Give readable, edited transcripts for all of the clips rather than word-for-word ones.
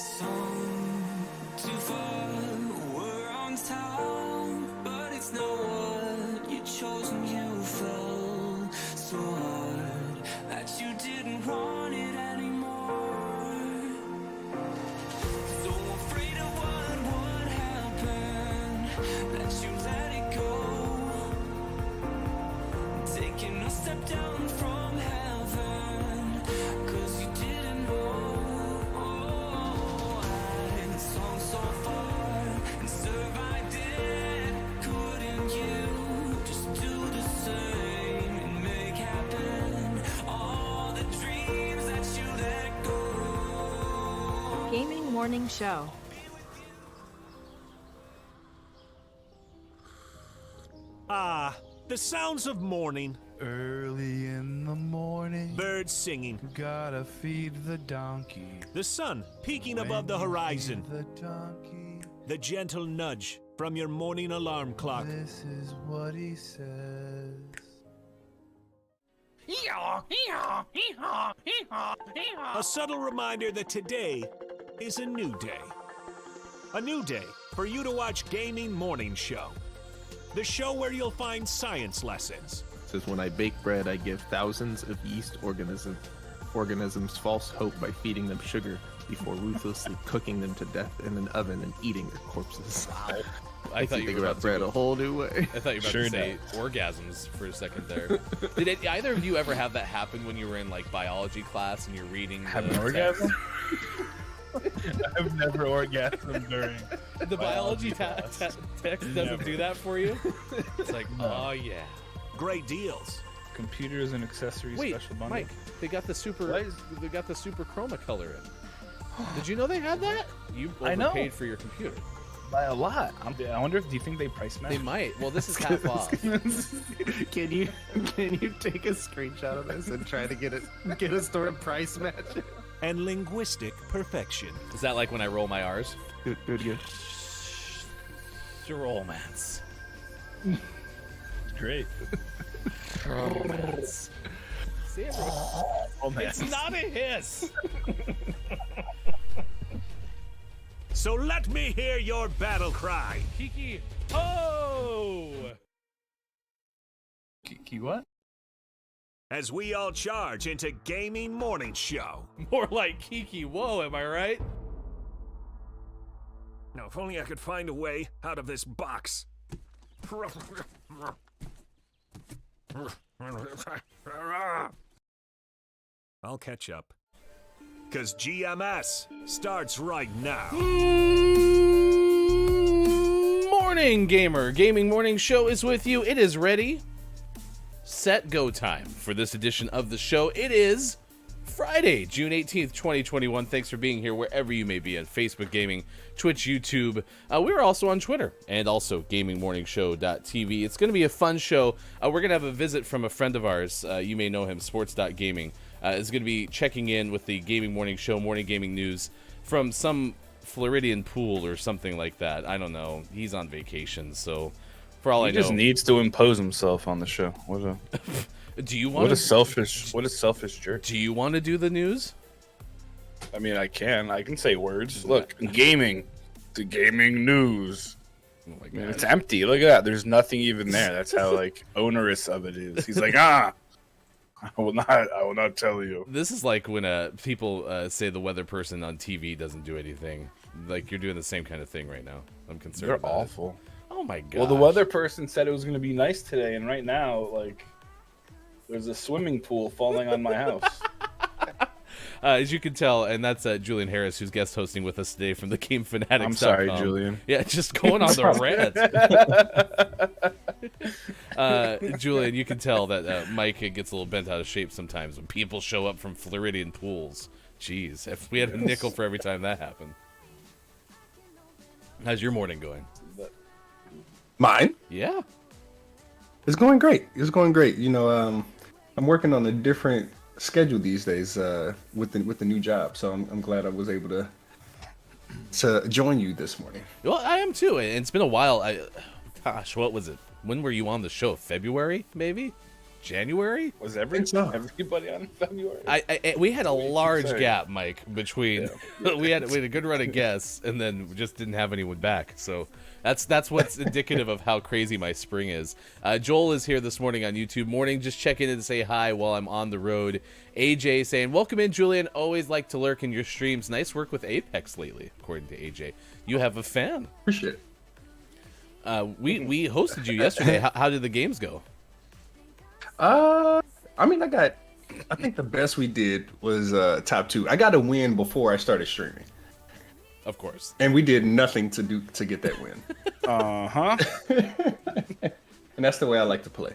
Some too far, we're on time, but it's not what you chose when you fell so hard that you didn't want it anymore. So afraid of what would happen, that you let it go, taking a step down from heaven, 'cause you didn't know. So far and survived it. Couldn't you just do the same and make happen all the dreams that you let go? Gaming Morning Show. Ah, the sounds of morning. Early in the morning, Birds singing. gotta feed the donkey. The sun peeking above the When you horizon. feed the donkey, The gentle nudge from your morning alarm clock. this is what he says. A subtle reminder that today is a new day. A new day for you to watch Gaming Morning Show. The show where you'll find science lessons. Says, when I bake bread, I give thousands of yeast organisms false hope by feeding them sugar before ruthlessly cooking them to death in an oven and eating their corpses. Wow. I thought you think were about bread a whole new way. I thought you were about to say orgasms for a second there. Did either of you ever have that happen when you were in like biology class and you're reading? Have the an orgasm? text? I've never orgasmed during The biology text doesn't Never. do that for you. It's like, oh yeah. Great deals. computers and accessories Wait, special bundle. Mike, they got the super chroma color in. Did you know they had that? You I know. overpaid for your computer. By a lot. I wonder if, do you think they price match? They might. Well, this is half off. Can you take a screenshot of this and try to get a store price match? And linguistic perfection. Is that like when I roll my R's? Good. Romance. Great. Romance. See, everyone- it's not a hiss. So let me hear your battle cry. Kiki. Oh! Kiki what? As we all charge into Gaming Morning Show. More like Kiki. Whoa, am I right? Now, if only I could find a way out of this box. I'll catch up. 'Cause GMS starts right now. Morning, gamer. Gaming Morning Show is with you. It is ready, set, go time for this edition of the show. It is Friday, June 18th, 2021. Thanks for being here wherever you may be at Facebook Gaming, Twitch, YouTube. We're also on Twitter and also gamingmorningshow.tv. It's going to be a fun show. We're going to have a visit from a friend of ours. You may know him, Sports.gaming. Is going to be checking in with the Gaming Morning Show, morning gaming news from some Floridian pool or something like that. I don't know. He's on vacation, so for all I know, He just needs to impose himself on the show. do you want What a selfish jerk. Do you want to do the news? I mean, I can say words. Look, gaming, the gaming news. Oh my I mean, God. it's empty. Look at that. There's nothing even there. That's how like onerous of it is. He's like, I will not tell you. This is like when people say the weather person on TV doesn't do anything. Like you're doing the same kind of thing right now. I'm concerned. They're about it. awful. Oh my god. Well, the weather person said it was going to be nice today, and right now, like, there's a swimming pool falling on my house. As you can tell, and that's Julian Harris, who's guest hosting with us today from the Game Fanatics. I'm sorry, Julian. Yeah, just going on the rant. Julian, you can tell that Mike gets a little bent out of shape sometimes when people show up from Floridian pools. Jeez, if we had a nickel for every time that happened. How's your morning going? Mine? Yeah. It's going great. It's going great. You know, I'm working on a different schedule these days with the new job, so I'm glad I was able to join you this morning. Well, I am too. And it's been a while. Gosh, what was it? When were you on the show? February, maybe? January. Was think so. everybody on February? We had a large sorry. gap, Mike, between we had a good run of guests, and then we just didn't have anyone back. So that's what's indicative of how crazy my spring is. Joel is here this morning on YouTube. Morning, just checking in to say hi while I'm on the road. AJ saying, welcome in, Julian. Always like to lurk in your streams. Nice work with Apex lately, according to AJ. You have a fan. Appreciate it. We hosted you yesterday. How did the games go? I mean, I think the best we did was top 2. I got a win before I started streaming, Of course. and we did nothing to get that win. And that's the way I like to play.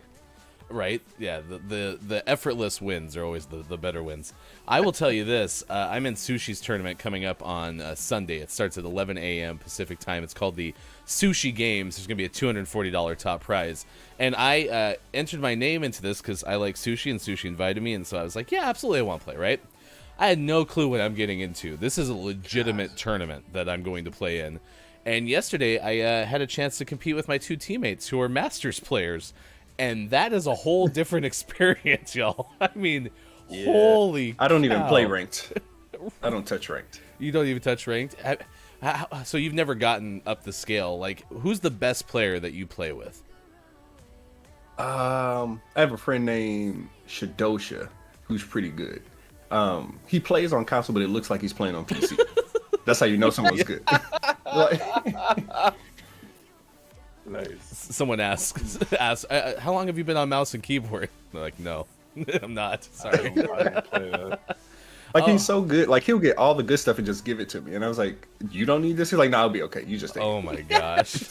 Right? Yeah, the effortless wins are always the better wins. I will tell you this. I'm in Sushi's tournament coming up on Sunday. It starts at 11 a.m. Pacific time. It's called the Sushi Games. There's going to be a $240 top prize. And I entered my name into this because I like sushi, and Sushi invited me. And so I was like, yeah, absolutely, I want to play, right? I had no clue what I'm getting into. This is a legitimate tournament that I'm going to play in. And yesterday, I had a chance to compete with my 2 teammates who are Masters players. And that is a whole different experience, y'all. I mean, holy I don't even cow. play ranked. I don't touch ranked. You don't even touch ranked? So you've never gotten up the scale. Like, who's the best player that you play with? I have a friend named Shadosha who's pretty good. He plays on console, but it looks like he's playing on PC. That's how you know someone's good. Nice. Someone asks, how long have you been on mouse and keyboard? They're like, no, I'm not. Sorry. I don't play that. Like, he's so good. Like, he'll get all the good stuff and just give it to me. And I was like, you don't need this? He's like, no, I'll be okay. You just take Oh it. my gosh.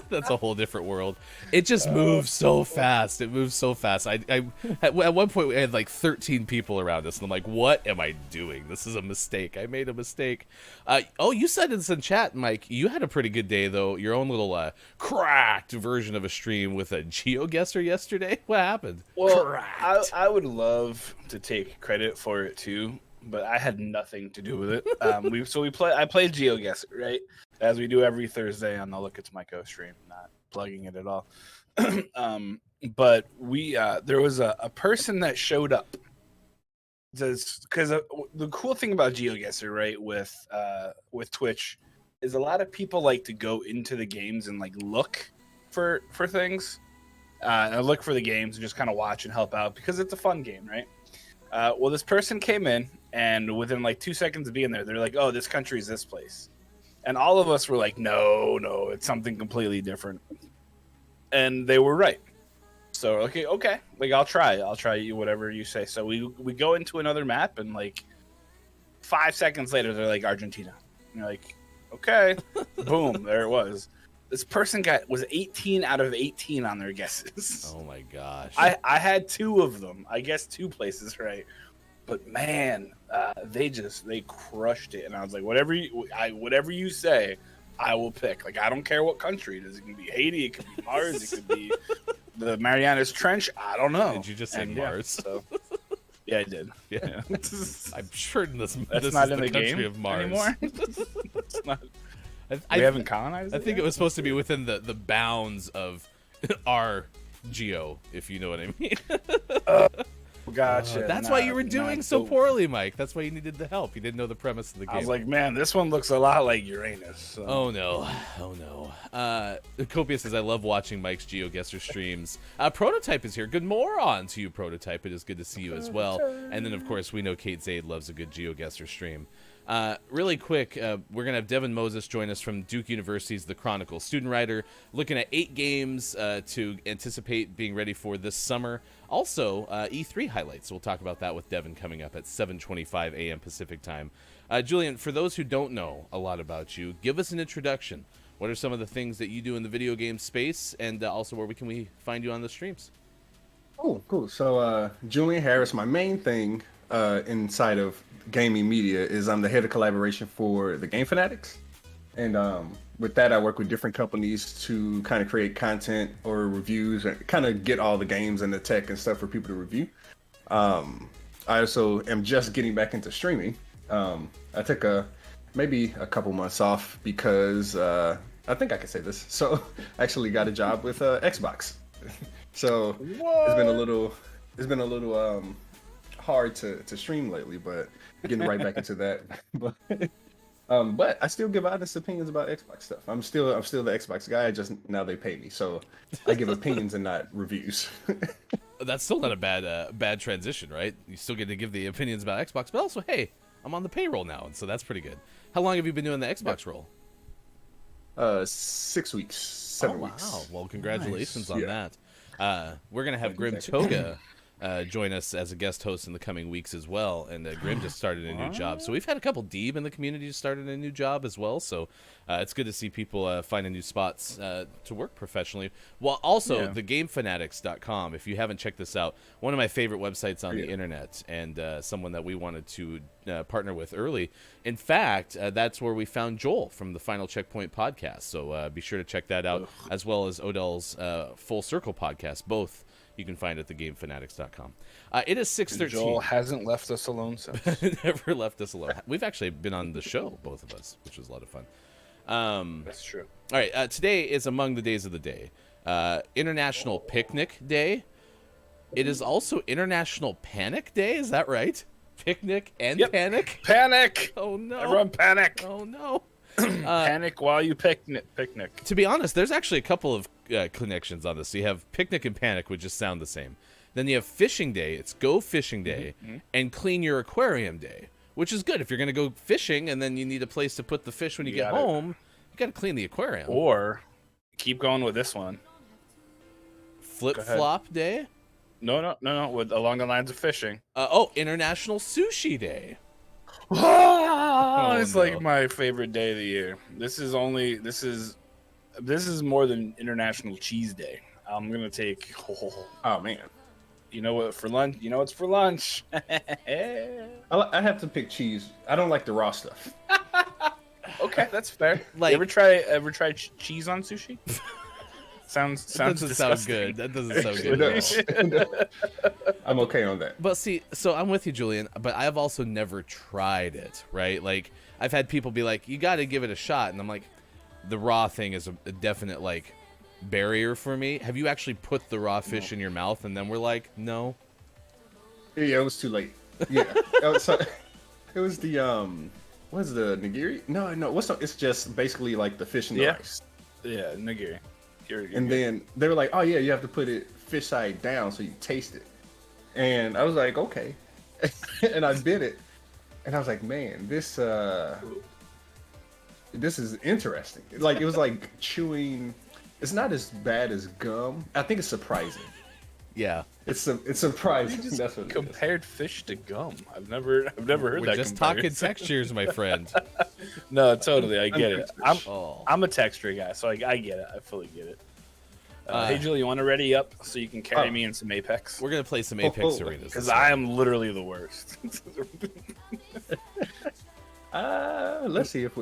That's a whole different world. It just moves so fast. It moves so fast. At one point we had like 13 people around us, and I'm like, what am I doing? This is a mistake. I made a mistake. You said this in chat, Mike. You had a pretty good day, though. Your own little cracked version of a stream with a GeoGuessr yesterday. What happened? Well, I would love to take credit for it too, but I had nothing to do with it. I played GeoGuessr, right? As we do every Thursday on the Look It's Myco stream, not plugging it at all. But there was a person that showed up. Because the cool thing about GeoGuessr, right, with Twitch, is a lot of people like to go into the games and like look for things. Look for the games and just kind of watch and help out because it's a fun game, right? Well, this person came in, and within like 2 seconds of being there, they're like, oh, this country is this place. And all of us were like, no, it's something completely different. And they were right. So, okay. Like, I'll try you, whatever you say. So we go into another map, and like 5 seconds later, they're like, Argentina. And you're like, okay. Boom, there it was. This person was 18 out of 18 on their guesses. Oh my gosh. I had 2 of them. I guess 2 places right. But man, they crushed it, and I was like, whatever you say, I will pick. Like, I don't care what country it is. It can be Haiti, it could be Mars, it could be the Marianas Trench. I don't know. Did you just say Mars? Yeah, so, yeah, I did. Yeah. I'm sure this That's not is in the country game of Mars anymore. It's not. I We haven't colonized. I think it was supposed to be within the bounds of our geo, if you know what I mean. Gotcha. That's why you were doing so poorly, Mike. That's why you needed the help. You didn't know the premise of the game. I was like, man, this one looks a lot like Uranus. So. Oh no. Copious says, I love watching Mike's GeoGuessr streams. Prototype is here. Good morning to you, Prototype. It is good to see you as well. And then, of course, we know Kate Zaid loves a good GeoGuessr stream. Really quick, we're going to have Devin Moses join us from Duke University's The Chronicle student writer, looking at 8 games to anticipate being ready for this summer. Also, E3 highlights. We'll talk about that with Devin coming up at 7:25 a.m. Pacific time. Julian, for those who don't know a lot about you, give us an introduction. What are some of the things that you do in the video game space, and also where can we find you on the streams? Oh, cool. So, Julian Harris, my main thing inside of gaming media is I'm the head of collaboration for the Game Fanatics. And with that, I work with different companies to kind of create content or reviews and kind of get all the games and the tech and stuff for people to review. I also am just getting back into streaming. I took maybe a couple months off because I think I can say this. So I actually got a job with Xbox. So it's been a little hard to stream lately, but getting right back into that. But I still give honest opinions about Xbox stuff. I'm still the Xbox guy. Just now they pay me, so I give opinions and not reviews. That's still not a bad transition, right? You still get to give the opinions about Xbox, but also, hey, I'm on the payroll now, and so that's pretty good. How long have you been doing the Xbox role? 6 weeks, 7 weeks. Wow. Well, congratulations Nice. on Yeah. that. We're going to have Grim Toga join us as a guest host in the coming weeks as well. And Grim just started a new job. So we've had a couple Deeb in the community just started a new job as well. So it's good to see people finding new spots to work professionally. Well, also, thegamefanatics.com, if you haven't checked this out, one of my favorite websites on the internet, and someone that we wanted to partner with early. In fact, that's where we found Joel from the Final Checkpoint podcast. So be sure to check that out, as well as Odell's Full Circle podcast. Both you can find at thegamefanatics.com. It is 6:13. Joel hasn't left us alone since. Never left us alone. We've actually been on the show, both of us, which was a lot of fun. That's true. All right, today is among the days of the day. International Picnic Day. It is also International Panic Day. Is that right? Picnic and panic? Panic! Oh, no. Everyone panic! Oh, no. Panic while you picnic. To be honest, there's actually a couple of connections on this. So you have picnic and panic, which just sound the same. Then you have fishing day. It's go fishing day, and clean your aquarium day, which is good if you're going to go fishing and then you need a place to put the fish when you get home. You got to clean the aquarium. Or keep going with this one. Flip flop day. No. With along the lines of fishing. International Sushi Day. It's like my favorite day of the year. This is more than International Cheese Day. I'm gonna take. Oh man. You know what for lunch? You know what's for lunch? I have to pick cheese. I don't like the raw stuff. Okay, that's fair. Like- You ever try cheese on sushi? Sounds That doesn't sound disgusting. good. That doesn't sound good at all. I'm okay on that. But see, so I'm with you, Julian, but I've also never tried it, right? Like, I've had people be like, you got to give it a shot. And I'm like, the raw thing is a definite, like, barrier for me. Have you actually put the raw fish in your mouth? And then we're like, no. Yeah, it was too late. Yeah. it was the, what's the nigiri? No. It's just basically like the fish and the rice. Yeah, nigiri. You're And good. then they were like, oh yeah, you have to put it fish side down so you taste it. And I was like, okay. And I bit it. And I was like, man, this is interesting. Like, it was like chewing. It's not as bad as gum. I think it's surprising. Yeah. It's surprising. That's what it is. compared fish to gum. I've never heard We're that. just talking comparison. textures, my friend. No, totally. I get it. Oh. I'm a texture guy, so I get it. I fully get it. Hey, Julie, you want to ready up so you can carry me in some Apex? We're going to play some Apex Arenas. Because I am literally the worst. Let's see if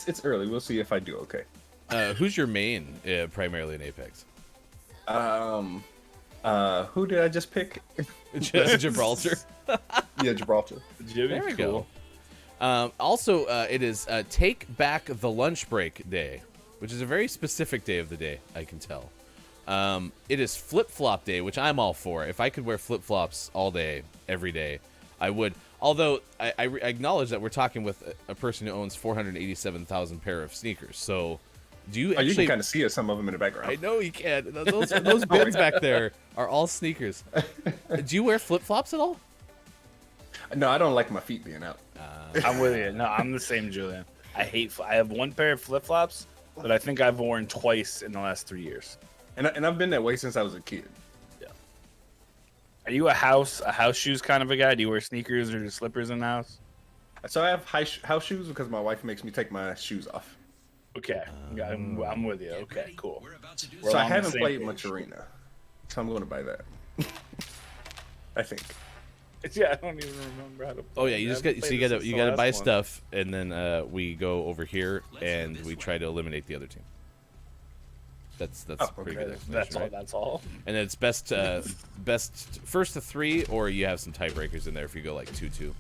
it's early. We'll see if I do okay. Who's your main primarily in Apex? Who did I just pick? Gibraltar. Yeah, Gibraltar. There we go. Also, it is Take Back the Lunch Break Day, which is a very specific day of the day, I can tell. It is Flip Flop Day, which I'm all for. If I could wear flip flops all day, every day, I would. Although I acknowledge that we're talking with a person who owns 487,000 pair of sneakers. So, do you actually? You can kind of see some of them in the background. I know you can. Those bins back there are all sneakers. Do you wear flip flops at all? No, I don't like my feet being out. I'm with you. No, I'm the same, Julian. I have one pair of flip flops that I think I've worn twice in the last 3 years. And I've been that way since I was a kid. Yeah. Are you a house shoes kind of a guy? Do you wear sneakers or slippers in the house? So I have house shoes because my wife makes me take my shoes off. Okay, I'm with you. Okay, cool. So I haven't played much arena, so I'm going to buy that. I think. Yeah, I don't even remember how to play. Oh yeah, you gotta buy stuff, and then we go over here and we try to eliminate the other team. That's pretty good explanation, right? That's all. And it's best first to 3, or you have some tiebreakers in there if you go like 2-2.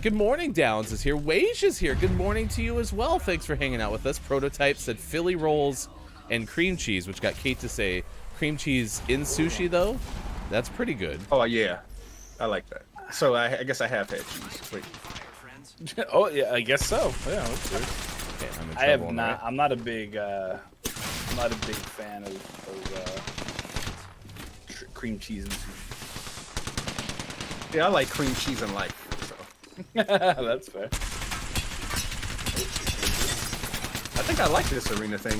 Good morning, Downs is here. Wage is here. Good morning to you as well. Thanks for hanging out with us. Prototype said Philly rolls and cream cheese, which got Kate to say cream cheese in sushi though, that's pretty good. Oh yeah, I like that. So I guess I have had cheese. Wait. Oh yeah, I guess so. Yeah, that's good. Okay, I'm in I have trouble, not. right? I'm not a big fan of cream cheese and sushi. Yeah, I like cream cheese and life. So That's fair. I think I like this arena thing.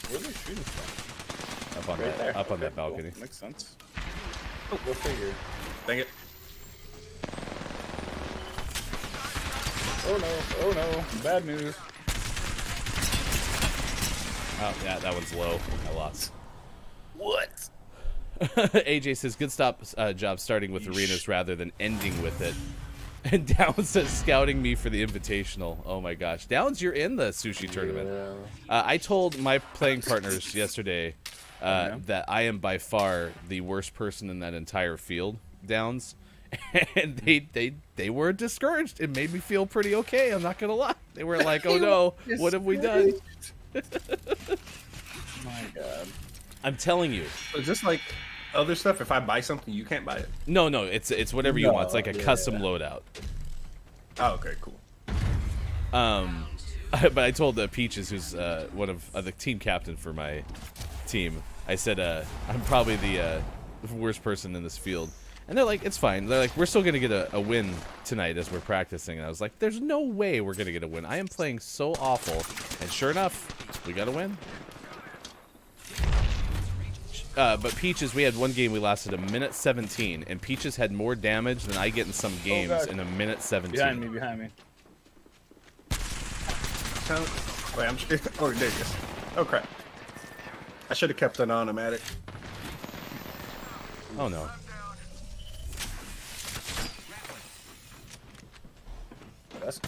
Where are they shooting from? Up on Right that, there. up on Okay, that balcony. cool. Makes sense. Oh, go figure. Dang it. Oh no! Oh no! Bad news. Oh yeah, that one's low. I lost. What? AJ says, good job starting with arenas rather than ending with it. And Downs says, scouting me for the invitational. Oh my gosh. Downs, you're in the sushi tournament. I told my playing partners yesterday that I am by far the worst person in that entire field, Downs. And they were discouraged. It made me feel pretty okay, I'm not going to lie. They were like, oh no, what have we done? My God. I'm telling you. Is this like other stuff? If I buy something, you can't buy it. No, it's whatever you want. It's like a custom loadout. Oh, okay, cool. But I told Peaches, who's one of the team captain for my team, I said I'm probably the worst person in this field, and they're like, it's fine. They're like, we're still gonna get a win tonight as we're practicing. And I was like, there's no way we're gonna get a win. I am playing so awful, and sure enough, we got a win. But Peaches, we had one game we lasted a minute 17, and Peaches had more damage than I get in some games in a minute 17. Behind me. Wait, I'm just, oh, there it is. Oh crap! I should have kept an automatic. Oh no. That's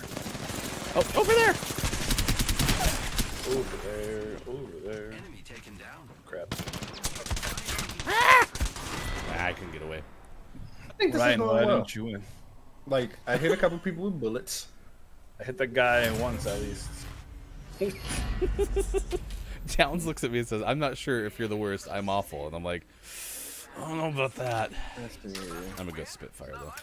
Oh, over there! over there. Enemy taken down. Crap. I couldn't get away. I think this Ryan, is why going well. didn't you win? Like, I hit a couple people with bullets. I hit the guy once at least. Downs looks at me and says, I'm not sure if you're the worst. I'm awful. And I'm like, I don't know about that. I'm gonna go Spitfire though.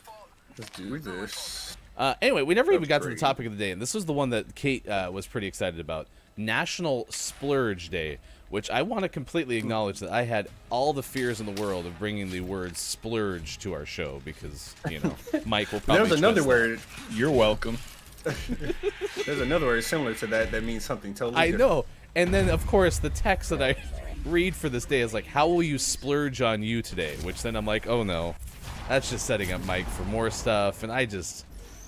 Let's do this. Anyway, we never even got to the Upgrade. topic of the day, and this was the one that Kate was pretty excited about. National Splurge Day, which I want to completely acknowledge that I had all the fears in the world of bringing the word splurge to our show because, you know, Mike will probably There's another twist word. You're welcome. There's another word similar to that that means something totally I different. know. And then, of course, the text that I read for this day is like, how will you splurge on you today? Which then I'm like, oh no, that's just setting up Mike for more stuff. And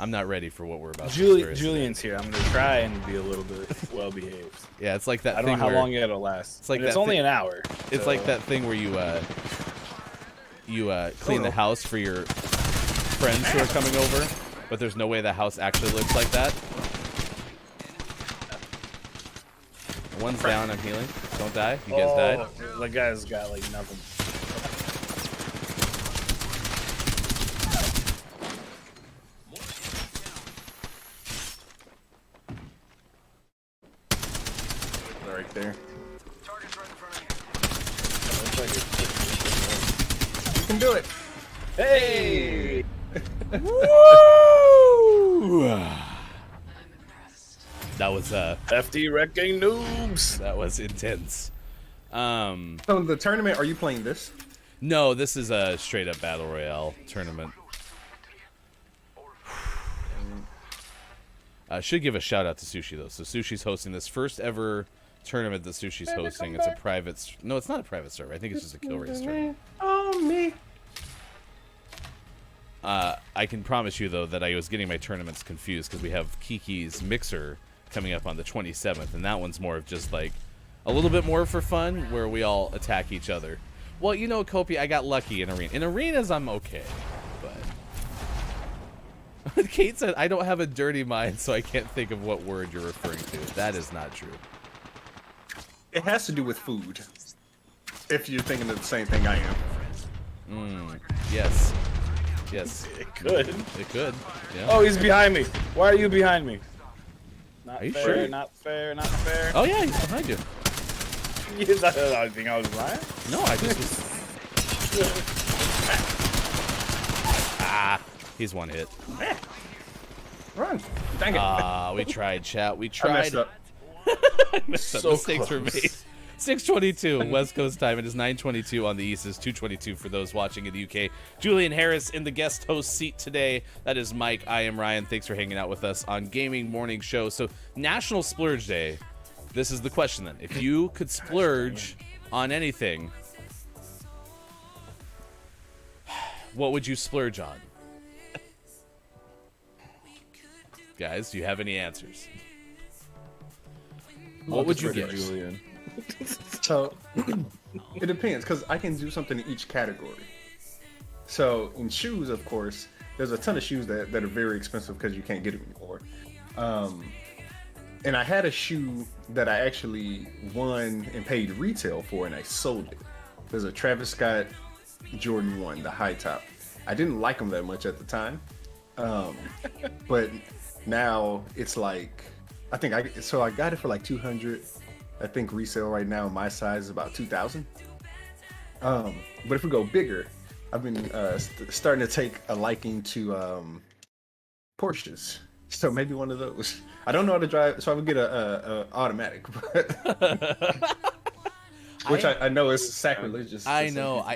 I'm not ready for what we're about to experience. Julian's here. I'm gonna try and be a little bit well behaved. Yeah, it's like that I don't thing know how where long it'll last. It's like And it's that only thing- an hour. it's so- like that thing where you clean the house for your friends who are coming over, but there's no way the house actually looks like that. One's down, I'm healing. Don't die. You guys died. The guy's got like nothing. Right there. You can do it. Hey! That was FD wrecking noobs. that was intense. So the tournament, are you playing this? No, this is a straight up battle royale tournament. Should give a shout out to Sushi though. So Sushi's hosting this first ever tournament that Sushi's hosting. It's a private. No, it's not a private server. I think it's just a kill race tournament. Oh me. I can promise you though that I was getting my tournaments confused because we have Kiki's Mixer coming up on the 27th, and that one's more of just like a little bit more for fun, where we all attack each other. Well, you know, Kopi, I got lucky in arena. In arenas, I'm okay, but Kate said I don't have a dirty mind, so I can't think of what word you're referring to. That is not true. It has to do with food. If you're thinking of the same thing I am. Yes. Yes, It could. it could. Yeah. Oh, he's behind me. Why are you behind me? Not Are you fair, sure? Not fair. Not fair. Oh yeah, he's behind you. Is that I think I was lying? No, I just was. He's one hit. Run. Dang it. We tried, chat. We I tried. messed up. So Mistakes were close. made. 6:22 West Coast time. It is 9:22 on the East. It's 2:22 for those watching in the UK. Julian Harris in the guest host seat today. That is Mike. I am Ryan. Thanks for hanging out with us on Gaming Morning Show. So National Splurge Day. This is the question then. If you could splurge on anything, what would you splurge on? Guys, do you have any answers? What would you get? Julian? So it depends, because I can do something in each category. So in shoes, of course, there's a ton of shoes that are very expensive because you can't get them anymore. And I had a shoe that I actually won and paid retail for, and I sold it. There's a Travis Scott Jordan 1, the high top. I didn't like them that much at the time, but now it's like, I got it for like 200. I think resale right now, my size is about 2,000. But if we go bigger, I've been starting to take a liking to Porsches. So maybe one of those. I don't know how to drive, so I would get a automatic, but which I know is sacrilegious. I know.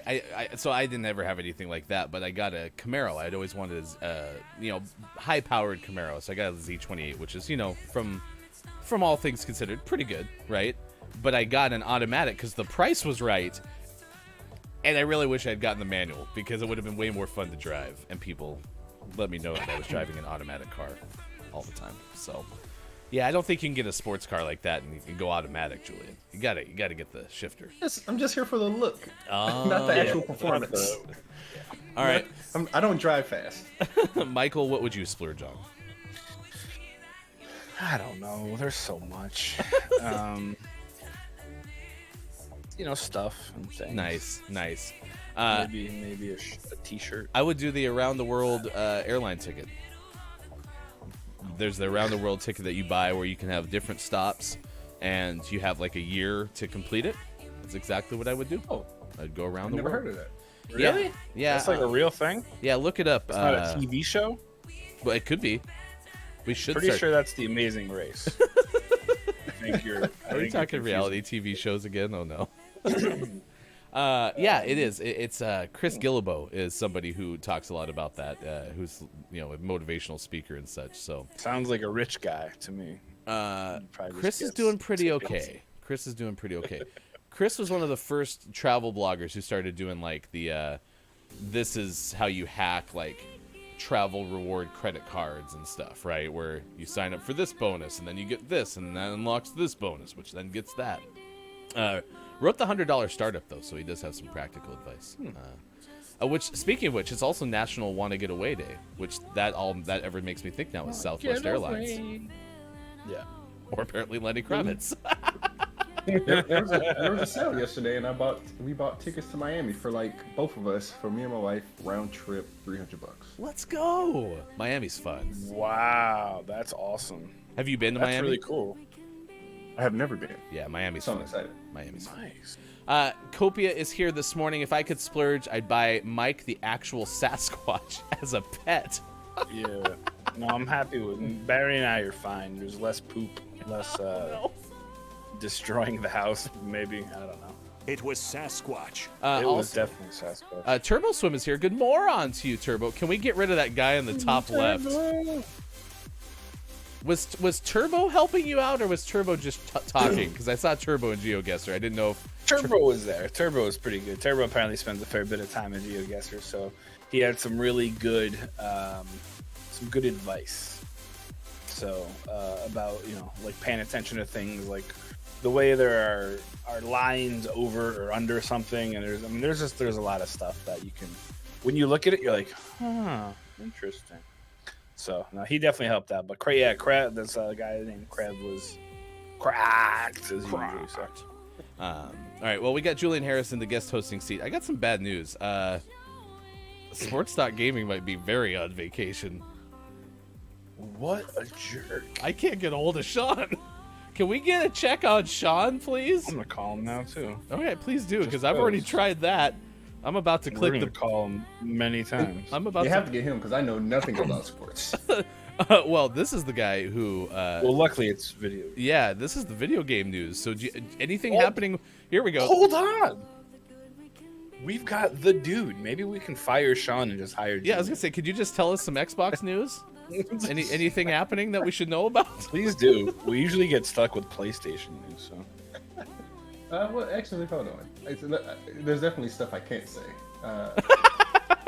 So I didn't ever have anything like that, but I got a Camaro. I'd always wanted a high-powered Camaro. So I got a Z28, which is, from all things considered, pretty good, right? But I got an automatic because the price was right, and I really wish I'd gotten the manual because it would have been way more fun to drive, and people let me know that I was driving an automatic car all the time. So, yeah, I don't think you can get a sports car like that and you can go automatic, Julian. You gotta get the shifter. I'm just here for the look, not the actual performance. All right, I don't drive fast. Michael, what would you splurge on? I don't know. There's so much. Stuff and things. Nice. Maybe a t-shirt. I would do the around the world airline ticket. There's the around the world ticket that you buy where you can have different stops, and you have like a year to complete it. That's exactly what I would do. Oh, I'd go around I've the never world. heard of that. Really? Yeah. That's like a real thing. Yeah, look it up. It's not a TV show. But it could be. We should. Pretty sure that's The Amazing Race. I think you're. Are we talking reality TV shows again? Oh no. Yeah, it is. It's Chris Gillibo is somebody who talks a lot about that. Who's a motivational speaker and such. So Sounds like a rich guy to me. Chris is doing pretty okay. Chris was one of the first travel bloggers who started doing like the this is how you hack like travel reward credit cards and stuff, right? Where you sign up for this bonus and then you get this and that unlocks this bonus, which then gets that. Wrote the $100 startup though, so he does have some practical advice. Which, speaking of which, it's also National Want to Get Away Day, which that ever makes me think now is Southwest Airlines, Yeah. or apparently Lenny Kravitz. There was a sale yesterday, and we bought tickets to Miami for like both of us, for me and my wife, round trip, $300. Let's go. Miami's fun. Wow, that's awesome. Have you been to That's Miami? really cool. I have never been, Yeah, Miami's so I'm fun. excited. Miami's fun. Nice. Copia is here this morning. If I could splurge, I'd buy Mike the actual Sasquatch as a pet. Yeah. No, I'm happy with Barry and I are fine. There's less poop, less destroying the house. Maybe, I don't know. It was Sasquatch. It was Also, definitely Sasquatch. Turbo Swim is here. Good morning to you, Turbo. Can we get rid of that guy in the top left? Was Turbo helping you out, or was Turbo just talking? Because I saw Turbo in GeoGuessr. I didn't know if Turbo was there. Turbo was pretty good. Turbo apparently spends a fair bit of time in GeoGuessr, so he had some really good, advice. So about like paying attention to things like the way there are lines over or under something, and there's a lot of stuff that you can, when you look at it, you're like, interesting. So no, he definitely helped out. But Crab, this guy named Crab was cracked as usual. So. All right, well, we got Julian Harris in the guest hosting seat. I got some bad news. Sports Gaming might be very on vacation. What a jerk. I can't get a hold of Sean. Can we get a check on Sean, please? I'm gonna call him now too. Okay, please do, because Just I've already goes. tried that. I'm about to We're click gonna the. call him many times. I'm about You to. have to get him because I know nothing about sports. Well, this is the guy who. Well, luckily it's video. Yeah, this is the video game news. So, anything Oh. happening? Here we go. Hold on. We've got the dude. Maybe we can fire Sean and just hire. Yeah, I was Jimmy. gonna say, could you just tell us some Xbox news? Anything happening that we should know about? Please do. We usually get stuck with PlayStation news. So Well, actually, hold on. There's definitely stuff I can't say. oh,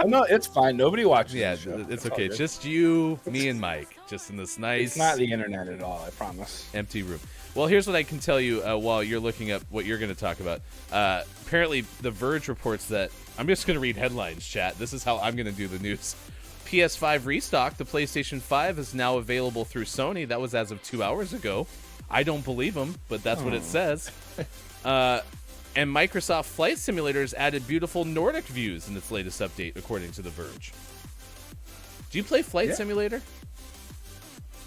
no, it's fine. Nobody watches. Yeah, the show. it's all okay. good. Just you, me, and Mike, just in this nice, It's not the internet at all. I promise. empty room. Well, here's what I can tell you while you're looking up what you're going to talk about. Apparently, The Verge reports that I'm just going to read headlines, chat. This is how I'm going to do the news. PS5 restock. The PlayStation 5 is now available through Sony. That was as of 2 hours ago. I don't believe them, but that's what it says. And Microsoft Flight Simulators added beautiful Nordic views in its latest update, according to The Verge. Do you play Flight Yeah. Simulator?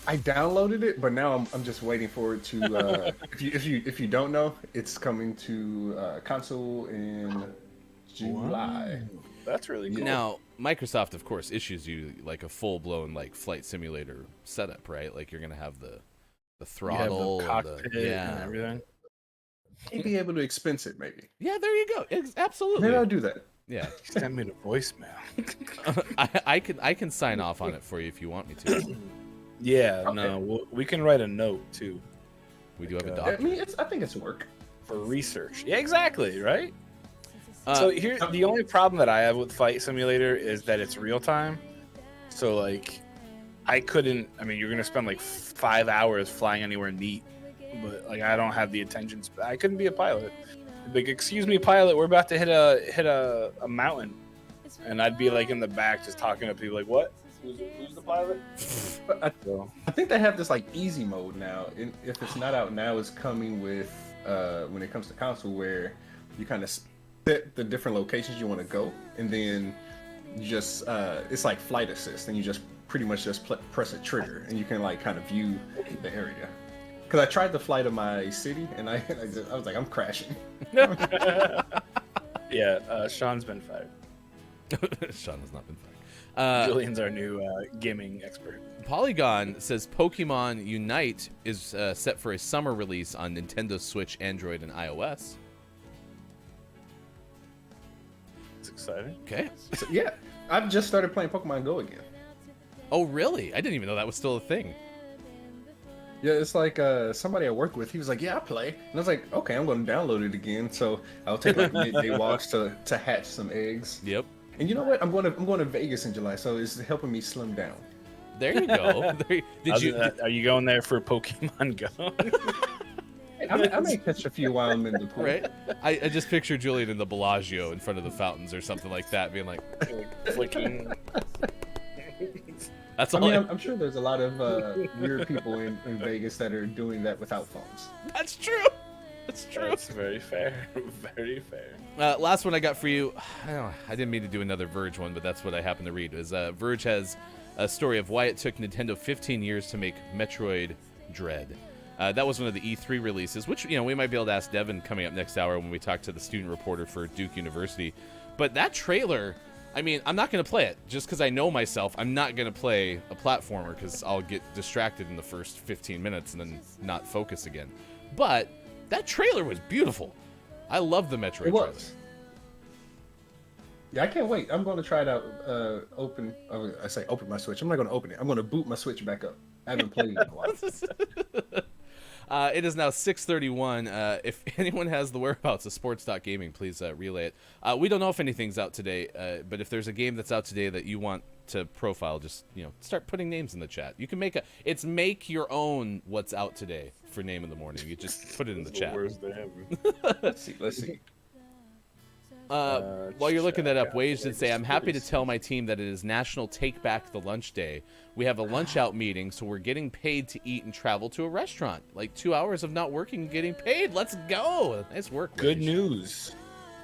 I downloaded it, but now I'm just waiting for it to. If you don't know, it's coming to console in July. That's really cool. Now, Microsoft, of course, issues you like a full-blown like flight simulator setup, right? Like you're gonna have the You have throttle, the cockpit and everything. Maybe be able to expense it, maybe. Yeah, there you go. Absolutely. Maybe I'll do that. Yeah, Send me the voicemail. I can sign off on it for you if you want me to. Yeah, Okay. no, we can write a note too We do have a Okay. I doc. mean, I think it's work. for research. Yeah, exactly, right? Uh, So here, the only problem that I have with Flight Simulator is that it's real time. So like, I couldn't. I mean, you're gonna spend like 5 hours flying anywhere neat, but like I don't have the attention. I couldn't be a pilot. Like, excuse me, pilot, we're about to hit a mountain, and I'd be like in the back just talking to people like, what? Who's the pilot? But So, I think they have this like easy mode now. And if it's not out now, it's coming with when it comes to console, where you kind of set the different locations you want to go, and then you just it's like flight assist, and you just pretty much just press a trigger, and you can like kind of view the area. Because I tried to fly to my city, and I was like, I'm crashing. yeah, Sean's been fired. Sean has not been fired. Julian's our new gaming expert. Polygon says Pokemon Unite is set for a summer release on Nintendo Switch, Android, and iOS. It's exciting. Okay. So, yeah, I've just started playing Pokemon Go again. Oh, really? I didn't even know that was still a thing. Yeah, it's like somebody I work with. He was like, "Yeah, I play," and I was like, "Okay, I'm going to download it again." So I'll take like midday walks to hatch some eggs. Yep. And you know what? I'm going to Vegas in July, so it's helping me slim down. There you go. Are you going there for Pokemon Go? Hey, I may catch a few while I'm in the pool. Right? I just picture Julian in the Bellagio in front of the fountains or something like that, being like, Flicking. that's I all. mean, I'm sure there's a lot of weird people in Vegas that are doing that without phones. That's true. That's true. That's very fair. Very fair. Last one I got for you. I didn't mean to do another Verge one, but that's what I happened to read. Is Verge has a story of why it took Nintendo 15 years to make Metroid Dread. That was one of the E3 releases, which we might be able to ask Devin coming up next hour when we talk to the student reporter for Duke University. But that trailer, I mean, I'm not going to play it just because I know myself. I'm not going to play a platformer because I'll get distracted in the first 15 minutes and then not focus again. But that trailer was beautiful. I love the Metroid It trailer. was. Yeah, I can't wait. I'm going to try it out. Open my Switch. I'm not going to open it. I'm going to boot my Switch back up. I haven't played it in a while. It is now 6:31. If anyone has the whereabouts of sports.gaming, please relay it. We don't know if anything's out today, but if there's a game that's out today that you want to profile, just start putting names in the chat. You can make your own what's out today for name in the morning. You just put it in the chat. Worst they ever. Let's see. While you're looking that up, Wage did say, I'm happy to tell my team that it is National Take Back the Lunch Day. We have a lunch out meeting, so we're getting paid to eat and travel to a restaurant. Like 2 hours of not working and getting paid. Let's go. Nice work, Good Wage. news.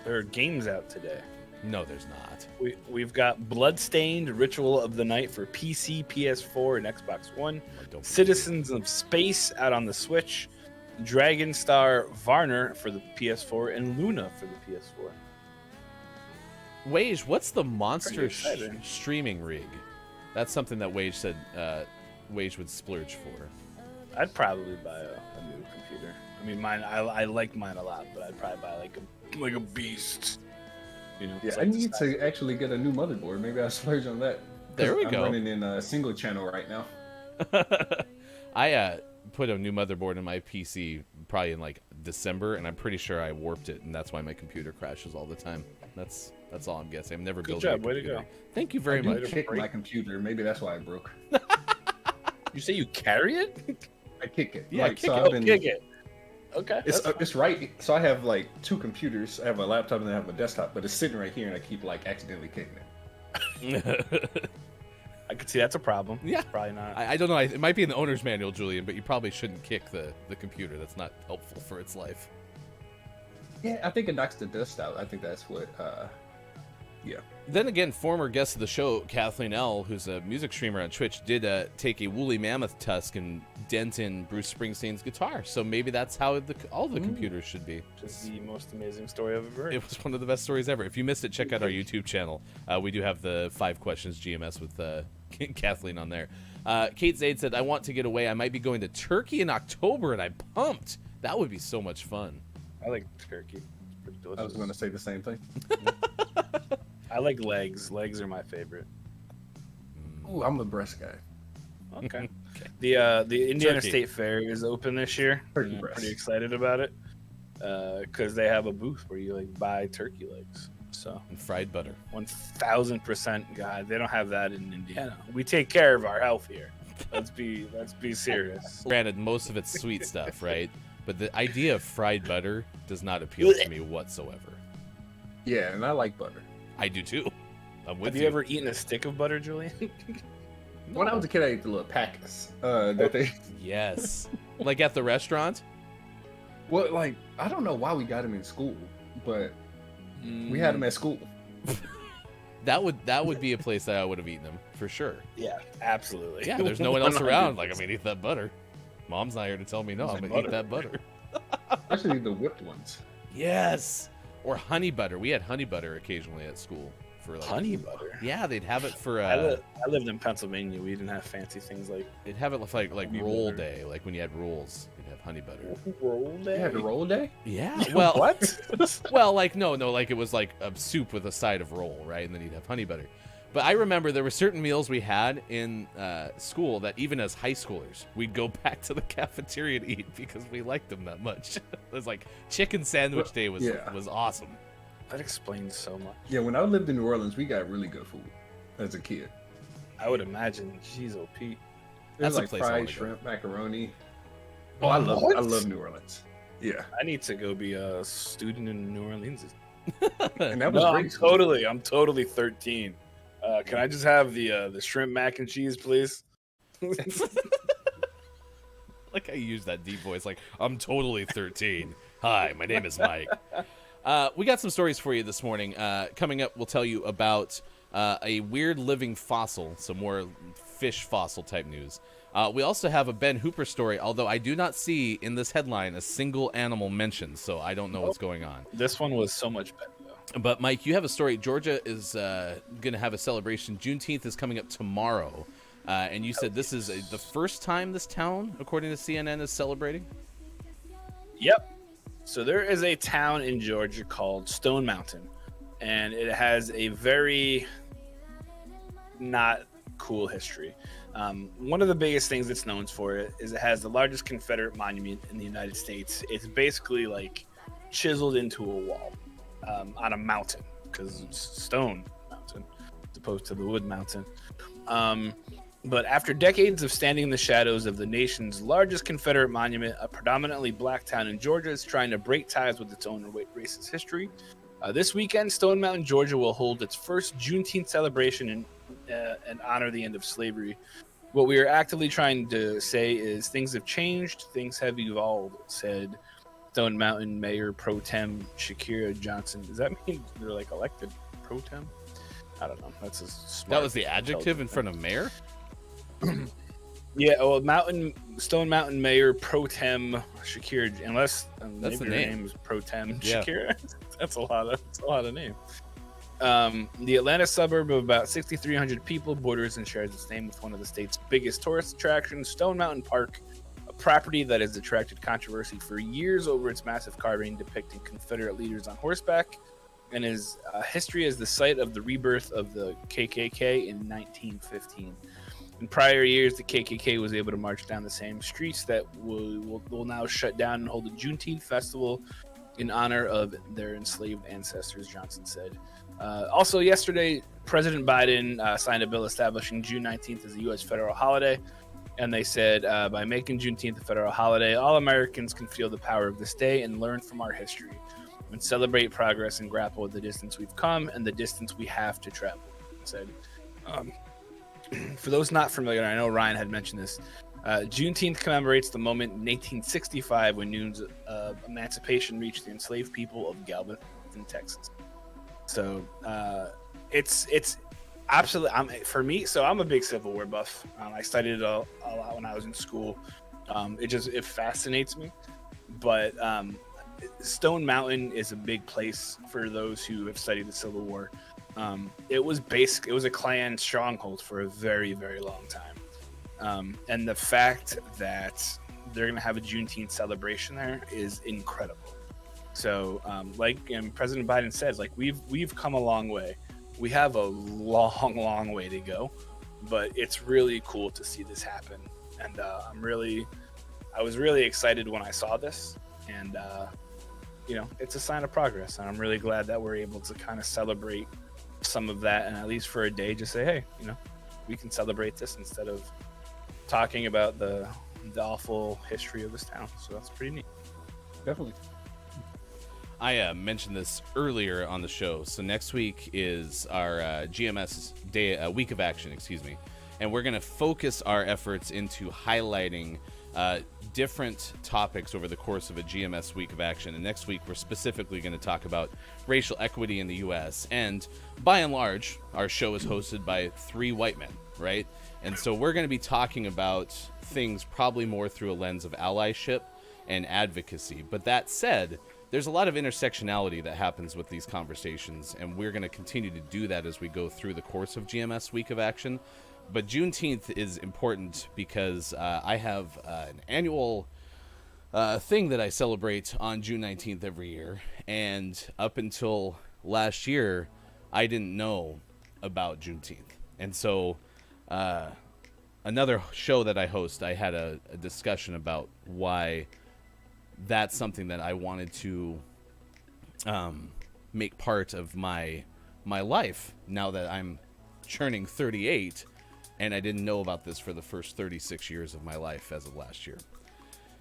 There are games out today. No, there's not. We've got Bloodstained Ritual of the Night for PC, PS4, and Xbox One. Don't Citizens of Space out on the Switch. Dragon Star Varner for the PS4 and Luna for the PS4. Wage, what's the monster Pretty exciting. streaming rig? That's something that Wage said Wage would splurge for. I'd probably buy a new computer. I mean, mine. I like mine a lot, but I'd probably buy like a beast. You know, Yeah, it's I like the need size- to actually get a new motherboard. Maybe I'll splurge on that. There we I'm go. running in a single channel right now. I put a new motherboard in my PC probably in like December, and I'm pretty sure I warped it, and that's why my computer crashes all the time. That's all I'm guessing. I'm never building job, a way to computer. go. Thank you very I do much. kick my computer. Maybe that's why I broke. You say you carry it? I kick it. Yeah, Like, kick so it. I've been- Kick it. Okay. It's that's it's right. So I have like two computers. I have a laptop and I have a desktop, but it's sitting right here, and I keep like accidentally kicking it. I could see that's a problem. Yeah. Probably not. I don't know. It might be in the owner's manual, Julian, but you probably shouldn't kick the computer. That's not helpful for its life. Yeah, I think it knocks the dust out. I think that's what. Yeah. Then again, former guest of the show, Kathleen L., who's a music streamer on Twitch, did take a woolly mammoth tusk and dent in Bruce Springsteen's guitar. So maybe that's how all the computers should be. Just the most amazing story I've ever heard. It was one of the best stories ever. If you missed it, check out our YouTube channel. We do have the 5 questions GMS with Kathleen on there. Kate Zaid said, I want to get away. I might be going to Turkey in October, and I'm pumped. That would be so much fun. I like turkey. It's pretty delicious. I was going to say the same thing. I like legs. Legs are my favorite. Ooh, I'm a breast guy. Okay. The Indiana Turkey. State Fair is open this year. Turkey and I'm breast. pretty excited about it because they have a booth where you like buy turkey legs. So And fried butter. 1000%, God, they don't have that in Indiana. We take care of our health here. Let's be serious. Granted, most of it's sweet stuff, right? But the idea of fried butter does not appeal to me whatsoever. Yeah, and I like butter. I do too. I'm with Have you ever eaten a stick of butter, Julian? When I was a kid, I ate the little packets that they. Yes. Like at the restaurant? Well, like I don't know why we got them in school, but we had them at school. That would be a place that I would have eaten them for sure. Yeah, absolutely. Yeah, there's no one else 100%. around. Like, I'm gonna eat that butter. Mom's not here to tell me no. It's I'm like gonna eat butter. that butter. Especially the whipped ones. Yes. Or honey butter. We had honey butter occasionally at school for like Honey butter. Yeah, they'd have it for I lived in Pennsylvania. We didn't have fancy things like they'd have it for like Honey roll butter. day, like when you had rolls, you'd have honey butter. roll You day. had a roll day. Yeah. Well, What? well, like no, like it was like a soup with a side of roll, right? And then you'd have honey butter. But I remember there were certain meals we had in school that even as high schoolers, we'd go back to the cafeteria to eat because we liked them that much. It was like chicken sandwich day was Yeah. was awesome. That explains so much. Yeah, when I lived in New Orleans, we got really good food as a kid. I would imagine. Jeez, oh Pete. That's There's a like place I fried wanna go. shrimp, macaroni. Oh, I love New Orleans. Yeah, I need to go be a student in New Orleans. and that was No, great. I'm totally 13. Can I just have the shrimp mac and cheese, please? Like I use that deep voice, like I'm totally 13. Hi, my name is Mike. We got some stories for you this morning. Coming up, we'll tell you about a weird living fossil, some more fish fossil type news. We also have a Ben Hooper story, although I do not see in this headline a single animal mentioned, so I don't know what's going on. This one was so much better, though. But Mike, you have a story. Georgia is going to have a celebration. Juneteenth is coming up tomorrow. And you said this is the first time this town, according to CNN, is celebrating? Yep. So there is a town in Georgia called Stone Mountain, and it has a very not cool history. One of the biggest things it's known for is it has the largest Confederate monument in the United States. It's basically like chiseled into a wall on a mountain because it's Stone Mountain as opposed to the Wood Mountain. But after decades of standing in the shadows of the nation's largest Confederate monument, a predominantly black town in Georgia is trying to break ties with its own racist history. This weekend, Stone Mountain, Georgia will hold its first Juneteenth celebration and honor the end of slavery. What we are actively trying to say is things have changed, things have evolved, said Stone Mountain Mayor Pro Tem Shakira Johnson. Does that mean they're like elected pro tem. I don't know. That's a smart, That was the adjective in intelligent front of mayor? Yeah, well, Stone Mountain Mayor Pro Tem Shakir, unless maybe the her name. name is Pro Tem Yeah. Shakir. That's a lot of name. The Atlanta suburb of about 6,300 people borders and shares its name with one of the state's biggest tourist attractions, Stone Mountain Park, a property that has attracted controversy for years over its massive carving depicting Confederate leaders on horseback, and is history as the site of the rebirth of the KKK in 1915. In prior years, the KKK was able to march down the same streets that will now shut down and hold a Juneteenth festival in honor of their enslaved ancestors, Johnson said. Also, yesterday, President Biden signed a bill establishing June 19th as a U.S. federal holiday. And they said, by making Juneteenth a federal holiday, all Americans can feel the power of this day and learn from our history and celebrate progress and grapple with the distance we've come and the distance we have to travel, he said. For those not familiar, I know Ryan had mentioned this, Juneteenth commemorates the moment in 1865 when Noon's emancipation reached the enslaved people of Galveston, Texas. So it's absolutely, for me, so I'm a big Civil War buff. I studied it a lot when I was in school. It fascinates me. But Stone Mountain is a big place for those who have studied the Civil War. It was a Klan stronghold for a very, very long time. And the fact that they're going to have a Juneteenth celebration there is incredible. So, President Biden says, we've come a long way. We have a long, long way to go, but it's really cool to see this happen. And I was really excited when I saw this, and it's a sign of progress. And I'm really glad that we're able to kind of celebrate some of that, and at least for a day, just say, hey, we can celebrate this instead of talking about the awful history of this town. So that's pretty neat. Definitely. I mentioned this earlier on the show. So next week is our GMS day, week of action, and we're going to focus our efforts into highlighting different topics over the course of a GMS week of action. And next week, we're specifically going to talk about racial equity in the U.S. And by and large, our show is hosted by 3 white men, right? And so we're going to be talking about things probably more through a lens of allyship and advocacy. But that said, there's a lot of intersectionality that happens with these conversations, and we're going to continue to do that as we go through the course of GMS Week of Action. But Juneteenth is important because I have an annual thing that I celebrate on June 19th every year, and up until last year, I didn't know about Juneteenth. And so another show that I host, I had a discussion about why that's something that I wanted to make part of my life now that I'm turning 38, and I didn't know about this for the first 36 years of my life as of last year.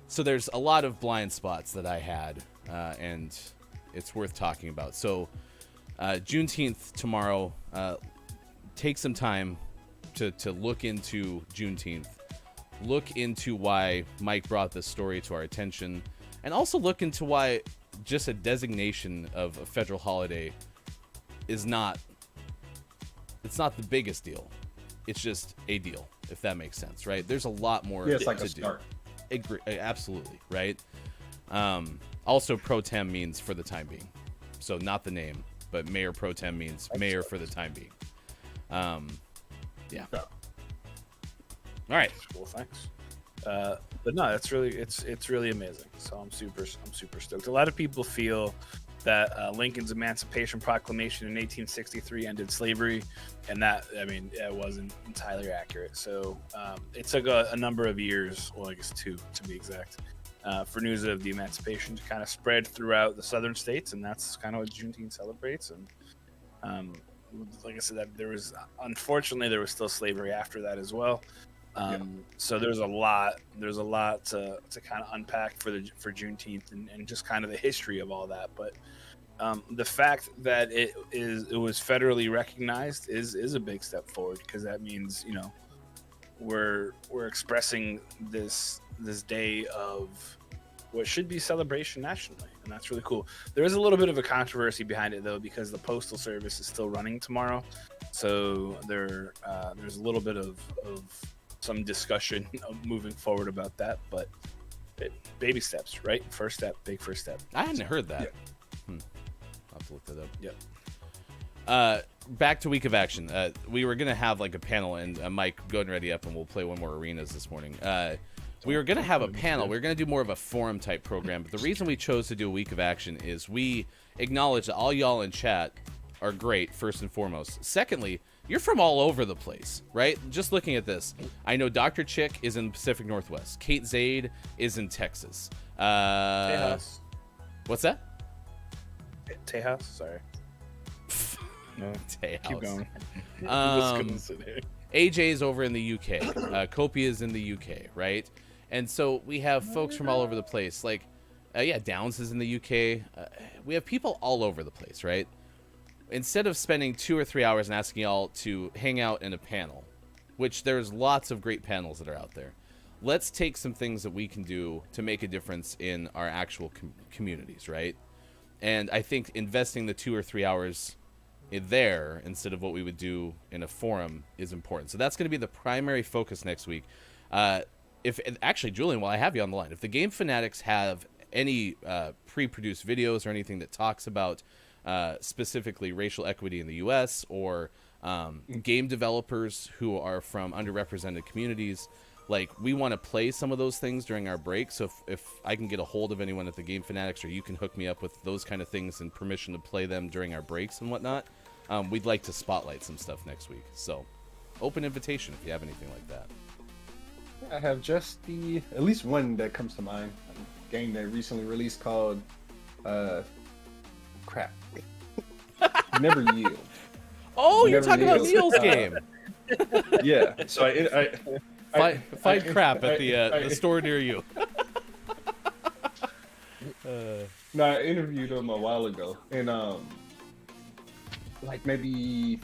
So there's a lot of blind spots that I had, and it's worth talking about. So Juneteenth tomorrow, take some time to look into Juneteenth, look into why Mike brought this story to our attention, and also look into why just a designation of a federal holiday it's not the biggest deal. It's just a deal, if that makes sense, right? There's a lot more Yeah, it's like to a start. do. Absolutely, right? Also, pro tem means for the time being. So not the name, but mayor pro tem means mayor for the time being. Yeah. Yeah. All right. Cool, thanks. But no, it's really amazing. So I'm super stoked. A lot of people feel that Lincoln's Emancipation Proclamation in 1863 ended slavery, and that, it wasn't entirely accurate. So it took a number of years, well, I guess 2 to be exact, for news of the emancipation to kind of spread throughout the southern states, and that's kind of what Juneteenth celebrates. And like I said, there was still slavery after that as well. So there's a lot to kind of unpack for Juneteenth and just kind of the history of all that. But the fact that it was federally recognized is a big step forward, because that means we're expressing this day of what should be celebration nationally, and that's really cool. There is a little bit of a controversy behind it though, because the postal service is still running tomorrow, so there's a little bit of some discussion of moving forward about that, but baby steps, right? First step, big first step. I hadn't heard that. Yeah. I'll have to look that up. Yep. Back to Week of Action. We were going to have like a panel, and Mike, go ahead and ready up, and we'll play one more arenas this morning. We were going to have a panel. We were going to do more of a forum type program, but the reason we chose to do a Week of Action is we acknowledge that all y'all in chat are great, first and foremost. Secondly, you're from all over the place, right? Just looking at this, I know Dr. Chick is in the Pacific Northwest. Kate Zaid is in Texas. Tejas. What's that? Tejas, sorry. No, Tejas. keep going. I'm just gonna sit here. AJ's over in the UK. Copia's in the UK, right? And so we have folks from all over the place. Like, Downs is in the UK. We have people all over the place, right? Instead of spending 2 or 3 hours and asking y'all to hang out in a panel, which there's lots of great panels that are out there, let's take some things that we can do to make a difference in our actual communities, right? And I think investing the 2 or 3 hours there instead of what we would do in a forum is important. So that's going to be the primary focus next week. Actually, Julian, while I have you on the line, if the Game Fanatics have any pre-produced videos or anything that talks about specifically racial equity in the U.S. or game developers who are from underrepresented communities, like, we want to play some of those things during our break. So if I can get a hold of anyone at the Game Fanatics, or you can hook me up with those kind of things and permission to play them during our breaks and whatnot, we'd like to spotlight some stuff next week. So open invitation if you have anything like that. I have just at least one that comes to mind. A game that recently released called crap. Never Yield. Oh, you're Never talking about Yield. Neil's game. Yeah. So Find crap at the store near you. No, I interviewed him a while ago, and like maybe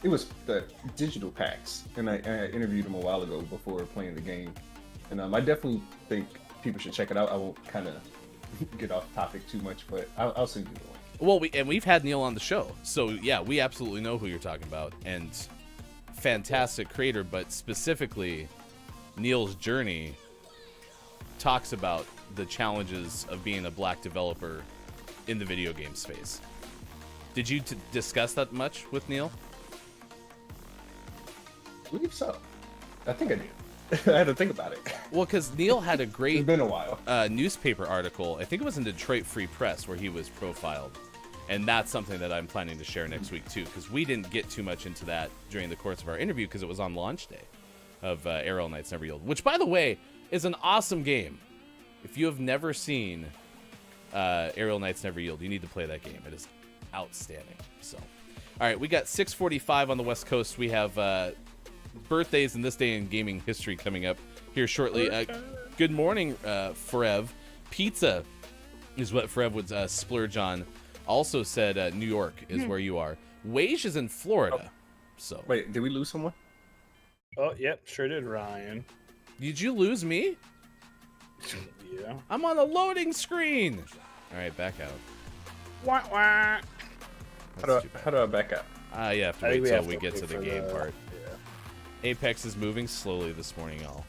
it was the digital packs, and I interviewed him a while ago before playing the game, and I definitely think people should check it out. I won't kind of get off topic too much, but I'll send you the link. Well, we've had Neil on the show, so yeah, we absolutely know who you're talking about, and fantastic creator. But specifically, Neil's journey talks about the challenges of being a black developer in the video game space. Did you discuss that much with Neil? I believe so. I think I did. I had to think about it. Well, because Neil had a It's great been a while. newspaper article, I think it was in Detroit Free Press, where he was profiled. And that's something that I'm planning to share next week, too, because we didn't get too much into that during the course of our interview because it was on launch day of Aerial Knights Never Yield, which, by the way, is an awesome game. If you have never seen Aerial Knights Never Yield, you need to play that game. It is outstanding. So, all right, we got 6:45 on the West Coast. We have birthdays in this day in gaming history coming up here shortly. Good morning, Frev. Pizza is what Frev would splurge on. Also said New York is where you are. Wage is in Florida. So Wait, did we lose someone? Oh, yep, sure did, Ryan. Did you lose me? Yeah. I'm on a loading screen. All right, back out. Wah, wah. How do I back up? You have to I wait think we till have we to get wait to the for game the- part. Yeah. Apex is moving slowly this morning, y'all.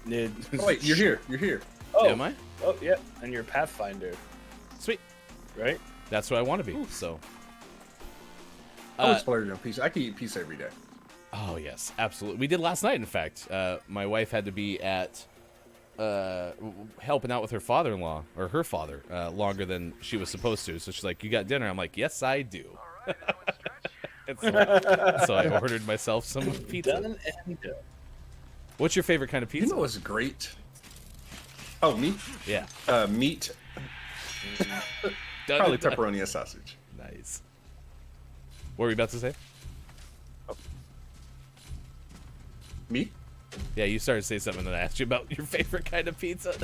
Oh, wait, you're here. You're here. Oh, Am I? Oh, yeah, and your Pathfinder, Sweet. right? That's what I want to be. So. I would splurge on pizza. I could eat pizza every day. Oh yes, absolutely. We did last night. In fact, my wife had to be at helping out with her father-in-law or her father longer than she was supposed to. So she's like, "You got dinner?" I'm like, "Yes, I do." And so I ordered myself some pizza. Done and done. What's your favorite kind of pizza? You know what's great? Oh, meat? Yeah. Meat. Done Probably and done. pepperoni and sausage. Nice. What were you about to say? Meat? Yeah, you started to say something that I asked you about your favorite kind of pizza.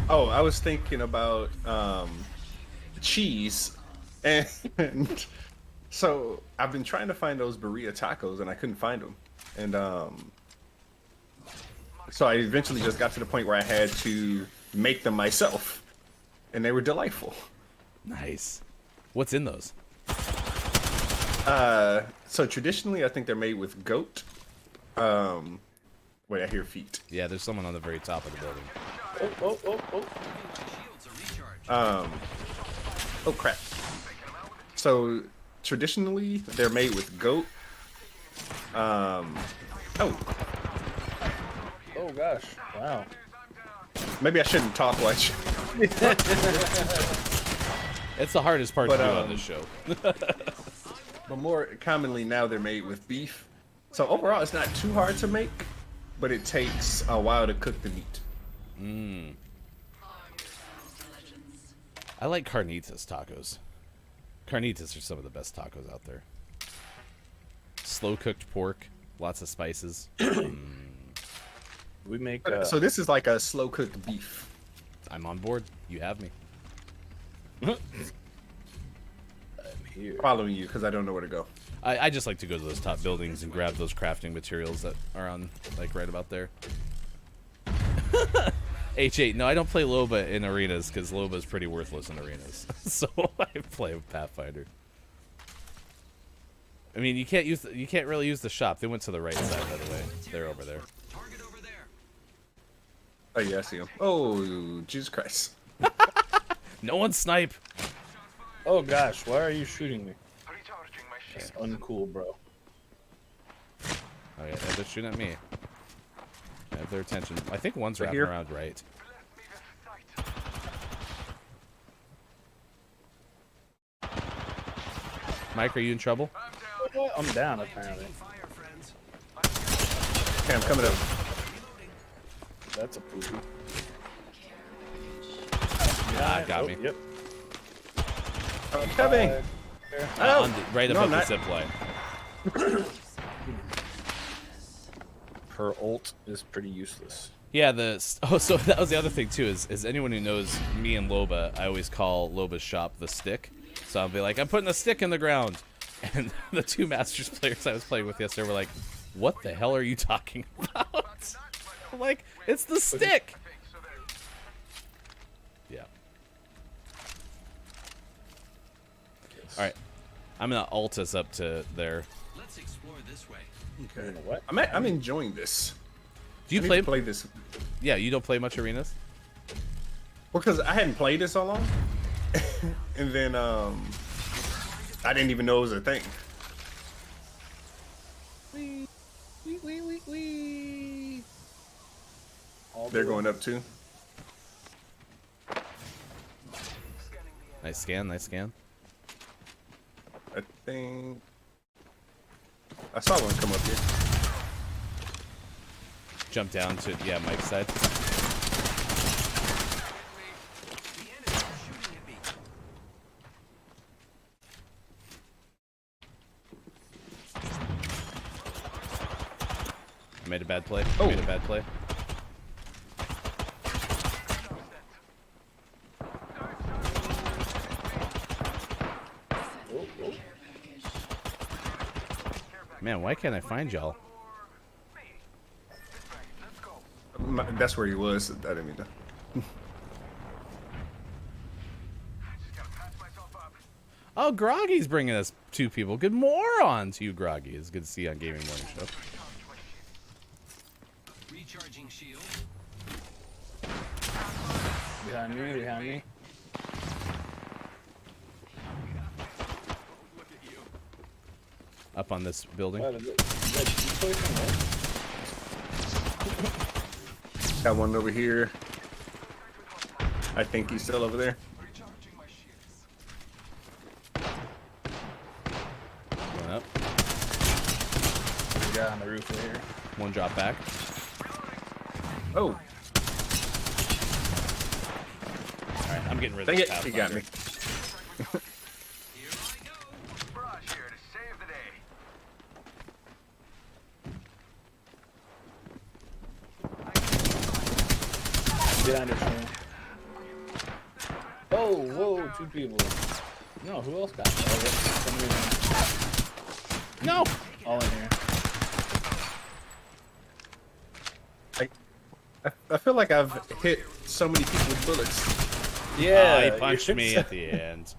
Oh, I was thinking about cheese, and so I've been trying to find those burrito tacos, and I couldn't find them. And So I eventually just got to the point where I had to make them myself, and they were delightful. Nice. What's in those? So traditionally, I think they're made with goat. Wait, I hear feet. Yeah, there's someone on the very top of the building. Oh crap. So traditionally, they're made with goat. Oh, Oh gosh! Wow. maybe I shouldn't talk much. It's the hardest part But, to do on this show. But more commonly now, they're made with beef. So overall, it's not too hard to make, but it takes a while to cook the meat. I like carnitas tacos. Carnitas are some of the best tacos out there. Slow cooked pork, lots of spices. We make. So this is like a slow cooked beef. I'm on board. You have me. I'm here. Following you because I don't know where to go. I just like to go to those top buildings and grab those crafting materials that are on, like, right about there. H8. No, I don't play Loba in arenas because Loba is pretty worthless in arenas. So I play with Pathfinder. I mean, you can't really use the shop. They went to the right side, by the way. They're over there. Oh yeah, I see him. Oh, Jesus Christ. No one snipe. Oh gosh! Why are you shooting me? That's uncool, bro. Oh yeah, they're shooting at me. I have their attention. I think one's wrapping here. around right. Mike, are you in trouble? I'm down apparently. Okay, I'm coming up. That's a poopy. Ah, got me. Yep. I'm coming. On the, right No, above the not- zip line. Her ult is pretty useless. Yeah, so that was the other thing too. Is anyone who knows me and Loba, I always call Loba's shop the stick. So I'll be like, I'm putting a stick in the ground, and the two Masters players I was playing with yesterday were like, "What the hell are you talking about?" I'm like, it's the stick. Yeah. All right, I'm gonna alt us up to there. Let's explore this way. Okay. What? I'm enjoying this. Do you I need play? to play this? Yeah, you don't play much arenas. Well, because I hadn't played it so long, and then I didn't even know it was a thing. They're going up too. Nice scan, nice scan. I think I saw one come up here. Jump down to Mike's side. I made a bad play. Oh. Made a bad play. Man, why can't I find y'all? That's where he was. I didn't mean to. Oh, Groggy's bringing us two people. Good moron to you, Groggy. It's good to see you on Gaming Morning Show. Recharging shield. Behind me, behind me. Up on this building. What is it? Is that decoy thing, Got one over here. I think he's still over there. Going up. There's a guy on the roof right here. One drop back. Oh, Alright, I'm getting rid of dang this it! He got Pathfinder. me. Splurge here to save the day. Behind us, man. Oh, whoa, two people. No, who else got it? Oh, yep, somebody No! all in here. I feel like I've hit so many people with bullets. Yeah, he punched me at the end.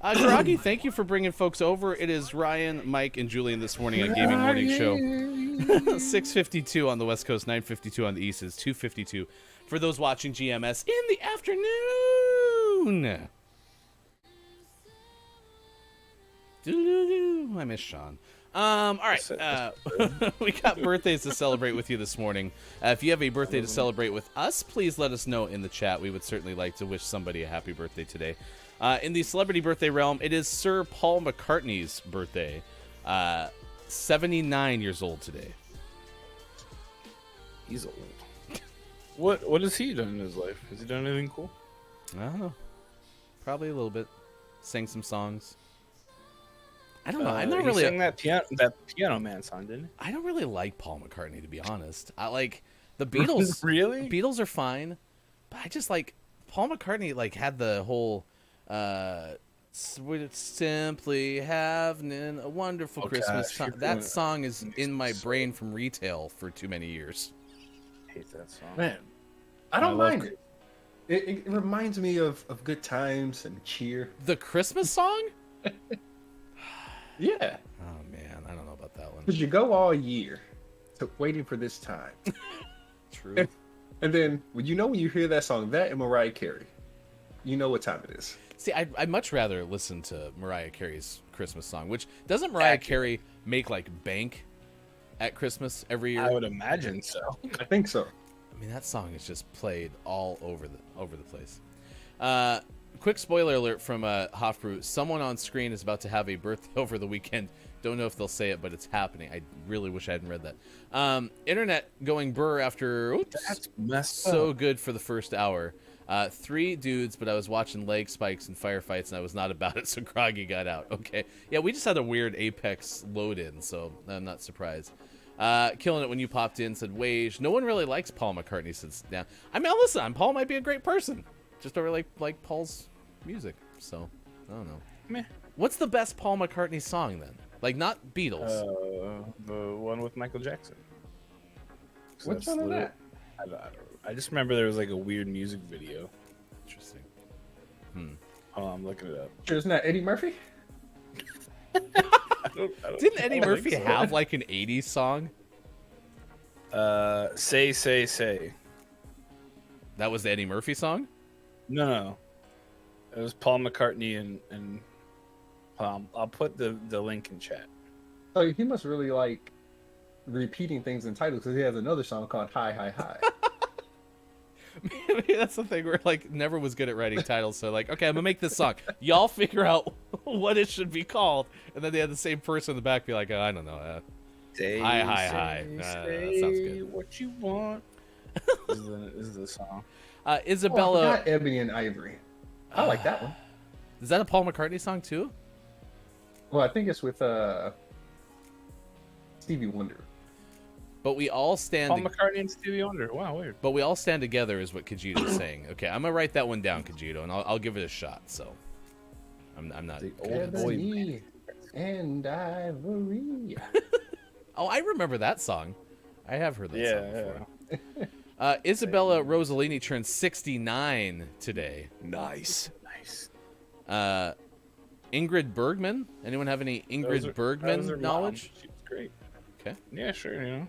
Garagi, thank you for bringing folks over. It is Ryan, Mike, and Julian this morning on Gaming Morning Show. 6:52 on the West Coast, 9:52 on the East. Is 2:52 for those watching GMS in the afternoon. I miss Sean. All right, we got birthdays to celebrate with you this morning. If you have a birthday to celebrate with us, please let us know in the chat. We would certainly like to wish somebody a happy birthday today. In the celebrity birthday realm, it is Sir Paul McCartney's birthday. 79 years old today. He's old. What has he done in his life? Has he done anything cool? I don't know. Probably a little bit. Sang some songs. I don't know. I'm not really. He sang that Piano Man song, didn't he? I don't really like Paul McCartney, to be honest. I like the Beatles. Really? Beatles are fine, but I just like Paul McCartney. Like had the whole simply having a wonderful Christmas time. That song is in my brain from retail for too many years. I hate that song. Man, I don't mind it. It reminds me of good times and cheer. The Christmas song? Yeah. Oh man, I don't know about that one. Because you go all year to waiting for this time. True. And then when you hear that song, that and Mariah Carey, you know what time it is. See, I'd much rather listen to Mariah Carey's Christmas song, which doesn't Mariah Carey make like bank at Christmas every year? I would imagine so. I think so. I mean, that song is just played all over the place. Quick spoiler alert from Hofbrew. Someone on screen is about to have a birthday over the weekend. Don't know if they'll say it, but it's happening. I really wish I hadn't read that. Internet going burr after. Oops. That's messed So up. good for the first hour. 3 dudes, but I was watching leg spikes and firefights, and I was not about it, so Groggy got out. Okay. Yeah, we just had a weird Apex load-in, so I'm not surprised. Killing it when you popped in, said Wage. No one really likes Paul McCartney since now. I mean, listen, Paul might be a great person. Just don't really like Paul's music, so I don't know. Meh. What's the best Paul McCartney song then? Like not Beatles. The one with Michael Jackson. Which one is that? I just remember there was like a weird music video. Interesting. Oh, I'm looking it up. Sure, isn't that Eddie Murphy? I don't Didn't Eddie think Murphy so. have like an 80s song? Say. That was the Eddie Murphy song? No. It was Paul McCartney and I'll put the link in chat. So he must really like repeating things in titles because he has another song called Hi Hi Hi. Maybe that's the thing where like never was good at writing titles, so like, okay, I'm gonna make this song. Y'all figure out what it should be called, and then they had the same person in the back be like, oh, I don't know. Hi. That sounds good. What you want? This is the song. Isabella. Oh, I forgot Ebony and Ivory. I like that one. Is that a Paul McCartney song too? Well, I think it's with Stevie Wonder. But we all stand. Paul McCartney and Stevie Wonder. Wow, weird. But we all stand together is what Kajito's saying. Okay, I'm gonna write that one down, Kajito, and I'll give it a shot. So, I'm not. The old boy Ebony and Ivory. Oh, I remember that song. I have heard that song before. Yeah. Isabella Rossellini turned 69 today. Nice. Ingrid Bergman. Anyone have any Ingrid Bergman knowledge? She was great. Okay. Yeah, sure. You know,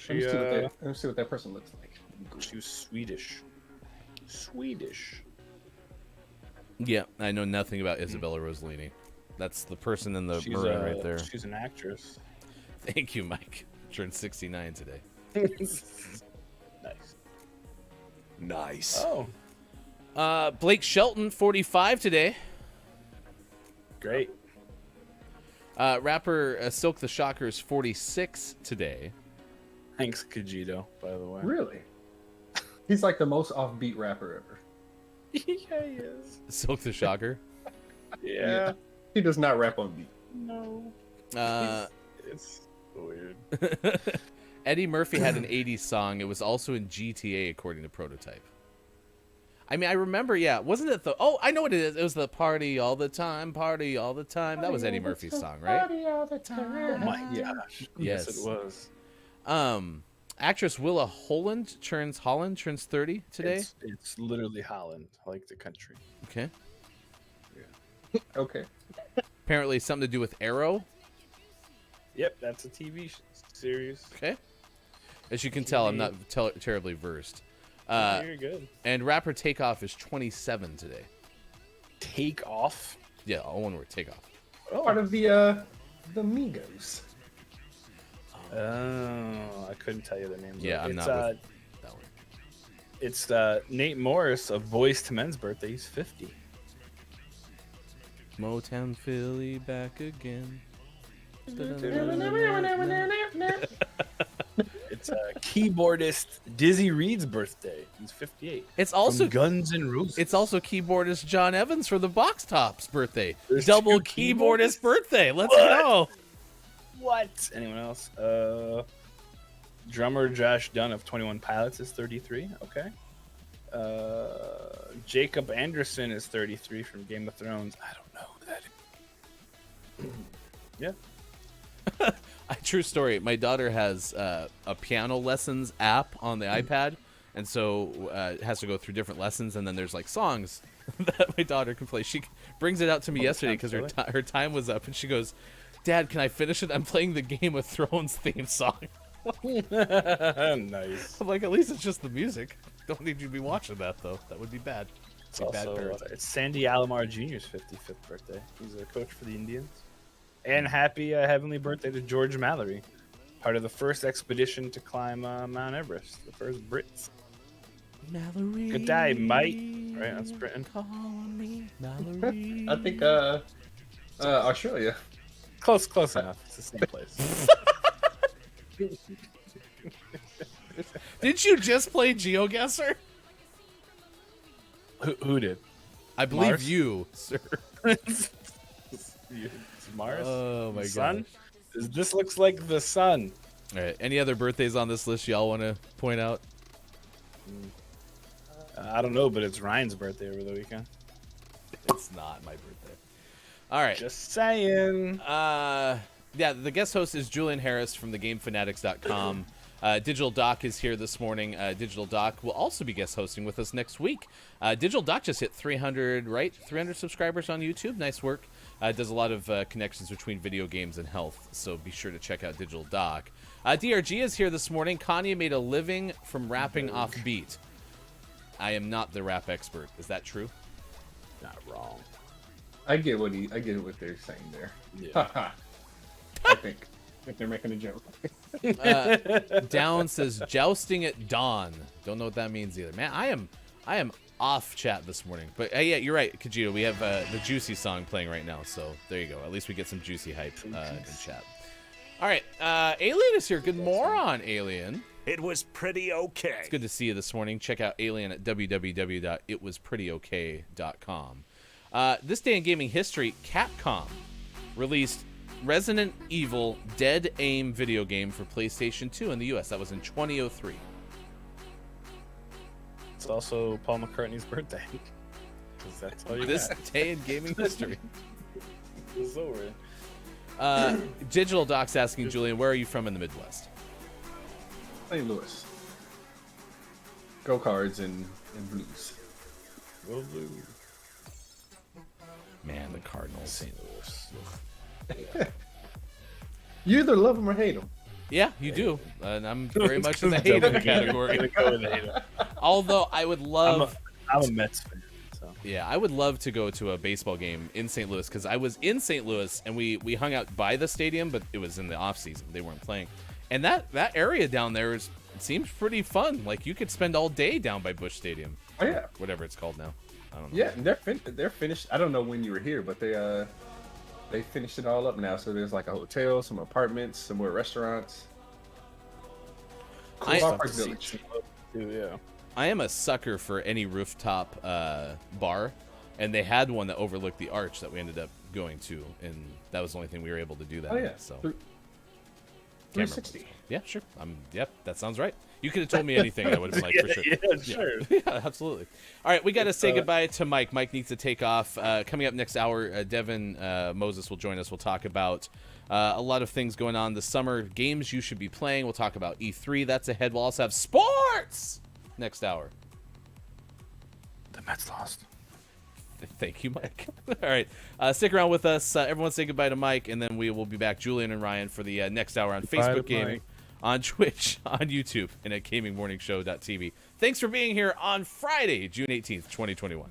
Let me see what that person looks like. she was Swedish. Yeah, I know nothing about Isabella Rossellini. That's the person in the maroon right there. She's an actress. Thank you, Mike. Turned 69 today. Nice. Oh, Blake Shelton, 45 today. great. Rapper Silk the Shockers, 46 today. Thanks, Kajito, by the way. Really? He's like the most offbeat rapper ever. Yeah, he is. Silk the Shocker. Yeah. He does not rap on beat. No. It's weird. Eddie Murphy had an 80s song. It was also in GTA, according to Prototype. I mean, I remember, yeah. Wasn't it the... Oh, I know what it is. It was the party all the time, party all the time. That was Eddie Murphy's song, right? Party all the time. Oh my gosh. Yes. Yes, it was. Actress Willa Holland turns 30 today. It's literally Holland, like the country. Okay. Okay. Apparently something to do with Arrow. Yep, that's a TV series. Okay. As you can tell, I'm not terribly versed. You're good. And rapper Takeoff is 27 today. Take Off? Yeah, all one word, Takeoff. Part of the Migos. Oh, I couldn't tell you the names. Yeah, of it. I'm It's, not with that one. It's Nate Morris of Boys to Men's birthday. He's 50. Motown Philly back again. It's keyboardist Dizzy Reed's birthday. He's 58. It's also From Guns N' Roses. It's also keyboardist John Evans for the Box Tops birthday. There's Double two keyboardist keyboardists? birthday. Let's What? go. What? Anyone else? Drummer Josh Dunn of 21 Pilots is 33. Okay. Jacob Anderson is 33 from Game of Thrones. I don't know who that is. Yeah. True story. My daughter has a piano lessons app on the iPad, and so has to go through different lessons. And then there's like songs that my daughter can play. She brings it out to me yesterday because her time was up, and she goes, "Dad, can I finish it? I'm playing the Game of Thrones theme song." Nice. I'm like, at least it's just the music. Don't need you to be watching that though. That would be bad. It's Be bad also parenting. it's Sandy Alomar Jr.'s 55th birthday. He's a coach for the Indians. And happy heavenly birthday to George Mallory, part of the first expedition to climb Mount Everest, the first Brits. Mallory. Good day, mate. Right, that's Britain. Call me Mallory. I think Australia. Close enough. It's the same place. Did you just play GeoGuessr? Who did? I believe Mars? you, sir. It's Mars? Oh my The sun? god. This looks like the sun. All right. Any other birthdays on this list y'all want to point out? I don't know, but it's Ryan's birthday over the weekend. It's not my birthday. All right. Just saying. Yeah, the guest host is Julian Harris from thegamefanatics.com. Digital Doc is here this morning. Digital Doc will also be guest hosting with us next week. Digital Doc just hit 300, right? 300 subscribers on YouTube. Nice work. Does a lot of connections between video games and health, so be sure to check out Digital Doc. DRG is here this morning. Kanye made a living from rapping off beat. I am not the rap expert. Is that true? Not wrong. I get what they're saying there. Yeah. I think they're making a joke. Down says jousting at dawn. Don't know what that means either. Man, I am off chat this morning. But yeah, you're right, Kajito. We have the Juicy song playing right now, so there you go. At least we get some Juicy hype in chat. All right, Alien is here. Good morning, Alien. It was pretty okay. It's good to see you this morning. Check out Alien at www.itwasprettyoK.com. This day in gaming history, Capcom released Resident Evil Dead Aim video game for PlayStation 2 in the US. That was in 2003. It's also Paul McCartney's birthday. 'Cause that's all you This got. day in gaming history. It's over. Digital Doc's asking Julian, where are you from in the Midwest? St. Louis. Go Cards and Blues. Go blue. Man, the Cardinals. St. Louis. You either love them or hate them. Yeah, you do. And I'm very much in the hater category. Go with the hater. Although I would love... I'm a Mets fan. So. Yeah, I would love to go to a baseball game in St. Louis because I was in St. Louis and we hung out by the stadium, but it was in the off season. They weren't playing, and that area down there seems pretty fun. Like you could spend all day down by Busch Stadium. Oh yeah, whatever it's called now. I don't know. yeah. And they're finished. I don't know when you were here, but they finished it all up now. So there's like a hotel, some apartments, some more restaurants. Cool Ballpark Village. Yeah. I am a sucker for any rooftop bar, and they had one that overlooked the arch that we ended up going to, and that was the only thing we were able to do that. Oh night, yeah. so camera. 360. Yeah, sure. Yep, that sounds right. You could have told me anything, I would have been like, for sure. Yeah, sure. Yeah, absolutely. All right, we got to say goodbye to Mike. Mike needs to take off. Coming up next hour, Devin Moses will join us. We'll talk about a lot of things going on this summer, games you should be playing. We'll talk about E3. That's ahead. We'll also have sports next hour. The Mets lost. Thank you, Mike. All right, stick around with us. Everyone say goodbye to Mike, and then we will be back, Julian and Ryan, for the next hour on Goodbye to Facebook Gaming, Mike. on Twitch, on YouTube, and at GamingMorningShow.tv. Thanks for being here on Friday, June 18th, 2021.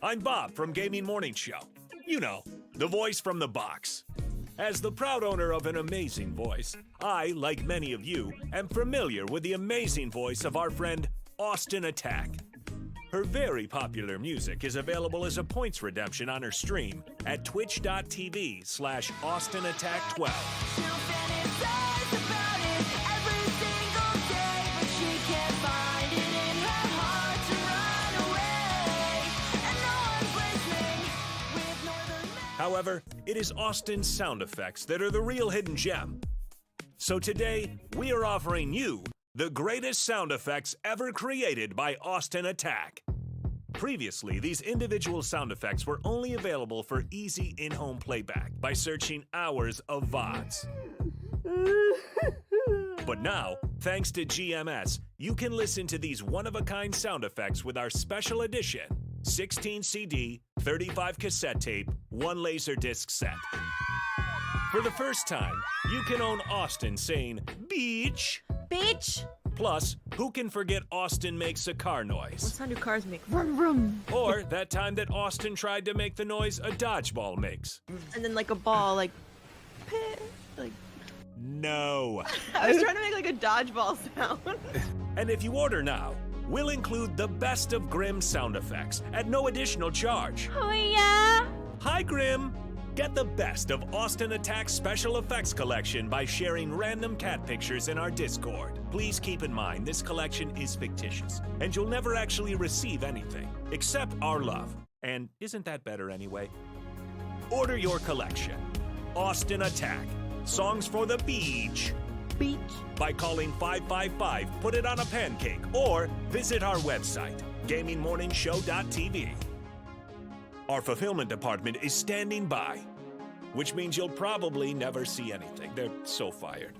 I'm Bob from Gaming Morning Show. You know, the voice from the box. As the proud owner of an amazing voice, I, like many of you, am familiar with the amazing voice of our friend Austin Attack. Her very popular music is available as a points redemption on her stream at twitch.tv/AustinAttack12. However, it is Austin's sound effects that are the real hidden gem. So today, we are offering you the greatest sound effects ever created by Austin Attack. Previously, these individual sound effects were only available for easy in-home playback by searching hours of VODs. But now, thanks to GMS, you can listen to these one-of-a-kind sound effects with our special edition 16 CD, 35 cassette tape, 1 Laserdisc set. For the first time, you can own Austin saying, "Beach." Beach? Plus, who can forget Austin makes a car What noise? sound do cars make? Vroom, vroom. Or that time that Austin tried to make the noise a dodgeball makes. And then like a ball, like, peh, like. No. I was trying to make like a dodgeball sound. And if you order now, we'll include the best of Grimm sound effects at no additional charge. Oh yeah. Hi, Grimm. Get the best of Austin Attack's special effects collection by sharing random cat pictures in our Discord. Please keep in mind this collection is fictitious, and you'll never actually receive anything, except our love. And isn't that better anyway? Order your collection. Austin Attack. Songs for the beach. Beach. By calling 555, put it on a pancake, or visit our website, gamingmorningshow.tv. Our fulfillment department is standing by, which means you'll probably never see anything. They're so fired.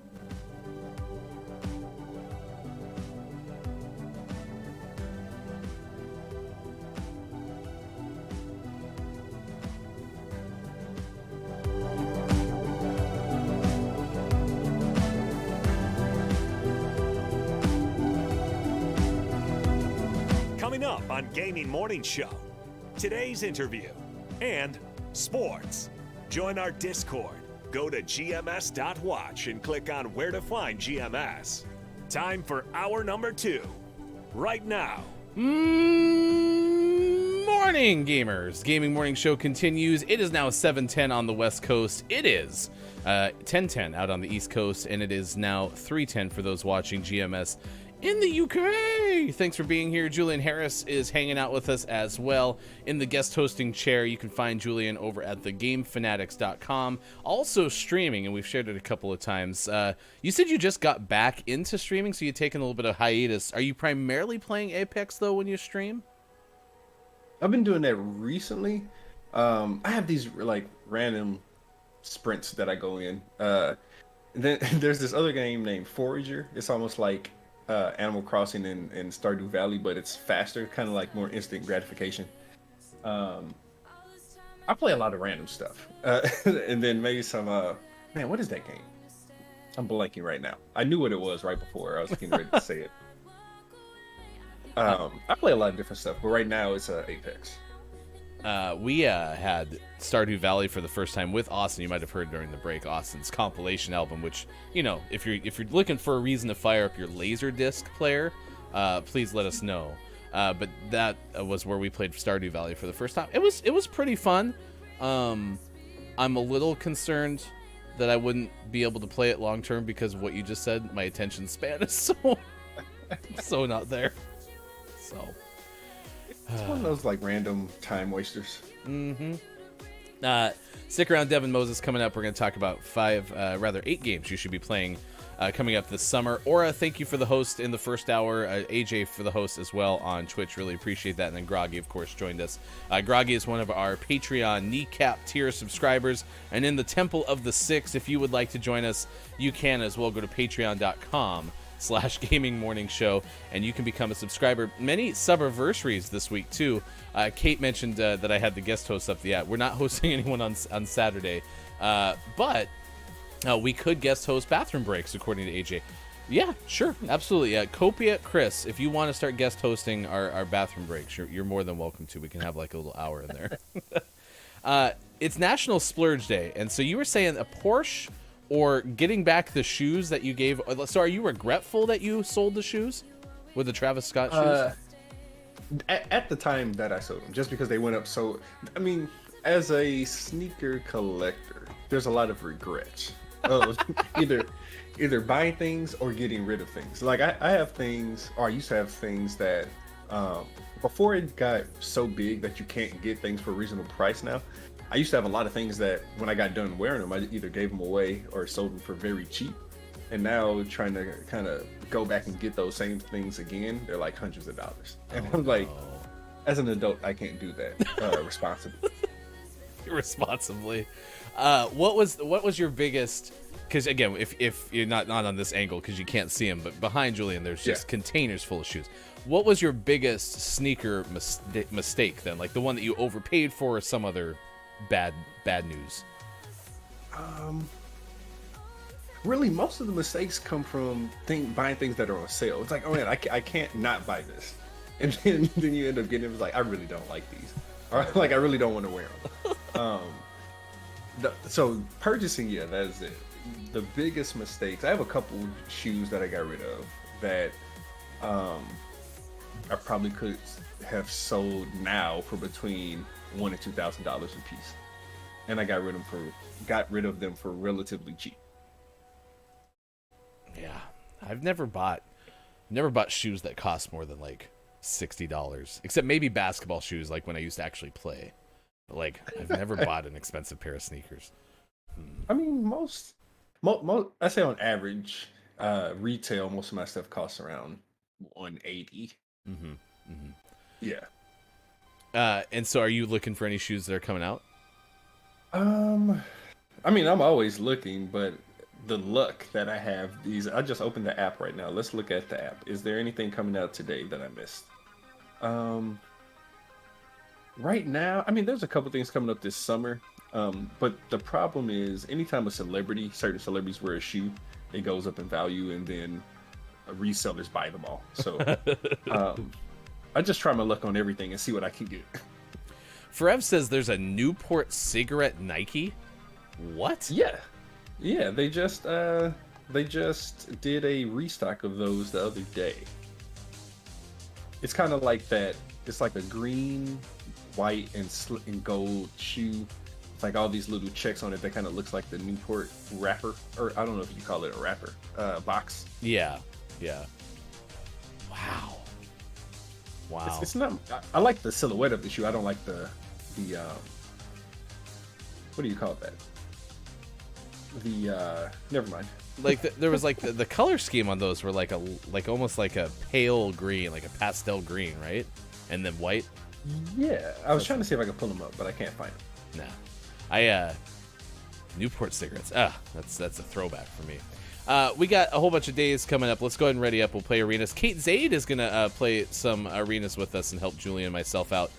Coming up on Gaming Morning Show, today's interview and sports. Join our Discord. Go to gms.watch and click on where to find GMS. Time for hour number 2. Right now. Morning, gamers. Gaming Morning Show continues. It is now 7:10 on the West Coast. It is 10:10 out on the East Coast, and it is now 3:10 for those watching GMS in the UK. Thanks for being here. Julian Harris is hanging out with us as well in the guest hosting chair. You can find Julian over at thegamefanatics.com. Also streaming, and we've shared it a couple of times. You said you just got back into streaming, so you've taken a little bit of hiatus. Are you primarily playing Apex, though, when you stream? I've been doing that recently. I have these like random sprints that I go in. Then there's this other game named Forager. It's almost like Animal Crossing in Stardew Valley, but it's faster, kind of like more instant gratification. I play a lot of random stuff, and then maybe some. Man, what is that game? I'm blanking right now. I knew what it was right before I was getting ready to say it. I play a lot of different stuff, but right now it's Apex. We had Stardew Valley for the first time with Austin. You might have heard during the break Austin's compilation album, which, you know, if you're looking for a reason to fire up your Laserdisc player, please let us know. But that was where we played Stardew Valley for the first time. It was pretty fun. I'm a little concerned that I wouldn't be able to play it long term because of what you just said. My attention span is so not there. So. It's one of those like random time wasters. Stick around, Devin Moses coming up. We're going to talk about 8 games you should be playing coming up this summer. Aura, thank you for the host in the first hour. AJ for the host as well on Twitch. Really appreciate that. And then Groggy, of course, joined us. Groggy is one of our Patreon kneecap tier subscribers. And in the Temple of the Six, if you would like to join us, you can as well. Go to patreon.com/gaming morning show, and you can become a subscriber. Many subiversaries this week too. Kate mentioned that I had the guest host up. Yeah, we're not hosting anyone on Saturday, but we could guest host bathroom breaks according to AJ. Yeah, sure, absolutely. Copia, Chris, if you want to start guest hosting our bathroom breaks, you're more than welcome to. We can have like a little hour in there. It's National Splurge Day, and so you were saying a Porsche or getting back the shoes that you gave. So are you regretful that you sold the shoes with the Travis Scott shoes? At the time that I sold them, just because they went up so. I mean, as a sneaker collector, there's a lot of regrets. Either buying things or getting rid of things. Like I have things, or I used to have things that before it got so big that you can't get things for a reasonable price now. I used to have a lot of things that when I got done wearing them, I either gave them away or sold them for very cheap. And now trying to kind of go back and get those same things again, they're like hundreds of dollars. And I'm like, as an adult, I can't do that responsibly. Responsibly. What was your biggest? Because again, if you're not on this angle because you can't see him, but behind Julian, there's just containers full of shoes. What was your biggest sneaker mistake then? Like the one that you overpaid for, or some other bad news? Really, most of the mistakes come from buying things that are on sale. It's like, oh man, I can't not buy this, and then you end up getting it. It's like, I really don't like these, or like I really don't want to wear them. So purchasing, that is it. The biggest mistakes. I have a couple shoes that I got rid of that I probably could have sold now for between $1,000 and $2,000 a piece, and I got rid of them for relatively cheap. Yeah, I've never bought shoes that cost more than like $60, except maybe basketball shoes, like when I used to actually play. But like, I've never bought an expensive pair of sneakers. I mean, most I say on average, retail, most of my stuff costs around $180. Yeah. And so, are you looking for any shoes that are coming out? I mean, I'm always looking, but the luck that I have, I just opened the app right now. Let's look at the app. Is there anything coming out today that I missed? Right now, I mean, there's a couple things coming up this summer. But the problem is, anytime certain celebrities wear a shoe, it goes up in value, and then resellers buy them all. So I just try my luck on everything and see what I can get. Forev says there's a Newport cigarette Nike. What? Yeah, they just did a restock of those the other day. It's kind of like that. It's like a green, white, and gold shoe. It's like all these little checks on it that kind of looks like the Newport wrapper, or I don't know if you call it a wrapper, box. Yeah. Wow. It's not. I like the silhouette of the shoe. I don't like the what do you call that? Never mind. Like there was like the color scheme on those were like almost like a pale green, like a pastel green, right? And then white. Yeah, I was trying to see if I could pull them up, but I can't find them. Nah, Newport cigarettes. That's a throwback for me. We got a whole bunch of days coming up. Let's go ahead and ready up. We'll play arenas. Kate Zaid is gonna play some arenas with us and help Julian and myself out.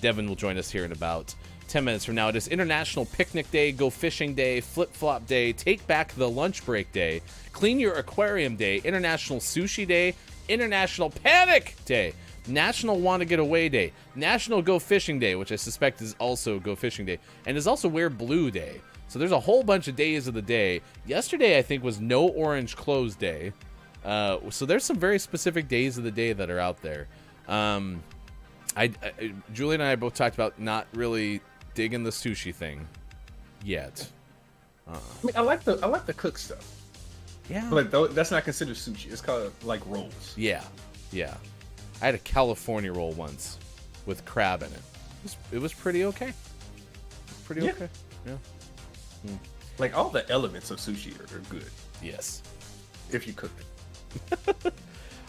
Devin will join us here in about 10 minutes from now. It is International Picnic Day, Go Fishing Day, Flip Flop Day, Take Back the Lunch Break Day, Clean Your Aquarium Day, International Sushi Day, International Panic Day, National Want to Get Away Day, National Go Fishing Day, which I suspect is also Go Fishing Day, and is also Wear Blue Day. So there's a whole bunch of days of the day. Yesterday, I think, was No Orange Clothes Day. So there's some very specific days of the day that are out there. Julie and I both talked about not really digging the sushi thing yet. I mean, I like the cook stuff. Yeah. But that's not considered sushi. It's called like rolls. Yeah. I had a California roll once with crab in it. It was pretty okay. Okay. Yeah. Like all the elements of sushi are good. Yes. If you cook them.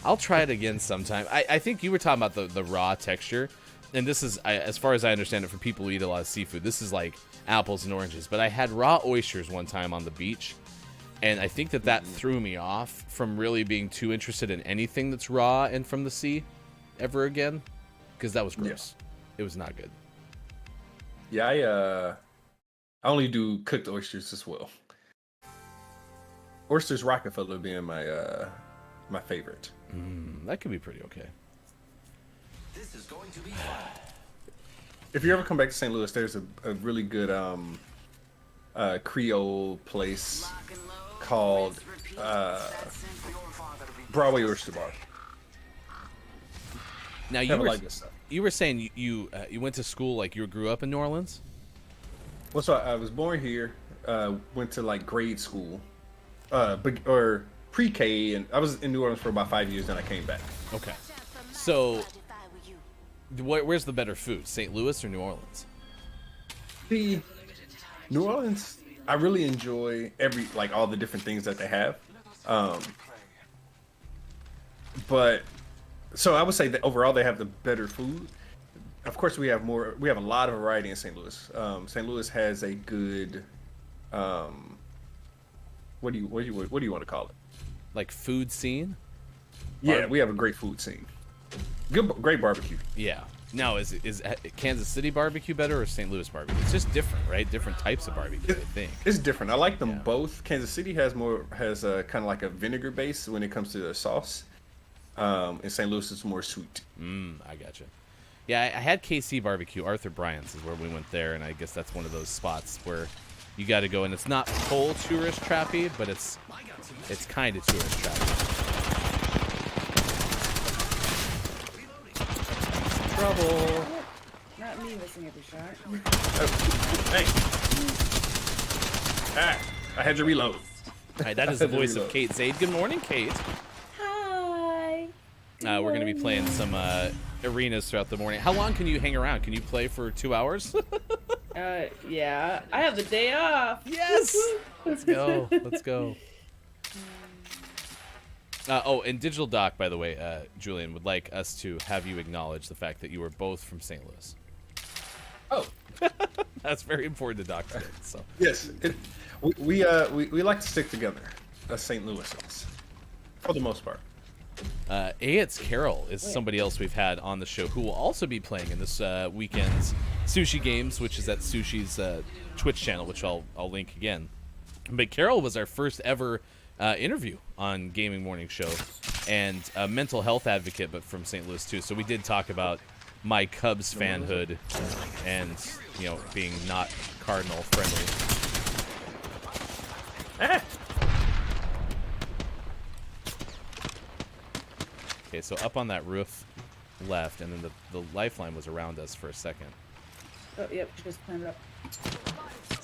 I'll try it again sometime. I think you were talking about the raw texture, and this is, as far as I understand it, for people who eat a lot of seafood, this is like apples and oranges. But I had raw oysters one time on the beach, and I think that threw me off from really being too interested in anything that's raw and from the sea ever again, because that was gross. Yeah. It was not good. Yeah, I only do cooked oysters as well. Oysters Rockefeller being my my favorite. That could be pretty okay. This is going to be fun. If you ever come back to St. Louis, there's a really good Creole place called Broadway Oyster Bar. Now you Kinda were like this stuff. you were saying you went to school, like you grew up in New Orleans. Well, so I was born here, went to like grade school, or pre-K, and I was in New Orleans for about 5 years. Then I came back. Okay. So, where's the better food, St. Louis or New Orleans? See, New Orleans, I really enjoy all the different things that they have. But so I would say that overall they have the better food. Of course, we have a lot of variety in St. Louis. St. Louis has a good, what do you want to call it? Like food scene? Yeah, we have a great food scene. Great barbecue. Yeah. Now, is Kansas City barbecue better or St. Louis barbecue? It's just different, right? Different types of barbecue, I think. It's different. I like them both. Kansas City has a kind of like a vinegar base when it comes to the sauce. And St. Louis is more sweet. I gotcha. Yeah, I had KC barbecue. Arthur Bryant's is where we went there, and I guess that's one of those spots where you got to go, and it's not full tourist trappy, but it's kind of tourist trappy. Trouble. Not me missing every shot. Hey. I had to reload. All right, that is the voice of Kate Zaid. Good morning, Kate. Hi. We're going to be playing some arenas throughout the morning. How long can you hang around? Can you play for 2 hours? Yeah. I have the day off. Yes. Let's go. Let's go. And Digital Doc, by the way, Julian, would like us to have you acknowledge the fact that you were both from St. Louis. Oh. That's very important to Doc today. So. Yes. We like to stick together as St. Louisans, for the most part. It's Carol is somebody else we've had on the show who will also be playing in this weekend's Sushi Games, which is at Sushi's Twitch channel, which I'll link again. But Carol was our first ever interview on Gaming Morning Show, and a mental health advocate, but from St. Louis too. So we did talk about my Cubs fanhood and being not Cardinal friendly. Okay, so up on that roof left, and then the lifeline was around us for a second. Oh, yep, just climbed up.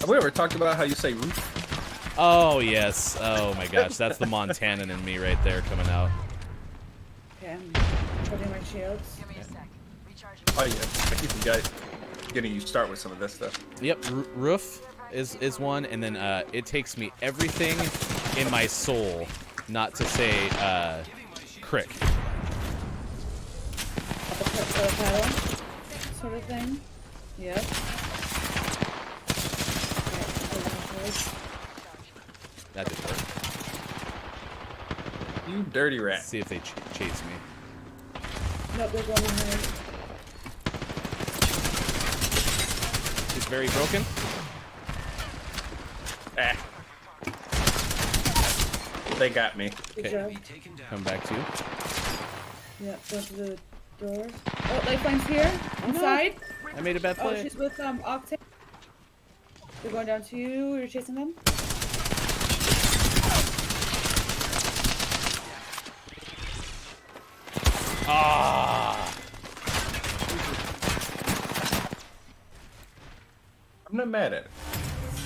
Have we ever talked about how you say roof? Oh, yes. Oh, my gosh. That's the Montanan in me right there coming out. Okay, I'm putting my shields. Oh, yeah. I keep getting you start with some of that stuff. Yep, roof is one, and then it takes me everything in my soul not to say crick. Uppercut paddle, sort of thing. Yep. That didn't work. You dirty rat. See if they chase me. Nope, they're going ahead. He's very broken. They got me. Good Okay. job. Come back to you. Yep, go to the door. Oh, Lifeline's here. Inside. I made a bad Oh, play. she's with Octane. They're going down to you. You're chasing them. Ah! I'm not mad at it.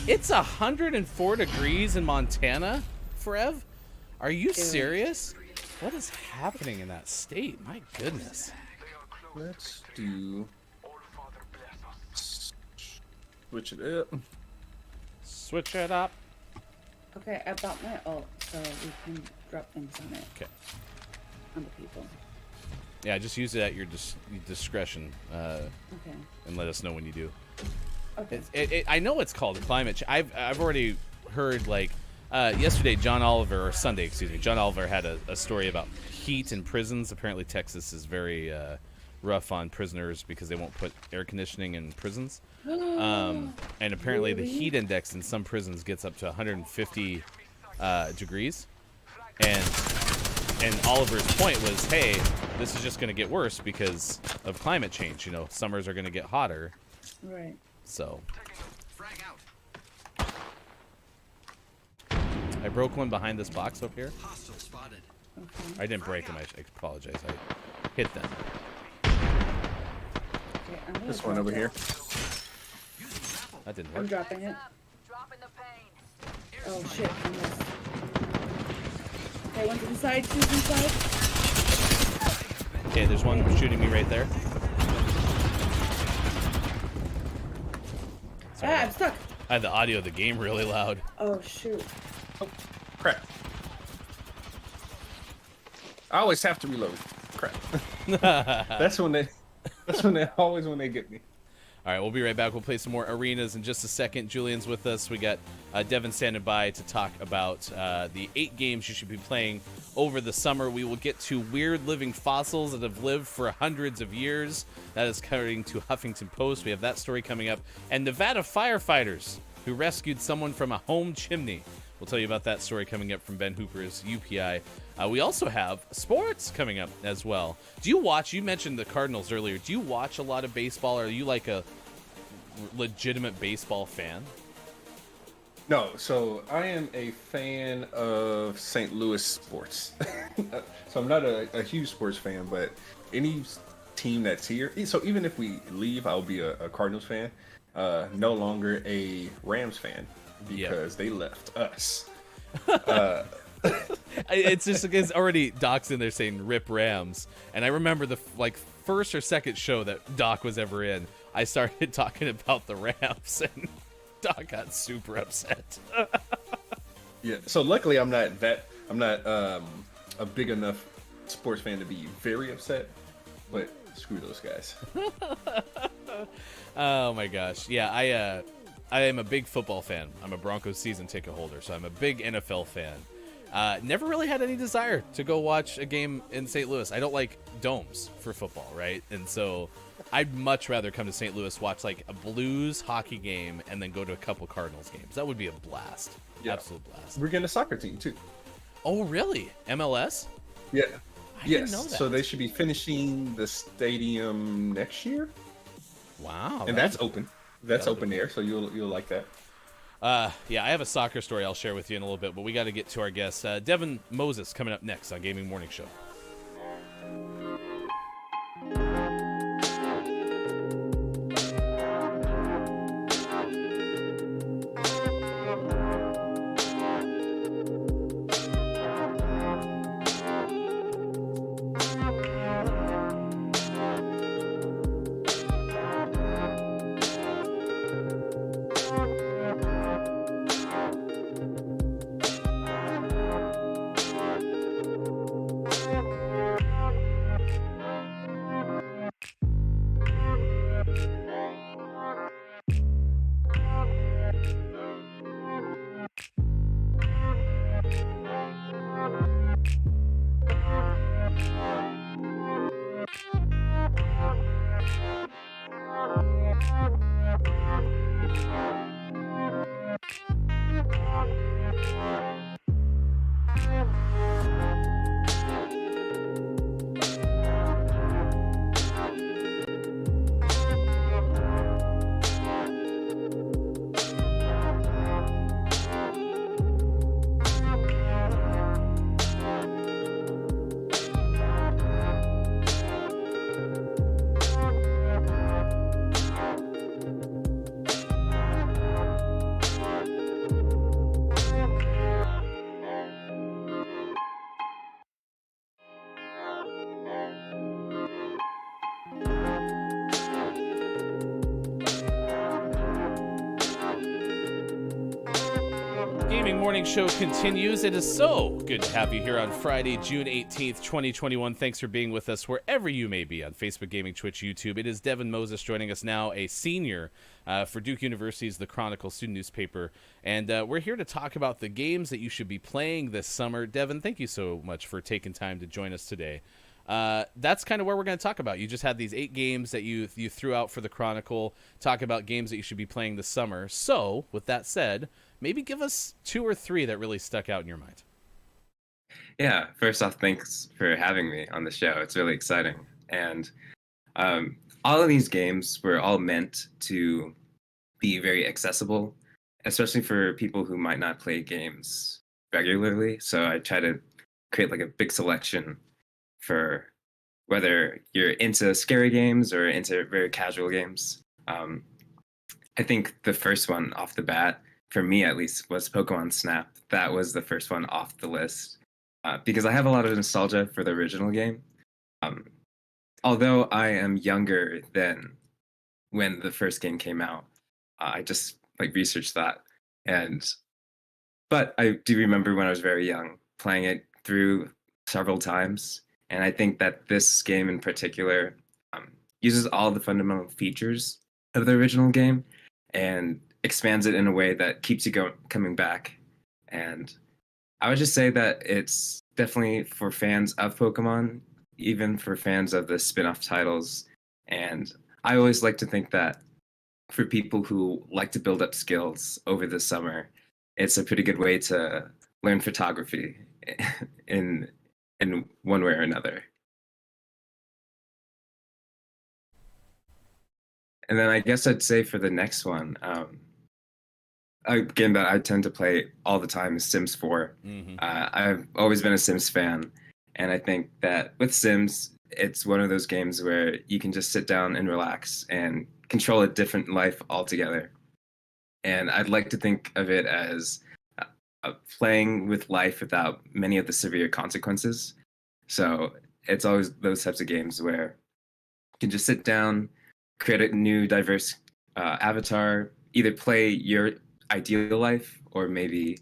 It's 104 degrees in Montana, Forev? Are you serious? What is happening in that state? My goodness. Let's do... Switch it up. Switch it up. Okay, I bought my ult, so we can drop things on it. Okay. On the people. Yeah, just use it at your discretion, Okay. and let us know when you do. Okay. I know it's called climate change. I've already heard, like, yesterday, John Oliver, or Sunday, excuse me, John Oliver had a story about heat in prisons. Apparently, Texas is very rough on prisoners because they won't put air conditioning in prisons. And apparently, the Really? heat index in some prisons gets up to 150 degrees, and Oliver's point was, hey, this is just going to get worse because of climate change. You know, summers are going to get hotter. Right. So. I broke one behind this box up here. Okay. I didn't break them. I apologize. I hit them. Okay, I'm gonna This one drop over that. here. That didn't I'm work. dropping it. Oh shit, I missed. Okay, one's inside, two's inside. Okay, there's one shooting me right there. Sorry. Ah, I'm stuck. I had the audio of the game really loud. Oh shoot. Oh, crap. I always have to reload. Crap. That's when they always when they get me. All right, we'll be right back. We'll play some more arenas in just a second. Julian's with us. We got Devin standing by to talk about the 8 games you should be playing over the summer. We will get to weird living fossils that have lived for hundreds of years. That is according to Huffington Post. We have that story coming up. And Nevada firefighters who rescued someone from a home chimney. We'll tell you about that story coming up from Ben Hooper's UPI. We also have sports coming up as well. Do you watch, you mentioned the Cardinals earlier, do you watch a lot of baseball, or are you like a legitimate baseball fan? No, so I am a fan of St. Louis sports. So I'm not a huge sports fan, but any team that's here, so even if we leave, I'll be a Cardinals fan, no longer a Rams fan because they left us. It's just it's already Doc's in there saying "Rip Rams," and I remember the first or second show that Doc was ever in. I started talking about the Rams, and Doc got super upset. Yeah. So luckily, I'm not a big enough sports fan to be very upset, but screw those guys. Oh my gosh, yeah, I am a big football fan. I'm a Broncos season ticket holder, so I'm a big NFL fan. Never really had any desire to go watch a game in St. Louis. I don't like domes for football, right? And so I'd much rather come to St. Louis, watch like a Blues hockey game, and then go to a couple Cardinals games. That would be a blast. Yeah. Absolute blast. We're getting a soccer team too. Oh, really? MLS? Yeah. I Yes. didn't know that. So they should be finishing the stadium next year, Wow. and that's open. That's that'll open be air, so you'll like that. Yeah, I have a soccer story I'll share with you in a little bit, but we got to get to our guest, Devin Moses, coming up next on Gaming Morning Show. Gaming Morning Show continues. It is so good to have you here on Friday, June 18th, 2021. Thanks for being with us wherever you may be on Facebook, Gaming, Twitch, YouTube. It is Devin Moses joining us now, a senior for Duke University's The Chronicle student newspaper. And we're here to talk about the games that you should be playing this summer. Devin, thank you so much for taking time to join us today. That's kind of where we're going to talk about. You just had these 8 games that you threw out for The Chronicle, talk about games that you should be playing this summer. So, with that said, maybe give us 2 or 3 that really stuck out in your mind. Yeah, first off, thanks for having me on the show. It's really exciting. And um, all of these games were all meant to be very accessible, especially for people who might not play games regularly. So I try to create like a big selection for whether you're into scary games or into very casual games. I think the first one off the bat, for me at least, was Pokemon Snap. That was the first one off the list because I have a lot of nostalgia for the original game. Um, Although I am younger than when the first game came out, I just like researched that, and but I do remember when I was very young playing it through several times, and I think that this game in particular um, uses all the fundamental features of the original game and expands it in a way that keeps you coming back. And I would just say that it's definitely for fans of Pokemon, even for fans of the spin-off titles. And I always like to think that for people who like to build up skills over the summer, it's a pretty good way to learn photography in one way or another. And then I guess I'd say for the next one, a game that I tend to play all the time is Sims 4. I've always been a Sims fan, and I think that with Sims, it's one of those games where you can just sit down and relax and control a different life altogether. And I'd like to think of it as playing with life without many of the severe consequences. So it's always those types of games where you can just sit down, create a new diverse avatar, either play your ideal life or maybe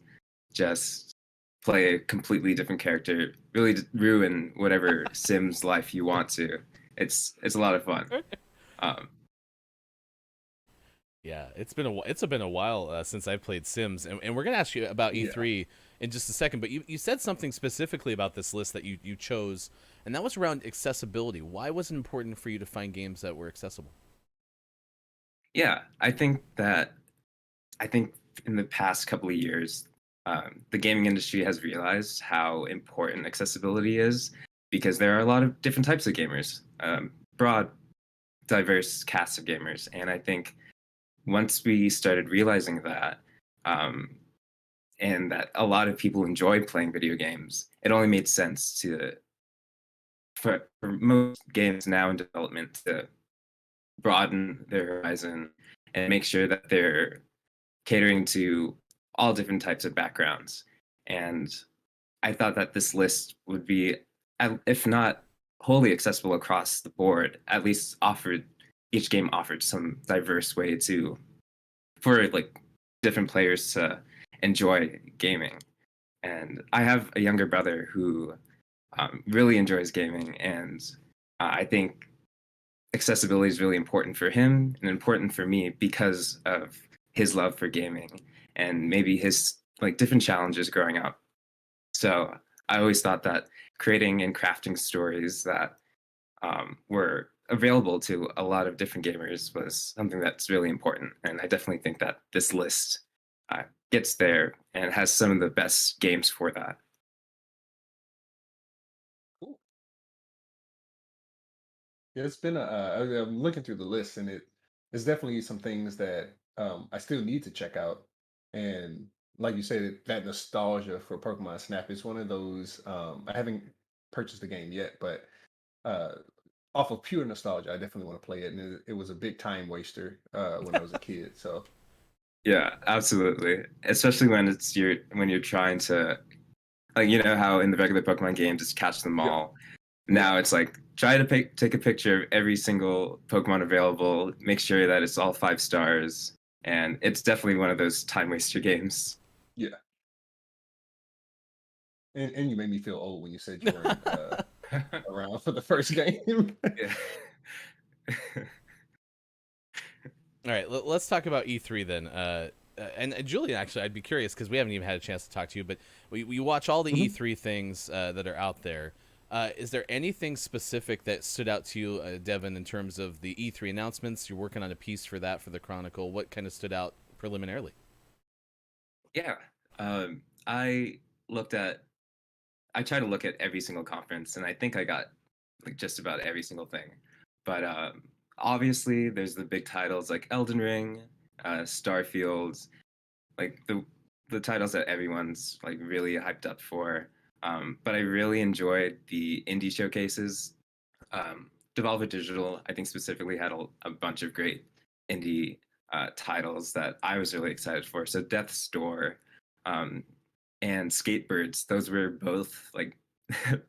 just play a completely different character, really ruin whatever Sims life you want to. It's a lot of fun. Yeah, it's been a while since I played Sims, and we're gonna ask you about E3 in just a second. But you said something specifically about this list that you chose, and that was around accessibility. Why was it important for you to find games that were accessible? Yeah, I think in the past couple of years, the gaming industry has realized how important accessibility is because there are a lot of different types of gamers, broad, diverse cast of gamers, and I think once we started realizing that, and that a lot of people enjoy playing video games, it only made sense for most games now in development to broaden their horizon and make sure that they're catering to all different types of backgrounds. And I thought that this list would be, if not wholly accessible across the board, at least each game offered some diverse way for like different players to enjoy gaming. And I have a younger brother who really enjoys gaming, and I think accessibility is really important for him and important for me because of his love for gaming and maybe his like different challenges growing up. So I always thought that creating and crafting stories that were available to a lot of different gamers was something that's really important. And I definitely think that this list gets there and has some of the best games for that. Yeah, it's been I'm looking through the list, and it's definitely some things that I still need to check out. And like you said, that nostalgia for Pokemon Snap is one of those. I haven't purchased the game yet, but uh, off of pure nostalgia, I definitely want to play it. And it was a big time waster when I was a kid. So Yeah, absolutely. Especially when you're trying to, like, you know how in the regular Pokemon games it's catch them yeah, all. yeah, Now it's like try to take a picture of every single Pokemon available, make sure that it's all 5 stars, and it's definitely one of those time waster games. yeah. And you made me feel old when you said you weren't around for the first game. Yeah. All right, let's talk about E3 then. And Julian, actually, I'd be curious because we haven't even had a chance to talk to you, but we watch all the E3 things that are out there. Is there anything specific that stood out to you, Devin, in terms of the E3 announcements? You're working on a piece for that for the Chronicle. What kind of stood out preliminarily? Yeah. I looked at I try to look at every single conference, and I think I got like just about every single thing. But obviously, there's the big titles like Elden Ring, Starfield, like the titles that everyone's like really hyped up for. But I really enjoyed the indie showcases. Devolver Digital, I think specifically had a bunch of great indie titles that I was really excited for. So Death's Door, um, and Skatebirds, those were both like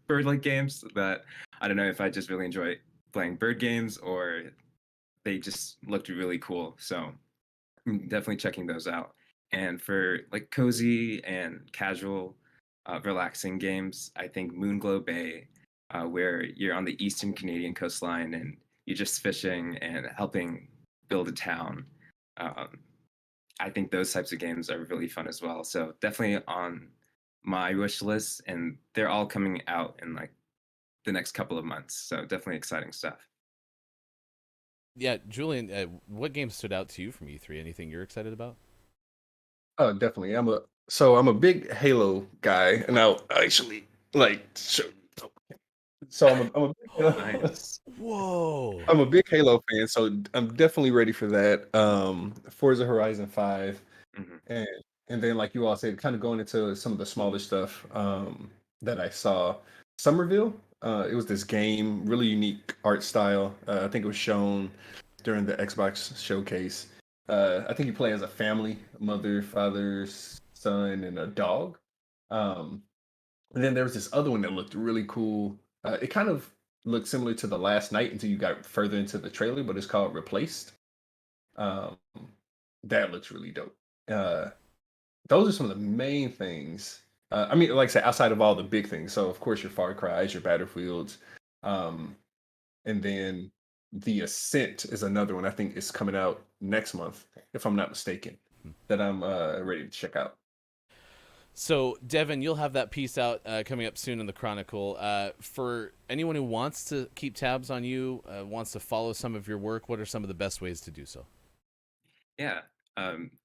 bird-like games that I don't know if I just really enjoy playing bird games or they just looked really cool. So I'm definitely checking those out. And for like cozy and casual, relaxing games, I think Moonglow Bay, where you're on the eastern Canadian coastline and you're just fishing and helping build a town. Um, I think those types of games are really fun as well. So definitely on my wish list, and they're all coming out in like the next couple of months. So definitely exciting stuff. Yeah, Julian, what games stood out to you from E3? Anything you're excited about? Oh, definitely. I'm a big Halo guy, and I'll actually like show. So Nice. Whoa. I'm a big Halo fan, so I'm definitely ready for that. Forza Horizon 5, Hmm. and then like you all said, kind of going into some of the smaller stuff that I saw. Somerville, it was this game, really unique art style. I think it was shown during the Xbox showcase. I think you play as a family, mother, father, son, and a dog. Um, and then there was this other one that looked really cool. It kind of looked similar to the last night until you got further into the trailer, but it's called Replaced. Um, that looks really dope. Uh, those are some of the main things. I mean, like I said, outside of all the big things. So of course your Far Cry's, your Battlefields, um, and then the Ascent is another one. I think is coming out next month, if I'm not mistaken. That I'm ready to check out. So, Devin, you'll have that piece out coming up soon in the Chronicle. For anyone who wants to keep tabs on you, wants to follow some of your work, what are some of the best ways to do so? Yeah.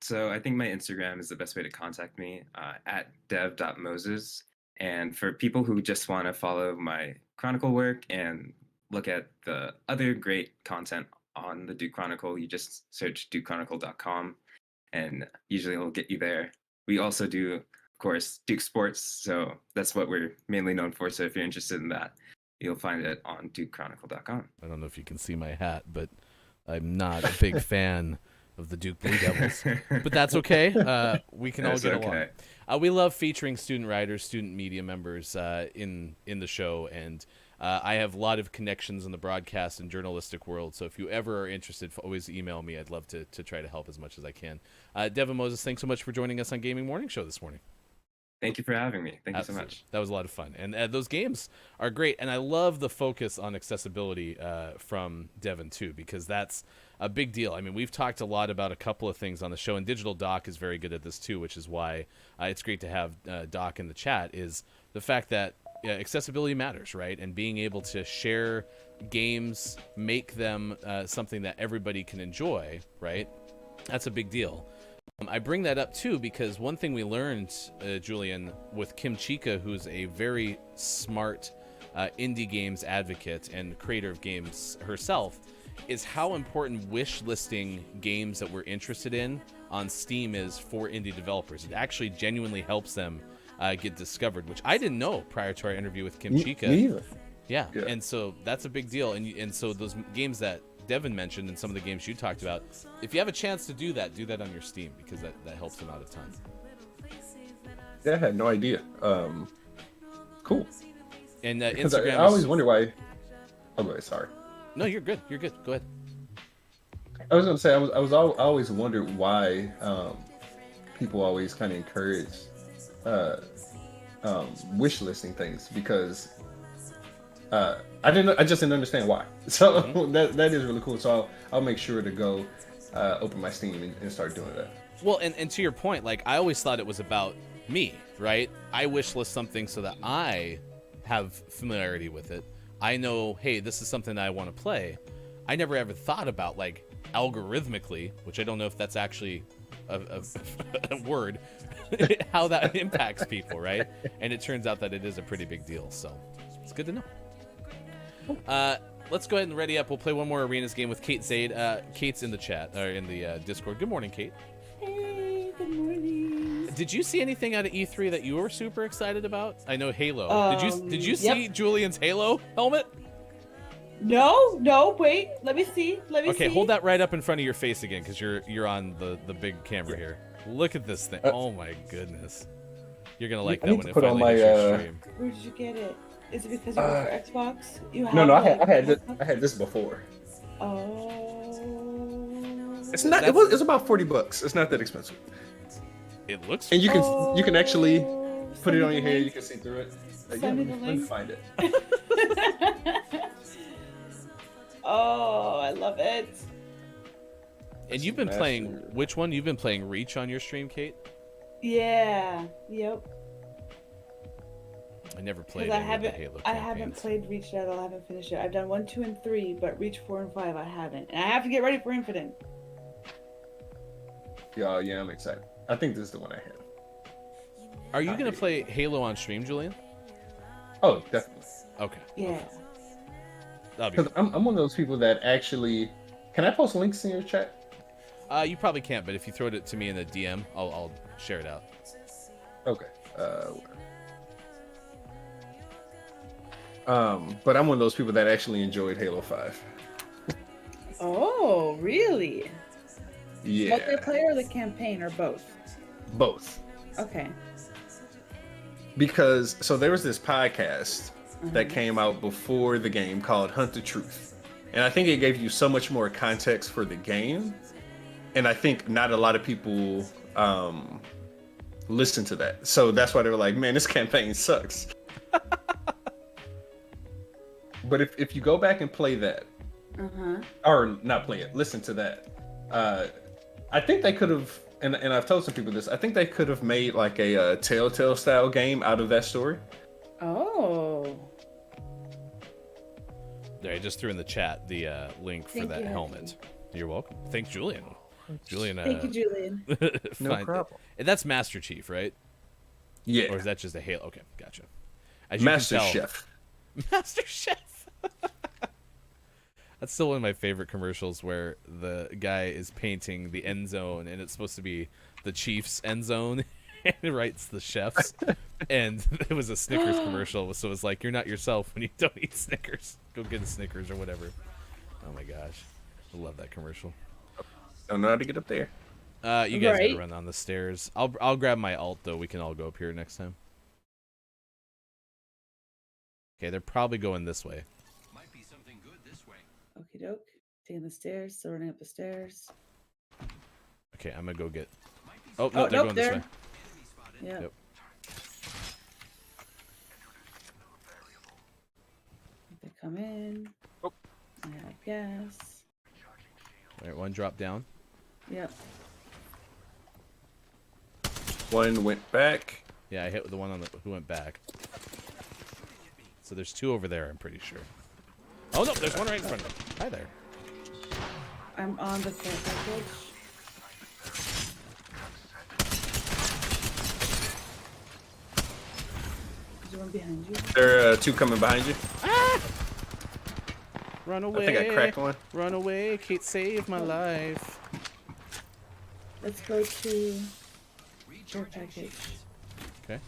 So I think my Instagram is the best way to contact me, at dev.moses. And for people who just want to follow my Chronicle work and look at the other great content on the Duke Chronicle, you just search dukechronicle.com and usually it'll get you there. We also do, of course, Duke Sports. So that's what we're mainly known for. So if you're interested in that, you'll find it on dukechronicle.com. I don't know if you can see my hat, but I'm not a big fan of the Duke Blue Devils. But that's okay. We can all That's get okay. along. We love featuring student writers, student media members in the show, and I have a lot of connections in the broadcast and journalistic world. So if you ever are interested, always email me. I'd love to try to help as much as I can. Devin Moses, thanks so much for joining us on Gaming Morning Show this morning. Thank you for having me. Thank you so Absolutely. much. That was a lot of fun. And those games are great. And I love the focus on accessibility from Devin, too, because that's a big deal. I mean, we've talked a lot about a couple of things on the show, and Digital Doc is very good at this, too, which is why it's great to have Doc in the chat, is the fact that accessibility matters, right? And being able to share games, make them something that everybody can enjoy, right? That's a big deal. I bring that up, too, because one thing we learned, Julian, with Kim Chica, who's a very smart indie games advocate and creator of games herself, is how important wish listing games that we're interested in on Steam is for indie developers. It actually genuinely helps them get discovered, which I didn't know prior to our interview with Kim Chica. Me either. Yeah, and so that's a big deal. And so those games that Devin mentioned and some of the games you talked about, if you have a chance to do that on your Steam, because that helps them out a ton. Yeah, I had no idea. Cool. And Because Instagram I always wonder why. Oh, wait, sorry. No, you're good. You're good. Go ahead. I was gonna say I always wondered why people always kind of encourage wish listing things because I just didn't understand why. So that is really cool. So I'll make sure to go open my Steam and start doing that. Well, and to your point, like I always thought it was about me, right? I wish list something so that I have familiarity with it. I know, hey, this is something that I want to play. I never ever thought about like algorithmically, which I don't know if that's actually a word, how that impacts people, right? And it turns out that it is a pretty big deal. So it's good to know. Let's go ahead and ready up. We'll play one more arenas game with Kate Zaid. Kate's in the chat or in the Discord. Good morning, Kate. Hey, good morning. Did you see anything out of E3 that you were super excited about? I know Halo. Did you see Julian's Halo helmet? No, wait. Let me see. Okay, hold that right up in front of your face again, because you're on the big camera here. Look at this thing. Oh my goodness. You're gonna like that when it finally hits your stream. Where did you get it? Is it because you work for Xbox? You have No, I had this before. Oh. It's not. It's about $40. It's not that expensive. It looks. And you can actually put it on your head. You can see through it. Send me the let me link. find it. Oh, I love it. And you've been playing which one? You've been playing Reach on your stream, Kate? Yeah. Yep. I never played I any of the haven't. Halo I haven't campaigns. played Reach at all. I haven't finished it. I've done 1, 2, and 3, but Reach 4 and 5 I haven't. And I have to get ready for Infinite. Yeah, I'm excited. I think this is the one I had. Are you gonna play Halo on stream, Julian? Oh, definitely. Okay. Yeah. That'll be Because I'm one of those people that actually. Can I post links in your chat? You probably can't, but if you throw it to me in a DM, I'll share it out. Okay. But I'm one of those people that actually enjoyed Halo 5. Oh, really? Yeah. Multiplayer or the campaign or both? Both. Okay. Because there was this podcast that came out before the game called Hunt the Truth. And I think it gave you so much more context for the game. And I think not a lot of people listen to that. So that's why they were like, man, this campaign sucks. But if you go back and play that, or not play it, listen to that, I think they could have, and I've told some people this, I think they could have made like a Telltale style game out of that story. Oh. There, I just threw in the chat the link for that helmet. You're welcome. Thanks, Julian. Julian. Thank you, Julian. No problem. And that's Master Chief, right? Yeah. Or is that just a Halo? Okay, gotcha. Master Chef. Master Chef. That's still one of my favorite commercials where the guy is painting the end zone and it's supposed to be the Chiefs end zone and it writes the chefs. And it was a Snickers commercial, so it's like, you're not yourself when you don't eat Snickers. Go get a Snickers or whatever. Oh my gosh. I love that commercial. Don't know how to get up there. You guys gotta run on the stairs. I'll grab my alt though. We can all go up here next time. Okay, they're probably going this way. Might be something good this way. Okie doke. Taking the stairs, still running up the stairs. Okay, I'm gonna go get. Oh no, they're going this way. Yeah. Yep. They come in. Oh. I have gas. All right, one drop down. Yep. One went back. Yeah, I hit the one on the who went back. So there's two over there, I'm pretty sure. Oh no, there's one right in front of me. Hi there. I'm on the care package. There's one behind you. There are two coming behind you. Ah! Run away. I think I cracked one. Run away, Kate, save my life. Let's go to care package. Okay.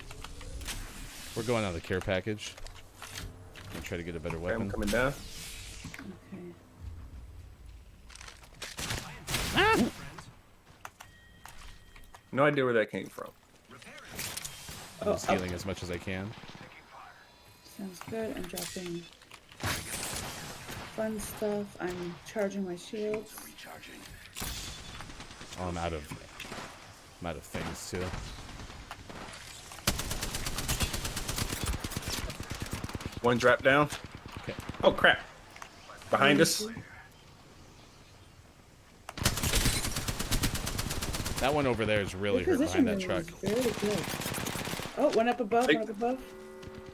We're going on the care package. I'm try to get a better weapon. I'm coming down. Okay. Ah! No idea where that came from. I'm stealing as much as I can. Sounds good. I'm dropping fun stuff. I'm charging my shields. Oh, I'm out of things too. One drop down. Okay. Oh crap! Behind us. That one over there is really hurt behind that truck. Very good. Oh, one up above. One up above.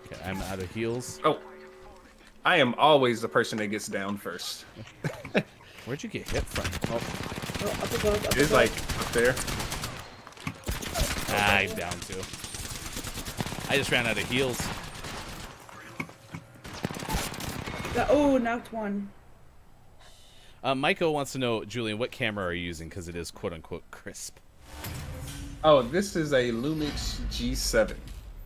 Okay, I'm out of heals. Oh, I am always the person that gets down first. Where'd you get hit from? Oh, Oh, up above. Up It's above. like up there. I'm down too. I just ran out of heals. Oh, knocked one. Michael wants to know, Julian, what camera are you using? Because it is quote unquote crisp. Oh, this is a Lumix G7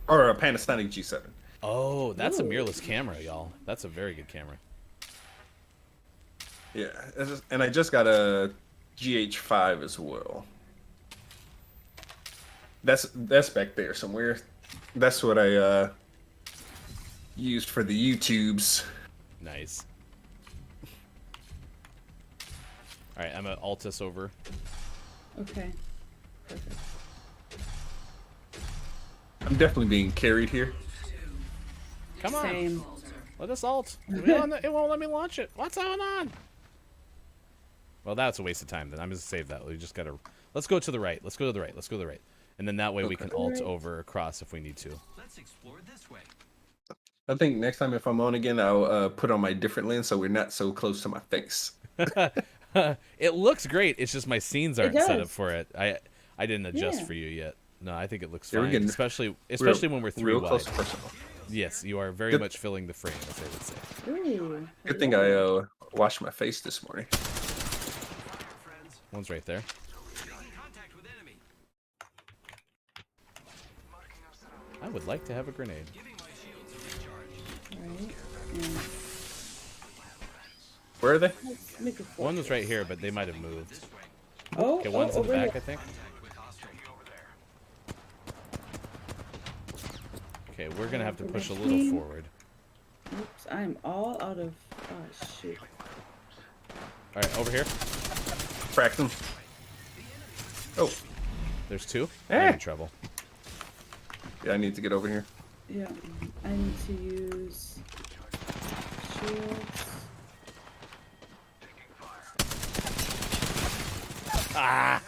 or a Panasonic G7. Oh, that's a mirrorless camera, y'all. That's a very good camera. Yeah, and I just got a GH5 as well. That's back there somewhere. That's what I used for the YouTubes. Nice. All right, I'm gonna alt us over. Okay. Perfect. I'm definitely being carried here. Come on. Same. Let us alt. It won't let me launch it. What's going on? Well, that's a waste of time then. I'm gonna save that. We just gotta. Let's go to the right. Let's go to the right. Let's go to the right. And then that way we can alt over across if we need to. Let's explore this way. I think next time if I'm on again, I'll put on my different lens so we're not so close to my face. It looks great. It's just my scenes aren't set up does. for it. I didn't adjust Yeah. for you yet. No, I think it looks Yeah, we're fine, getting especially when we're three real wide. close to personal. Yes, you are very Good. much filling the frame, as they would say. Ooh. Good thing I washed my face this morning. One's right there. Contact with enemy. I would like to have a grenade. Giving my shields a recharge. Right. Yeah. Where are they? Let's make a One was right here, but they might have moved. Oh, Okay, one's in the over back, here. I think. Okay, we're gonna have to push a little forward. Oops, I'm all out of. Oh shoot. All right, over here. Cracked them. Oh, There's two. Eh. I'm in trouble. yeah, I need to get over here. Yeah, I need to use shields. Ah!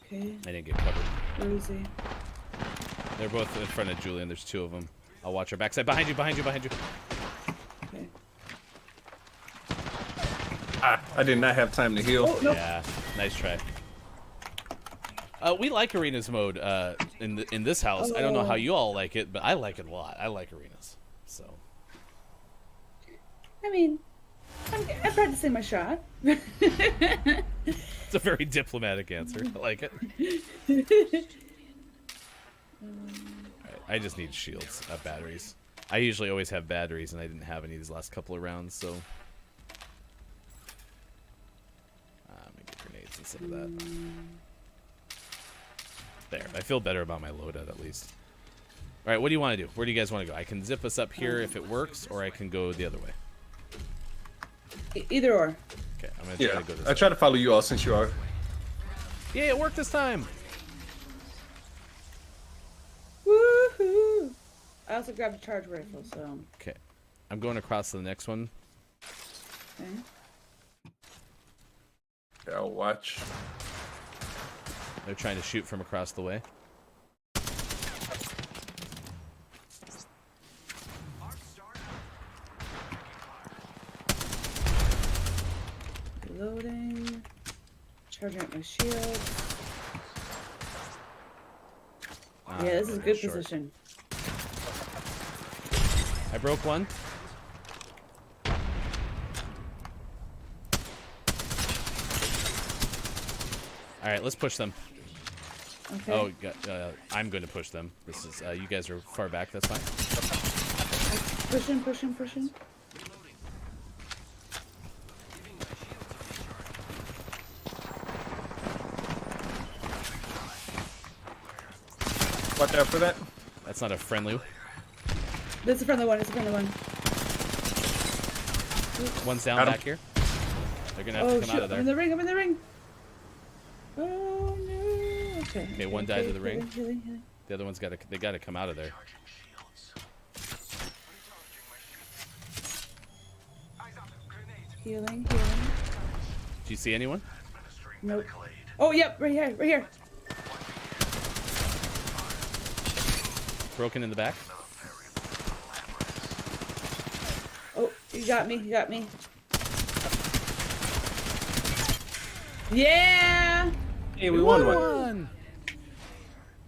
Okay, I didn't get covered. where is he? They're both in front of Julian. There's two of them. I'll watch our backside. Behind you, behind you, behind you. Okay. I did not have time to heal. Oh no. Yeah, nice try. We like arenas mode in this house. I don't know how you all like it, but I like it a lot. I like arenas. So I mean, I'm practicing my shot. it's a very diplomatic answer. I like it. Alright, I just need shields, batteries. I usually always have batteries, and I didn't have any these last couple of rounds, so. Let me get grenades instead of that. There, I feel better about my loadout at least. Alright, what do you want to do? Where do you guys want to go? I can zip us up here if it works, or I can go the other way. Either or. Okay, I'm going to try Yeah, to go this I way. try to follow you all since you are. Yeah, it worked this time! Woohoo! I also grabbed a charge rifle, so. Okay, I'm going across to the next one. Okay. Yeah, I'll watch. They're trying to shoot from across the way. Reloading. Charging up my shield. Yeah, this is a good short. position. I broke one. All right, let's push them. Okay. Oh, I'm going to push them. This is you guys are far back. That's fine. Pushing, pushing, pushing. Watch out for that. That's not a friendly. This is a friendly one. It's a friendly one. One's down Got him. back here. They're gonna have Oh to come shoot! out of I'm in there. the ring. I'm in the ring. Oh no! Okay. Okay, one died to the ring. Healing. The other one's they got to come out of there. Healing. Do you see anyone? Nope. Oh yep, right here, right here. Broken in the back. Oh, you got me. You got me. Yeah. Hey, we won one.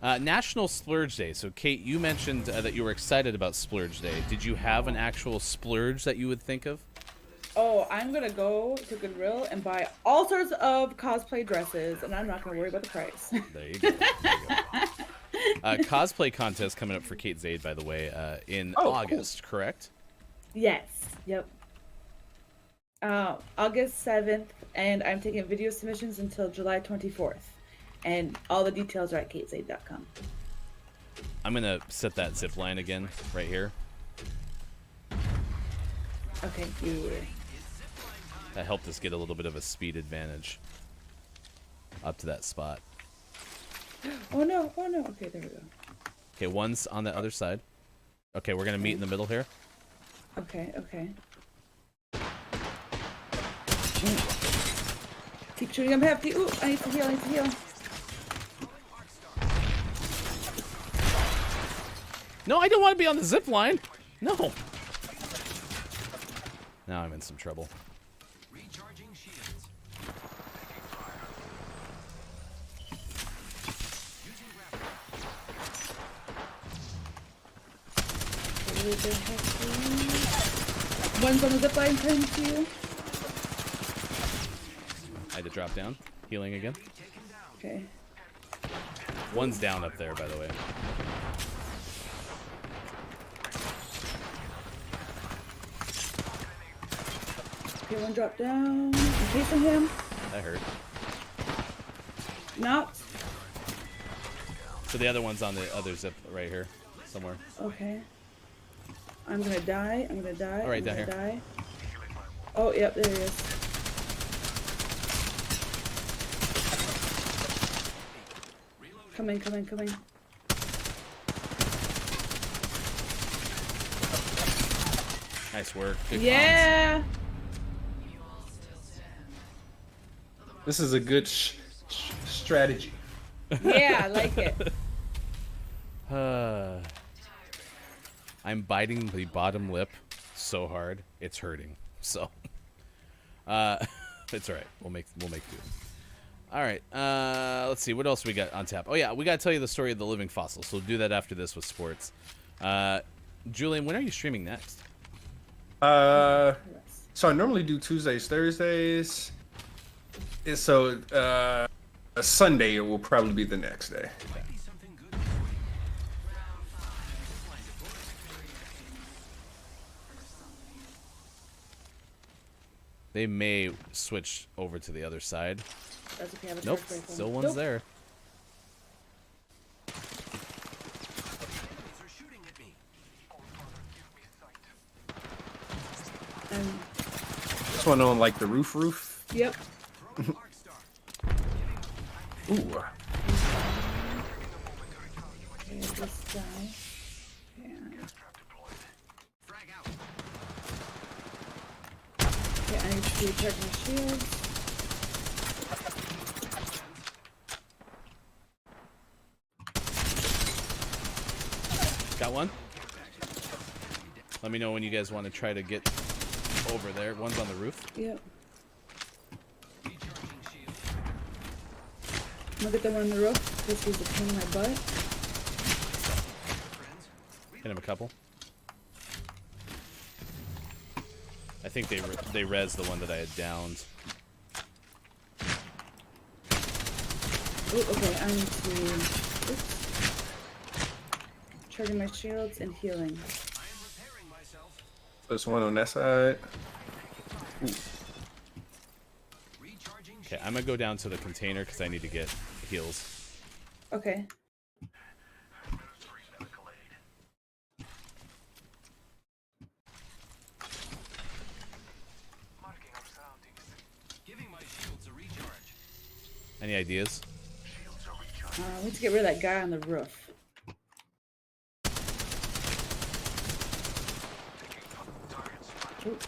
National Splurge Day. So, Kate, you mentioned that you were excited about Splurge Day. Did you have an actual splurge that you would think of? Oh, I'm gonna go to Goodwill and buy all sorts of cosplay dresses, and I'm not gonna worry about the price. There you go. Cosplay contest coming up for Kate Zaid, by the way, in August, correct? Yes. Yep. August 7th, and I'm taking video submissions until July 24th. And all the details are at katezaid.com. I'm going to set that zip line again right here. Okay, yeah. That helped us get a little bit of a speed advantage up to that spot. Oh no, oh no. Okay, there we go. Okay, one's on the other side. Okay, we're going to meet in the middle here. Okay, okay. Keep shooting him hefty. Ooh, I need to heal, I need to heal. No, I don't want to be on the zip line. No. Now I'm in some trouble. Recharging shields. One's on the zip line, turn to you. I had to drop down. Healing again. Okay. One's down up there, by the way. Okay, one drop down. I'm chasing him. That hurt. Knocked. So the other one's on the other zip right here, somewhere. Okay. I'm gonna die. I'm gonna die. All right, I'm down gonna here. die. Oh, yep, there he is. Coming, coming, coming. Nice work. Good Yeah. This is a good strategy. Yeah, I like it. I'm biting the bottom lip so hard it's hurting. So, it's all right. We'll make do. All right. Let's see what else we got on tap. Oh yeah, we got to tell you the story of the living fossil. So we'll do that after this with sports. Julian, when are you streaming next? So I normally do Tuesdays, Thursdays. So a Sunday will probably be the next day. They may switch over to the other side. That's okay, I have a Nope, charge rifle. still one's Nope. there. This one on like the roof. Yep. Ooh. Okay, this guy. Yeah. Okay, I need to recharge my shields. Got one. Let me know when you guys want to try to get over there. One's on the roof. Yep. I'm gonna get that one on the roof. This is a pain in my butt. Hit him a couple. I think they res the one that I had downed. Oh, okay, I need to. Oops. Charging my shields and healing. There's one on that side. Ooh. Okay, I'm gonna go down to the container because I need to get heals. Okay. Any ideas? We need to get rid of that guy on the roof.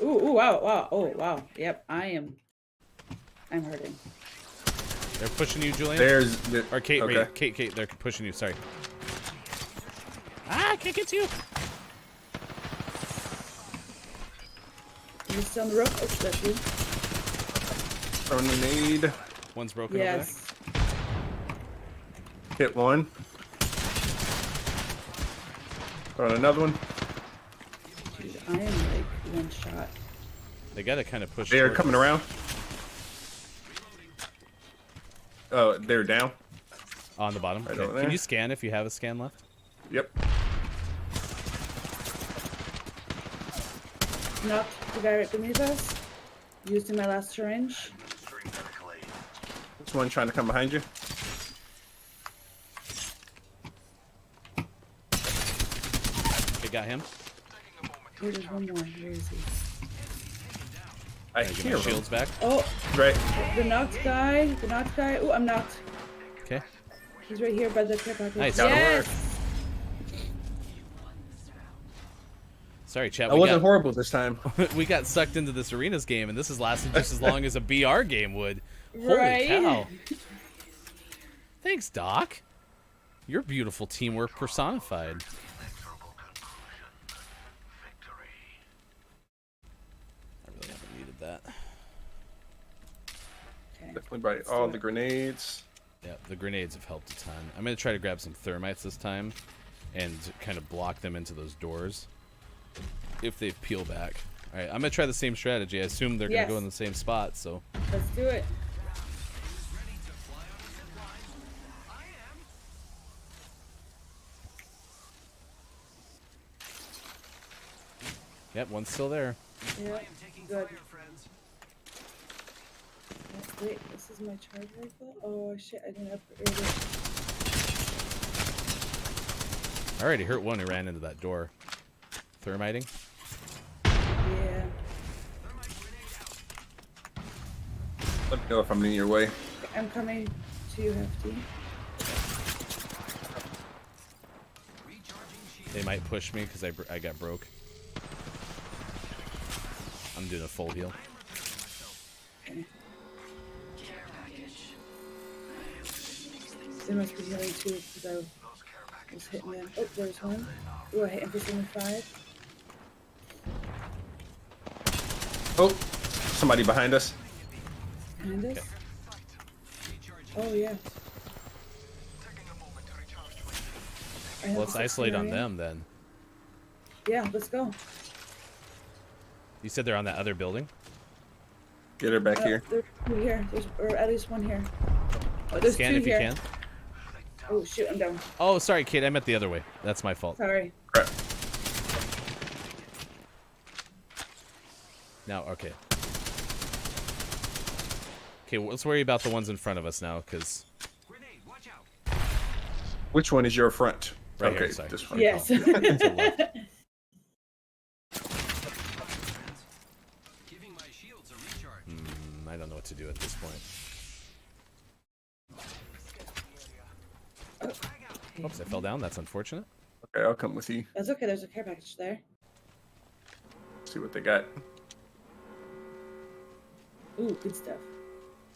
Ooh, wow, wow, oh, wow. Yep, I'm hurting. They're pushing you, Julian? There's Or Kate, okay. wait, Kate, they're pushing you, sorry. Ah, I can't get to you! You still on the roof? Oh, that's you. Throwing the nade. One's broken Yes. Hit one. Throwing another one. Dude, I am like one shot. They gotta kind of push. They're towards coming us. around. Oh, they're down. On the bottom. Right Okay. over there. Can you scan if you have a scan left? Yep. Knocked the guy right beneath us. Using my last syringe. There's one trying to come behind you. Okay, got him. Here, there's one more. Where is he? I Get hear my him. shields back. Oh, Right. the knocked guy. The knocked guy. Oh, I'm knocked. Okay. He's right here by the care package. Nice. That'll Yes. work. Sorry, chat. I wasn't horrible this time. We got sucked into this arenas game, and this has lasted just as long as a BR game would. Holy Right? cow! Thanks, Doc. Your beautiful teamwork personified. I really haven't needed that. Okay. Definitely buy all the grenades. Yeah, the grenades have helped a ton. I'm gonna try to grab some thermites this time, and kind of block them into those doors if they peel back. All right, I'm gonna try the same strategy. I assume they're gonna go in the same spot, so. Let's do it. Yep, one's still there. Yeah. Good. Wait, this is my charge rifle? Oh shit, I didn't upgrade it. I already hurt one who ran into that door. Thermiting. Yeah. Let me know if I'm in your way. I'm coming to you, Hefty. They might push me because I got broke. I'm doing a full heal. Okay. They must be healing too because I was hitting them. Oh, there's one. Oh, I hit him for 75. Oh, somebody behind us. Behind us? Oh, yeah. Well, let's isolate on them then. Yeah, let's go. You said they're on that other building? Get her back here. There's two here. There's, or at least one here. Oh, there's Scan two if here. you can. Oh, shoot, I'm down. Oh, sorry, Kate. I meant the other way. That's my fault. Sorry. Crap. Now, okay. Okay, well, let's worry about the ones in front of us now, because... Which one is your front? Right okay, here, sorry. this one. Yes. To the left. I don't know what to do at this point. Oops, I fell down. That's unfortunate. Okay, I'll come with you. That's okay. There's a care package there. See what they got. Ooh, good stuff.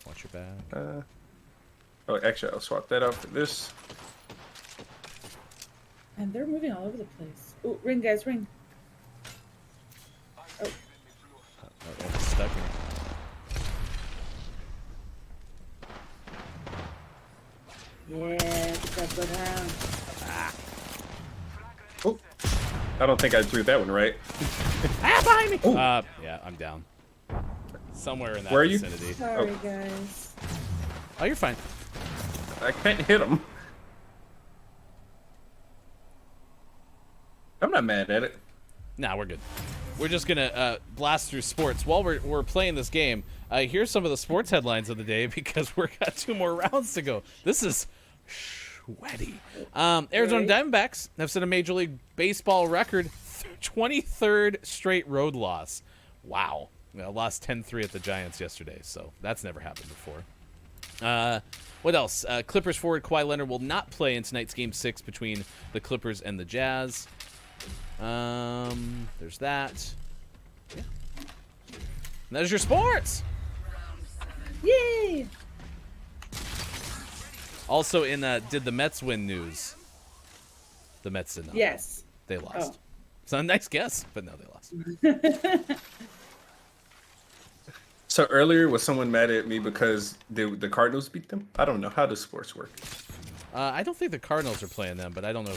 Watch your back. Oh, actually, I'll swap that out for this. And they're moving all over the place. Ooh, ring, guys, ring. Oh, It's stuck in. yeah, good job, Bloodhound. Oh, I don't think I threw that one right. Behind me! Ooh. Yeah, I'm down. Somewhere in that Where are you? vicinity. Sorry, guys. Oh, you're fine. I can't hit him. I'm not mad at it. Nah, we're good. We're just gonna blast through sports while we're playing this game. Here's some of the sports headlines of the day because we're got 2 more rounds to go. This is sweaty. Arizona Diamondbacks have set a Major League Baseball record, 23rd straight road loss. Wow. Lost 10-3 at the Giants yesterday, so that's never happened before. What else? Clippers forward Kawhi Leonard will not play in tonight's Game 6 between the Clippers and the Jazz. There's that. Yeah. And that is your sports. Yay! Also in did the Mets win news? The Mets did not. Yes. They lost. Oh. It's a nice guess, but no, they lost. So earlier, was someone mad at me because the Cardinals beat them? I don't know. How does sports work? I don't think the Cardinals are playing them, but I don't know.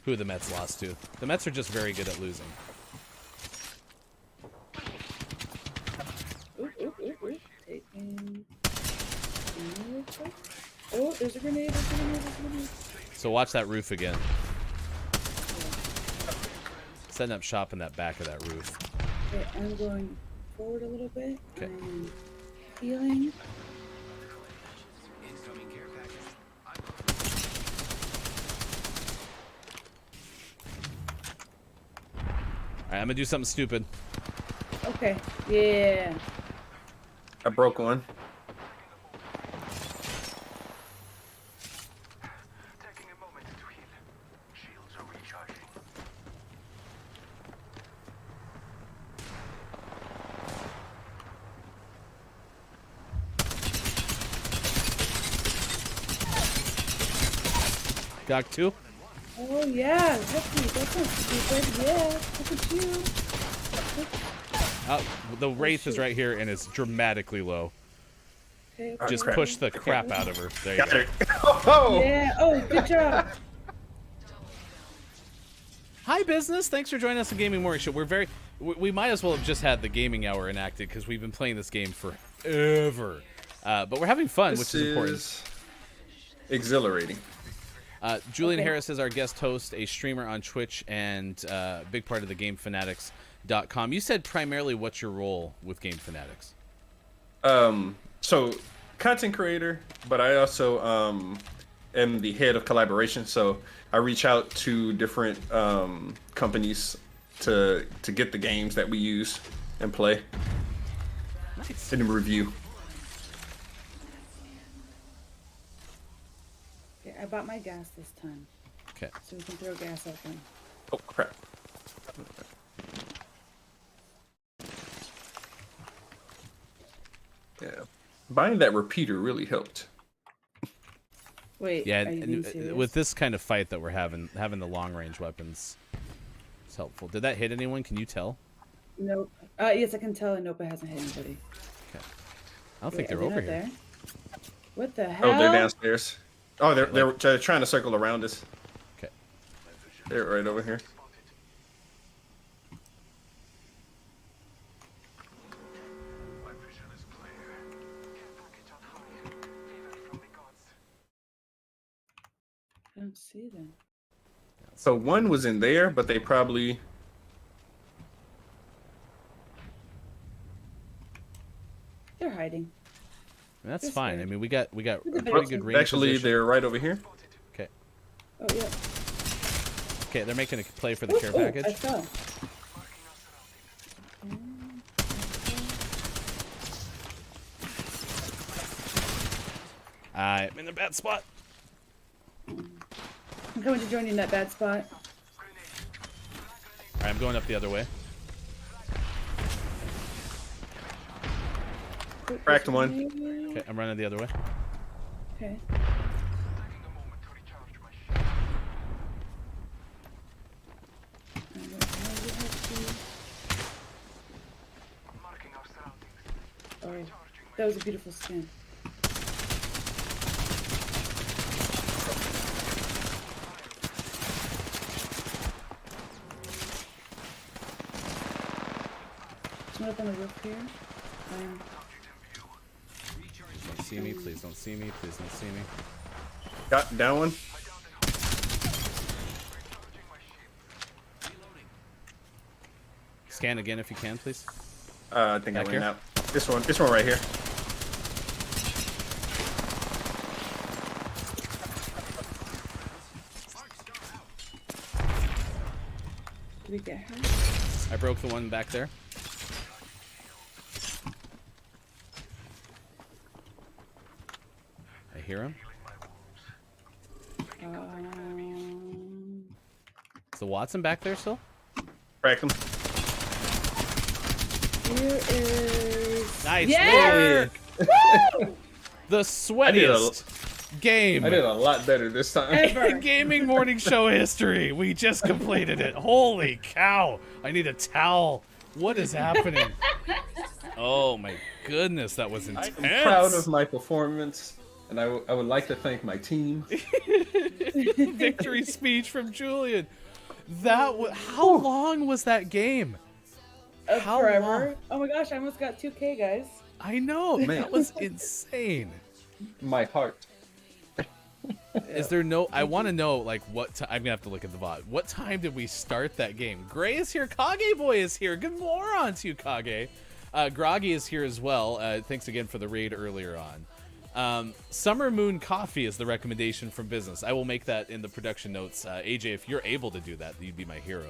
who the Mets lost to. The Mets are just very good at losing. Taking... Oh, there's a grenade, there's a grenade, there's a grenade. So watch that roof again. Setting up shop in that back of that roof. Okay, I'm going forward a little bit. Okay. I'm healing. Alright, I'm gonna do something stupid. Okay, yeah. I broke one. Got two. Oh yeah, that's not stupid. Yeah, look at you. The Wraith is right here and it's dramatically low. Okay, Just crap. push the crap out of her. There you Got go. her. Oh! Yeah. Oh, good job. Hi, business. Thanks for joining us on Gaming Morning Show. We might as well have just had the gaming hour enacted because we've been playing this game forever. But we're having fun, which is important. Exhilarating. Julian Harris is our guest host, a streamer on Twitch, and a big part of the GameFanatics.com. You said primarily what's your role with Game Fanatics? So content creator, but I also am the head of collaboration. So I reach out to different companies to get the games that we use and play. Nice. And review. Okay, I bought my gas this time. Okay. So we can throw gas at them. Oh crap. Yeah. Buying that repeater really helped. Wait, Yeah, are you being serious? with this kind of fight that we're having the long range weapons is helpful. Did that hit anyone? Can you tell? Nope. Yes, I can tell, and nope, it hasn't hit anybody. Okay. I don't think Wait, they're are over not here. there? What the hell? Oh, they're downstairs. Oh, they're trying to circle around us. Okay. They're right over here. I don't see them. So one was in there, but they probably. They're hiding. That's This fine. way. I mean, we got Look at pretty good range. Actually, position. they're right over here. Okay. Oh yeah. Okay, they're making a play for the care Ooh, package. I fell. I'm in a bad spot. I'm coming to join you in that bad spot. All right, I'm going up the other way. Cracked one. Okay, I'm running the other way. Okay. Oh, that was a beautiful skin. Someone up on the roof here. Don't see me. Please don't see me. Please don't see me. Got down one. Scan again if you can, please. I think Back I ran here? out. This one right here. Did we get her? I broke the one back there. I hear him. Is the Watson back there still? Cracked him. Here is. Nice Yeah! work. Woo! The sweatiest game I did a lot better this time. Ever. in gaming morning show history. We just completed it. Holy cow! I need a towel. What is happening? Oh my goodness, that was intense. I'm proud of my performance. And I would like to thank my team. Victory speech from Julian. How long was that game? How Forever. long? Oh my gosh, I almost got 2K, guys. I know. Man. That was insane. My heart. Is there no? I want to know like what time. I'm gonna have to look at the VOD. What time did we start that game? Gray is here. Kage Boy is here. Good morning to you, Kage. Groggy is here as well. Thanks again for the raid earlier on. Summer Moon Coffee is the recommendation from business. I will make that in the production notes. AJ, if you're able to do that, you'd be my hero.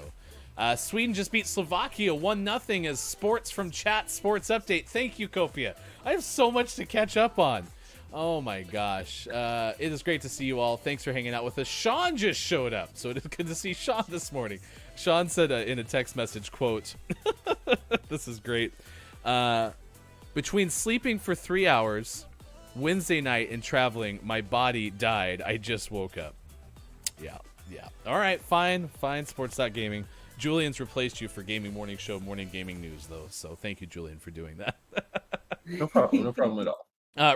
Sweden just beat Slovakia 1-0 as sports from chat sports update. Thank you, Kopia. I have so much to catch up on. Oh my gosh. It is great to see you all. Thanks for hanging out with us. Sean just showed up, so it is good to see Sean this morning. Sean said in a text message, quote, this is great. Between sleeping for 3 hours, Wednesday night, and traveling, my body died. I just woke up. Yeah. All right, fine. Sports.gaming. Julian's replaced you for Gaming Morning Show, Morning Gaming News, though, so thank you, Julian, for doing that. No problem at all.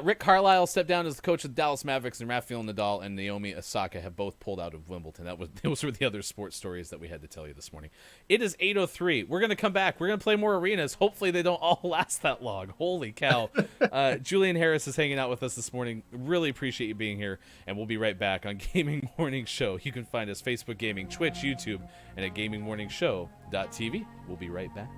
Rick Carlisle stepped down as the coach of the Dallas Mavericks, and Rafael Nadal and Naomi Osaka have both pulled out of Wimbledon. Those were the other sports stories that we had to tell you this morning. It is 8:03. We're going to come back. We're going to play more arenas. Hopefully they don't all last that long. Holy cow. Julian Harris is hanging out with us this morning. Really appreciate you being here, and we'll be right back on Gaming Morning Show. You can find us Facebook Gaming, Twitch, YouTube, and at gamingmorningshow.tv. We'll be right back.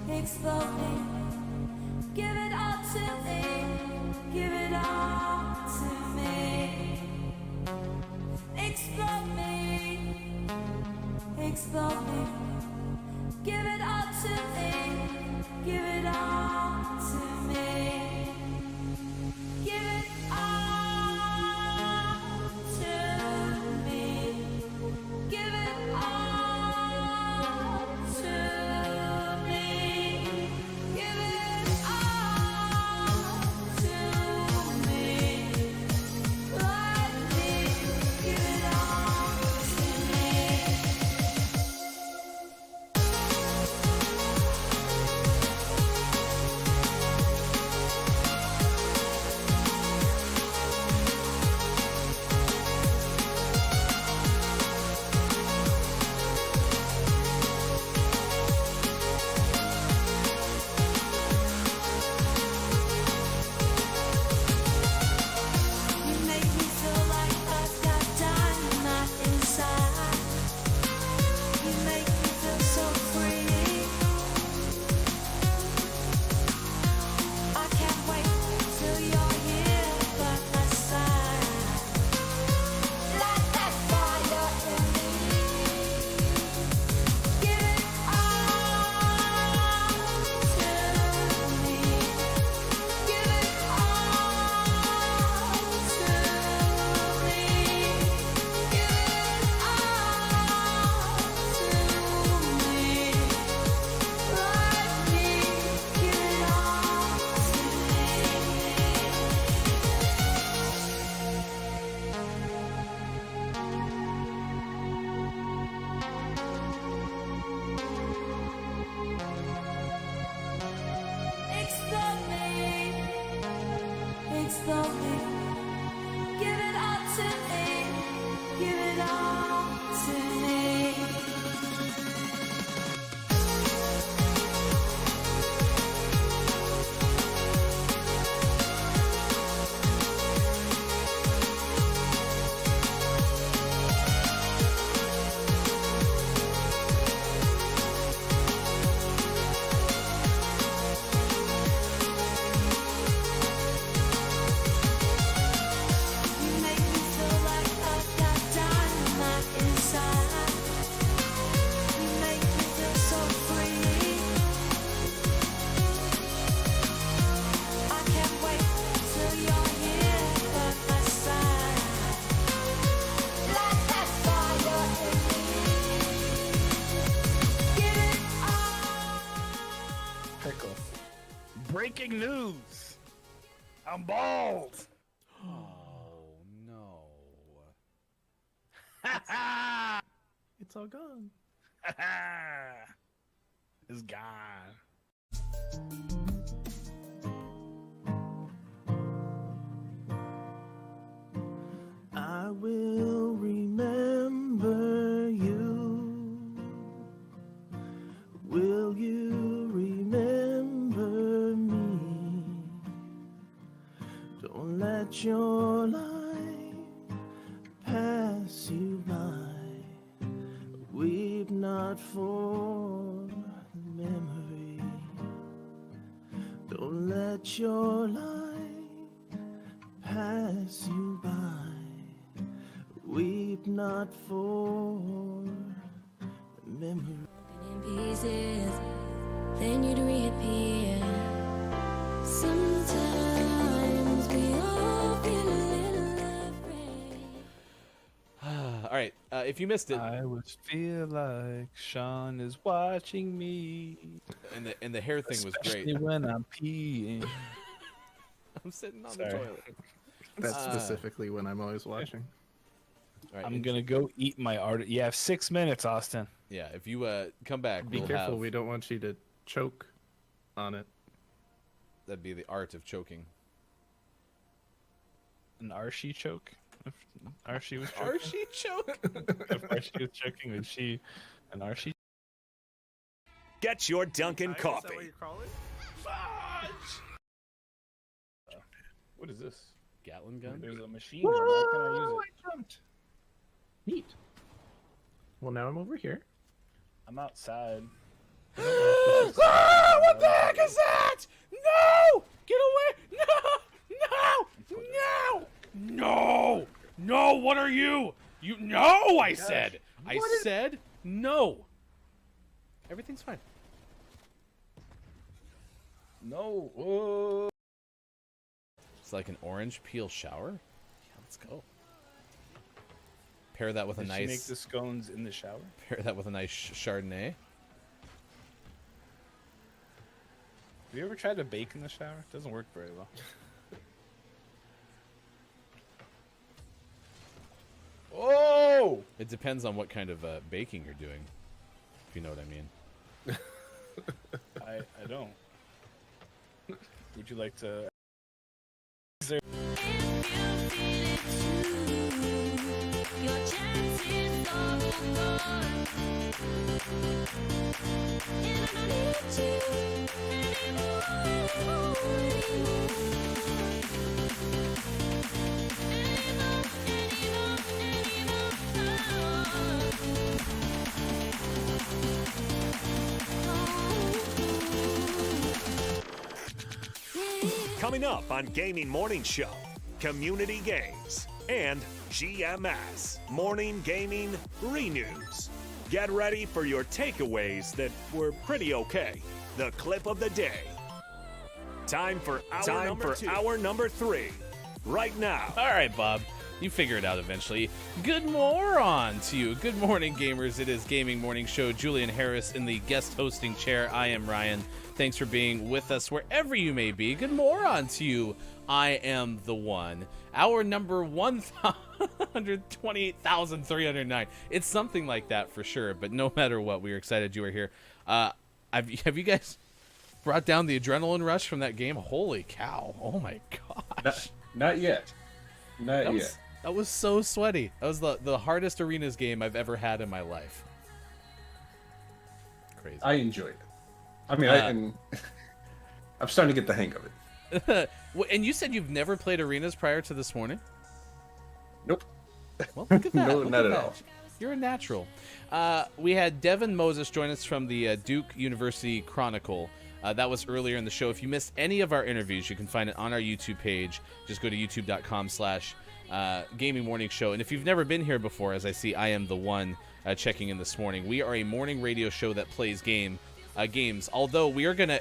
Explode me, give it all to me, give it all to me. Explode me, give it all to me, give it all to me. Give it all to me, give it all to me. Give it all to me. Let me give it all to me. You make me feel like I've got dynamite inside. You make me feel so free. I can't wait till you're here by my side. Light that fire in me. Give it all to me. Give it all to me. Give it all to me. Let me give it all Explode me, give it all to me, give it all to me. You make me feel like I've got dynamite inside. You make me feel so free. I can't wait till you're here by my side. Light that fire in me. Give it all. Pickle. Breaking news. I'm bald. Oh, no. It's all gone. It's gone. I will remember you. Will you remember me? Don't let your life pass you by. Weep not for the memory. Don't let your life pass you by. Weep not for the memory. In pieces, then you'd reappear. Sometimes we all feel a little afraid. All right. If you missed it, I would feel like Sean is watching me. and the hair thing was Especially great. when I'm peeing. I'm sitting on Sorry. the toilet. That's specifically when I'm always watching. All right, I'm gonna go eat my art. You have 6 minutes, Austin. Yeah, if you come back, Be we'll careful, have- we don't want you to choke on it. That'd be the art of choking. An Archie choke. If Archie was choking. Archie choke. If Archie was choking, was she an Archie? Get your Dunkin' coffee. What is this? Gatlin gun. There's a machine gun. Why can't I use it? Jumped. Neat. Well, now I'm over here. I'm outside. Ah, what the heck is that? No! Get away! No! No! No! No! What are you? You no! I said. I said no. Everything's fine. No. Whoa. It's like an orange peel shower. Yeah, let's go. Pair that with a Did she nice. make the scones in the shower? Pair that with a nice Chardonnay. Have you ever tried to bake in the shower? It doesn't work very well. Oh! It depends on what kind of baking you're doing, if you know what I mean. I don't. Would you like to? Your chances are gone. And I don't need you Coming up on Gaming Morning Show, Community Games and GMS Morning Gaming Renews. Get ready for your takeaways that were pretty okay. The clip of the day. Time for hour number 3. Right now. All right, Bob. You figure it out eventually. Good moron to you. Good morning, gamers. It is Gaming Morning Show. Julian Harris in the guest hosting chair. I am Ryan. Thanks for being with us wherever you may be. Good moron to you. I am the one. Hour number 128,309. It's something like that for sure, but no matter what, we are excited you are here. Have you guys brought down the adrenaline rush from that game? Holy cow. Oh my gosh. Not yet. Not yet. That was so sweaty. That was the hardest arenas game I've ever had in my life. Crazy. I enjoyed it. I mean, I'm starting to get the hang of it. And you said you've never played arenas prior to this morning? Nope. Well, look at that. No, Look not at at that. all. You're a natural. We had Devin Moses join us from the Duke University Chronicle. That was earlier in the show. If you missed any of our interviews, you can find it on our YouTube page. Just go to youtube.com/Gaming Morning Show. And if you've never been here before, as I see, I am the one checking in this morning. We are a morning radio show that plays games. Although we are gonna,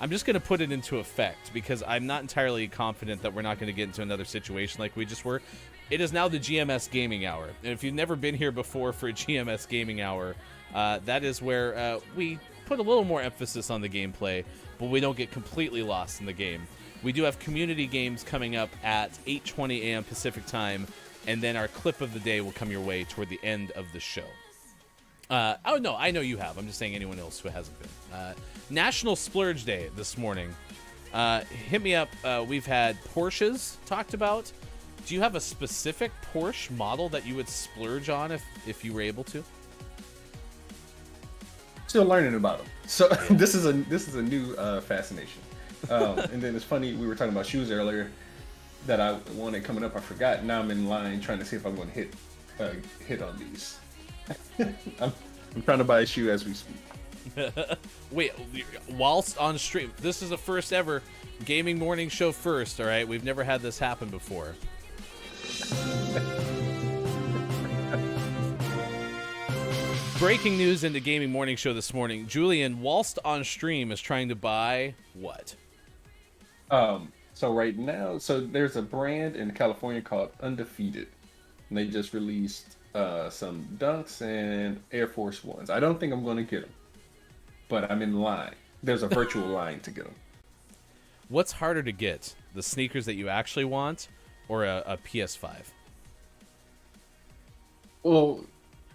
I'm just gonna put it into effect because I'm not entirely confident that we're not gonna get into another situation like we just were. It is now the GMS Gaming Hour, and if you've never been here before for a GMS Gaming Hour, that is where we put a little more emphasis on the gameplay, but we don't get completely lost in the game. We do have community games coming up at 8:20 a.m. Pacific time, and then our clip of the day will come your way toward the end of the show. Oh no, I know you have. I'm just saying anyone else who hasn't been. National Splurge Day this morning. Hit me up. We've had Porsches talked about. Do you have a specific Porsche model that you would splurge on if you were able to? Still learning about them. So this is a new fascination. And then it's funny, we were talking about shoes earlier that I wanted coming up. I forgot. Now I'm in line trying to see if I'm going to hit on these. I'm trying to buy a shoe as we speak. Wait, whilst on stream, this is the first ever gaming morning show first. All right, we've never had this happen before. Breaking news in the gaming morning show this morning. Julian, whilst on stream, is trying to buy what? So right now, there's a brand in California called Undefeated, and they just released some Dunks and Air Force Ones. I don't think I'm going to get them, but I'm in line. There's a virtual line to get them. What's harder to get, the sneakers that you actually want, or a PS5? Well,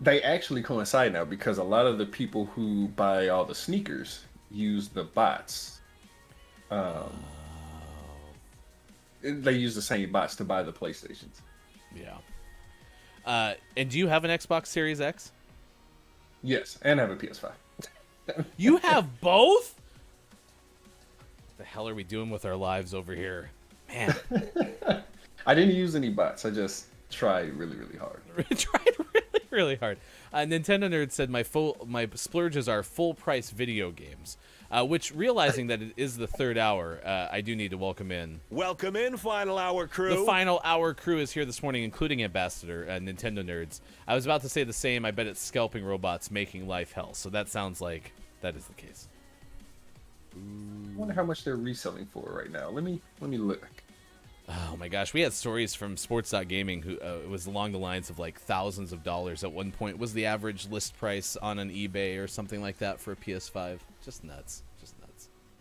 they actually coincide now because a lot of the people who buy all the sneakers use the bots. They use the same bots to buy the PlayStations. Yeah. And do you have an Xbox Series X? Yes, and I have a PS5. You have both? What the hell are we doing with our lives over here? Man. I didn't use any bots. I just tried really, really hard. Tried really hard. Nintendo Nerd said my splurges are full price video games. Which, realizing that it is the third hour, I do need to welcome in. Welcome in, Final Hour crew. The Final Hour crew is here this morning, including Ambassador, Nintendo Nerds. I was about to say the same. I bet it's scalping robots making life hell. So that sounds like that is the case. I wonder how much they're reselling for right now. Let me look. Oh my gosh, we had stories from Sports.Gaming who it was along the lines of like thousands of dollars at one point. Was the average list price on an eBay or something like that for a PS5? Just nuts.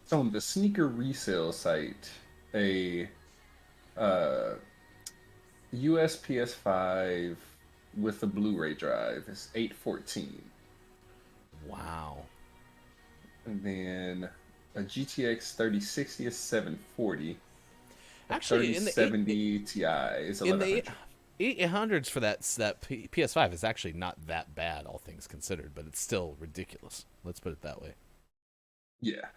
So on the sneaker resale site, a US PS5 with a Blu-ray drive is $814. Wow. And then a GTX 3060 is $740. Actually, 3070 Ti is $1100. In the 800s for that PS5 is actually not that bad, all things considered, but it's still ridiculous. Let's put it that way. Yeah.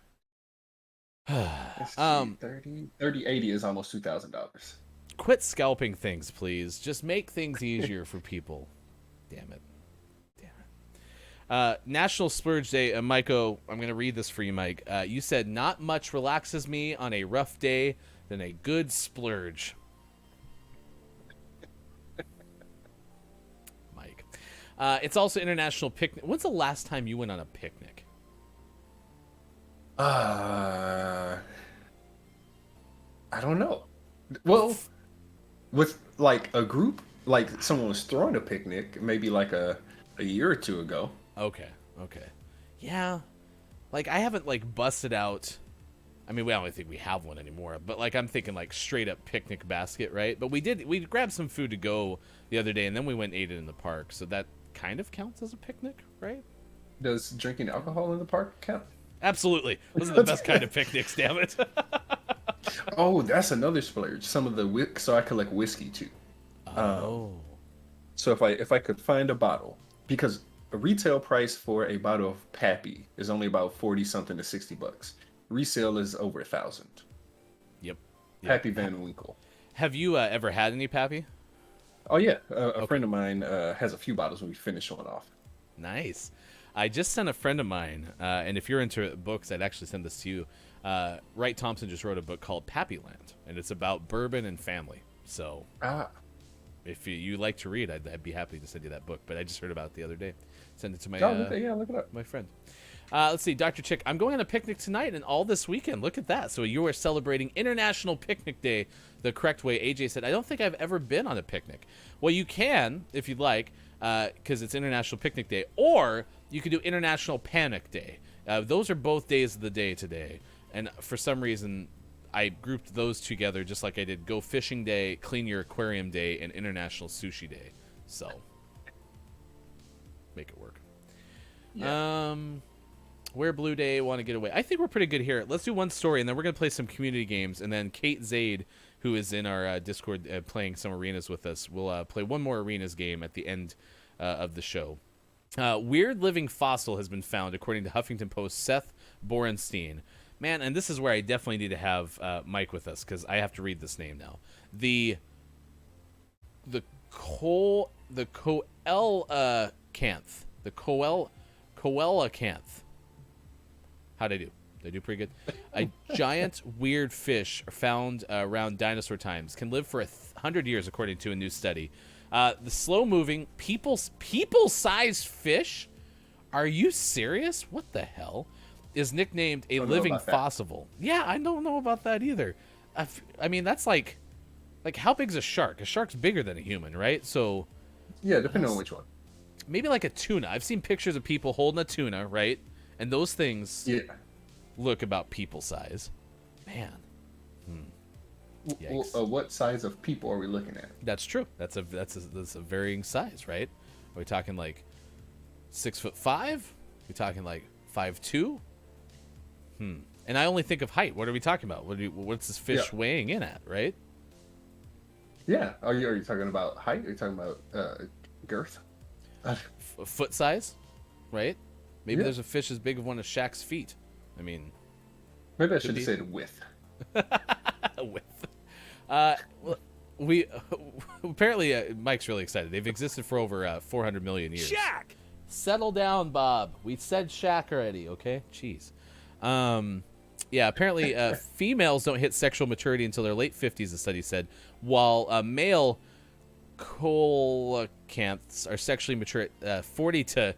3080 is almost $2,000. Quit scalping things, please. Just make things easier for people. Damn it. National Splurge Day. Maiko, I'm going to read this for you, Mike. You said, not much relaxes me on a rough day than a good splurge. Mike. It's also International Picnic. When's the last time you went on a picnic? I don't know. Well, with like a group, like someone was throwing a picnic, maybe like a year or two ago. Okay. Yeah. Like, I haven't, like, busted out... I mean, I don't think we have one anymore, but, like, I'm thinking, like, straight-up picnic basket, right? But we grabbed some food to go the other day, and then we went and ate it in the park, so that kind of counts as a picnic, right? Does drinking alcohol in the park count? Absolutely. Those are the best kind of picnics, damn it. Oh, that's another splurge. Some of the so I collect whiskey too. So if I could find a bottle, because a retail price for a bottle of Pappy is only about 40 something to $60. Resale is over $1,000. Yep. Pappy Van Winkle. Have you ever had any Pappy? Oh yeah, a friend of mine has a few bottles when we finish one off. Nice. I just sent a friend of mine, and if you're into books, I'd actually send this to you. Wright Thompson just wrote a book called Pappyland, and it's about bourbon and family. So, if you like to read, I'd be happy to send you that book. But I just heard about it the other day. Send it to my look it up. My friend. Let's see, Dr. Chick. I'm going on a picnic tonight and all this weekend. Look at that. So you are celebrating International Picnic Day the correct way. AJ said, I don't think I've ever been on a picnic. Well, you can if you'd like, because it's International Picnic Day, or you could do International Panic Day. Those are both days of the day today. And for some reason, I grouped those together just like I did Go Fishing Day, Clean Your Aquarium Day, and International Sushi Day. So, make it work. Yeah. Where Blue Day want to get away? I think we're pretty good here. Let's do one story, and then we're gonna play some community games, and then Kate Zaid, who is in our Discord playing some arenas with us, will play one more arenas game at the end of the show. Weird living fossil has been found, according to Huffington Post. Seth Borenstein, man, and this is where I definitely need to have Mike with us because I have to read this name now. The coelacanth. How'd I do? Did I do pretty good? A giant weird fish found around dinosaur times can live for 100 years, according to a new study. The slow-moving, people-sized fish? Are you serious? What the hell? Is nicknamed a living fossil. Yeah, I don't know about that either. I mean, that's like how big's a shark? A shark's bigger than a human, right? So yeah, depending on which one. Maybe like a tuna. I've seen pictures of people holding a tuna, right? And those things look about people size. Man. What size of people are we looking at? That's true. That's a varying size, right? Are we talking like 6'5"? Are we talking like 5'2"? And I only think of height. What are we talking about? What's this fish weighing in at, right? Yeah. Are you talking about height? Are you talking about girth? Foot size, right? Maybe there's a fish as big as one of Shaq's feet. I mean, maybe I should have said width. We apparently Mike's really excited. They've existed for over 400 million years. Shaq! Settle down, Bob. We said Shaq already, okay? Jeez. Yeah, apparently females don't hit sexual maturity until their late 50s, the study said, while male coelacanths are sexually mature at 40 to...